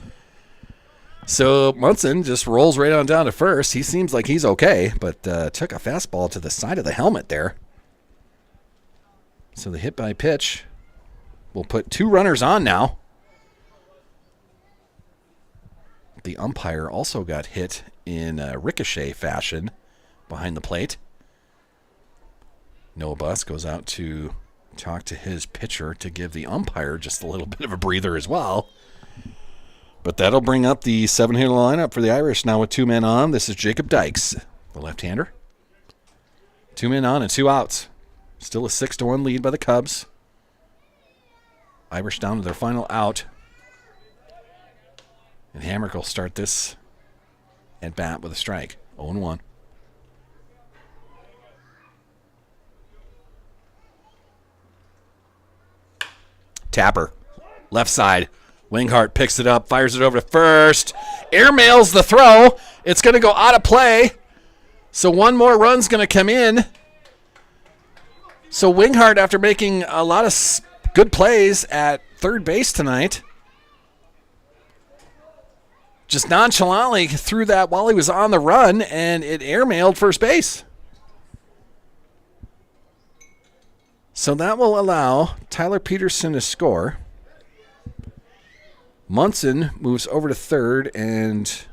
So Munson just rolls right on down to first. He seems like he's okay, but took a fastball to the side of the helmet there. So the hit by pitch will put 2 runners on now. The umpire also got hit in a ricochet fashion behind the plate. Noah Buss goes out to talk to his pitcher to give the umpire just a little bit of a breather as well. But that'll bring up the 7-hitter lineup for the Irish now with 2 men on. This is Jacob Dykes, the left-hander. 2 men on and 2 outs. Still a 6-1 lead by the Cubs. Irish down to their final out. And Hamrick will start this at bat with a strike. 0-1. Tapper, left side. Winghart picks it up, fires it over to first. Airmails the throw. It's going to go out of play. So 1 more run's going to come in. So Winghart, after making a lot of good plays at third base tonight, just nonchalantly threw that while he was on the run, and it airmailed first base. So that will allow Tyler Peterson to score. Munson moves over to third, and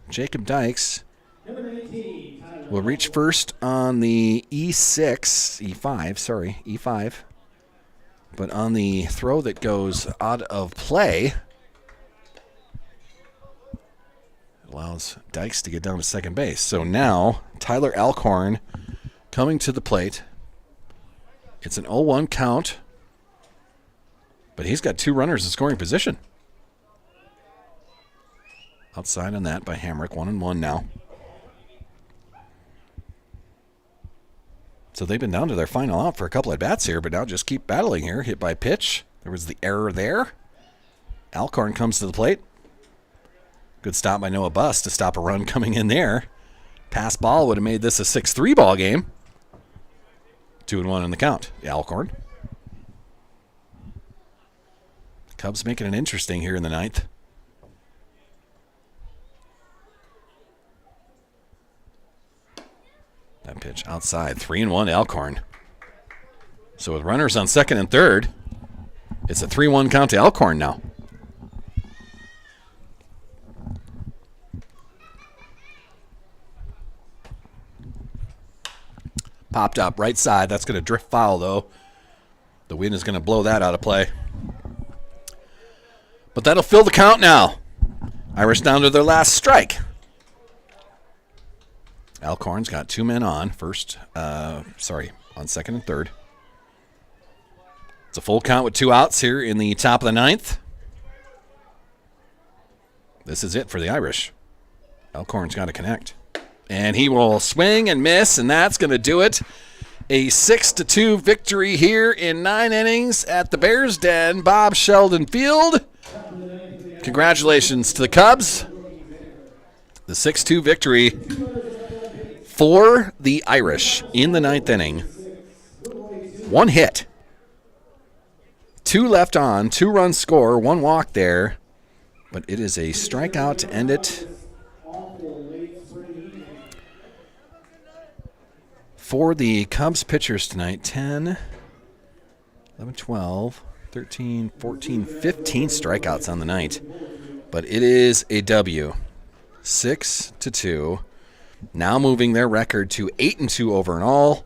Jacob Dykes will reach first on the E5. But on the throw that goes out of play, it allows Dykes to get down to second base. So now Tyler Alcorn coming to the plate. It's an 0-1 count, but he's got 2 runners in scoring position. Outside on that by Hamrick, 1-1 now. So they've been down to their final out for a couple at bats here, but now just keep battling here. Hit by pitch. There was the error there. Alcorn comes to the plate. Good stop by Noah Buss to stop a run coming in there. Pass ball would have made this a 6-3 ball game. 2-1 in the count. Alcorn. Cubs making it interesting here in the 9th. That pitch outside. 3-1 Alcorn. So with runners on second and third, it's a 3-1 count to Alcorn now. Popped up right side. That's going to drift foul, though. The wind is going to blow that out of play. But that'll fill the count now. Irish down to their last strike. Alcorn's got 2 men on. On second and third. It's a full count with 2 outs here in the top of the 9th. This is it for the Irish. Alcorn's got to connect. And he will swing and miss, and that's going to do it. A 6-2 victory here in 9 innings at the Bears Den, Bob Sheldon Field. Congratulations to the Cubs. The 6-2 victory for the Irish in the 9th inning. 1 hit. 2 left on, 2 run score, 1 walk there. But it is a strikeout to end it. For the Cubs pitchers tonight, 10, 11, 12, 13, 14, 15 strikeouts on the night. But it is a W. 6-2. Now moving their record to 8-2 overall.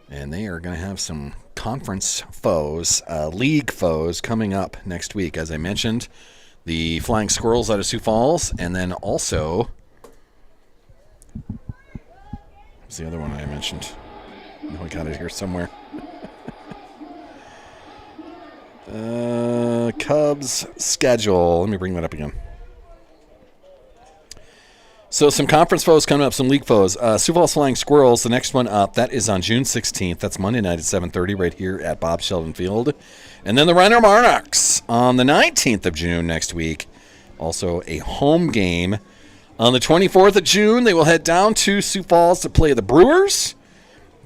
And they are going to have some conference foes, league foes coming up next week. As I mentioned, the Flying Squirrels out of Sioux Falls, and then also, what's the other one I mentioned? Oh, I got it here somewhere. Cubs schedule. Let me bring that up again. So some conference foes coming up, some league foes. Sioux Falls Flying Squirrels, the next one up, that is on June 16th. That's Monday night at 7:30 right here at Bob Sheldon Field. And then the Rhino Monarchs on the 19th of June next week. Also a home game. On the 24th of June, they will head down to Sioux Falls to play the Brewers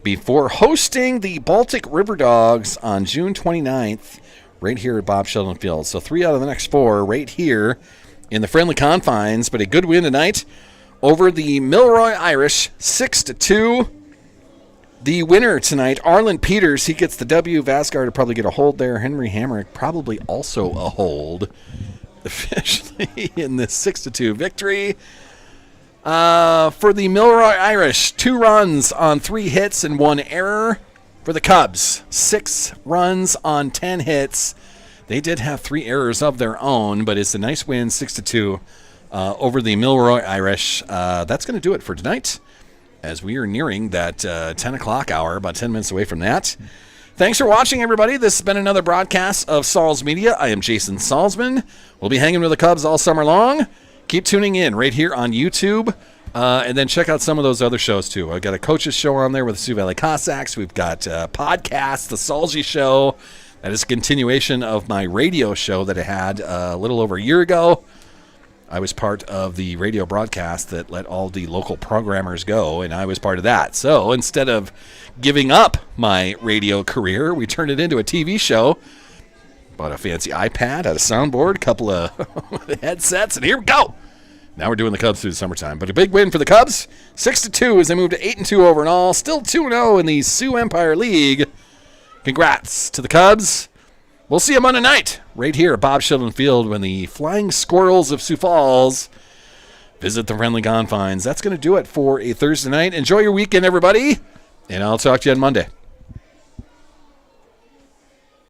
before hosting the Baltic River Dogs on June 29th right here at Bob Sheldon Field. So 3 out of the next 4 right here in the friendly confines, but a good win tonight over the Milroy Irish, 6-2. The winner tonight, Arlen Peters, he gets the W. Vasgar to probably get a hold there. Henry Hamrick probably also a hold officially in this 6-2 victory. For the Milroy Irish, 2 runs on 3 hits and 1 error. For the Cubs, 6 runs on 10 hits. They did have 3 errors of their own, but it's a nice win, 6-2. Over the Milroy Irish. That's going to do it for tonight as we are nearing that 10 o'clock hour, about 10 minutes away from that. Thanks for watching, everybody. This has been another broadcast of Saul's Media. I am Jason Salzman. We'll be hanging with the Cubs all summer long. Keep tuning in right here on YouTube, and then check out some of those other shows, too. I've got a coach's show on there with the Sioux Valley Cossacks. We've got podcasts, the Salzy Show. That is a continuation of my radio show that I had a little over a year ago. I was part of the radio broadcast that let all the local programmers go, and I was part of that. So instead of giving up my radio career, we turned it into a TV show. Bought a fancy iPad, had a soundboard, a couple of headsets, and here we go. Now we're doing the Cubs through the summertime. But a big win for the Cubs, 6-2 as they move to 8-2 overall. Still 2-0 in the Sioux Empire League. Congrats to the Cubs. We'll see you Monday night right here at Bob Sheldon Field when the Flying Squirrels of Sioux Falls visit the friendly confines. That's going to do it for a Thursday night. Enjoy your weekend, everybody, and I'll talk to you on Monday.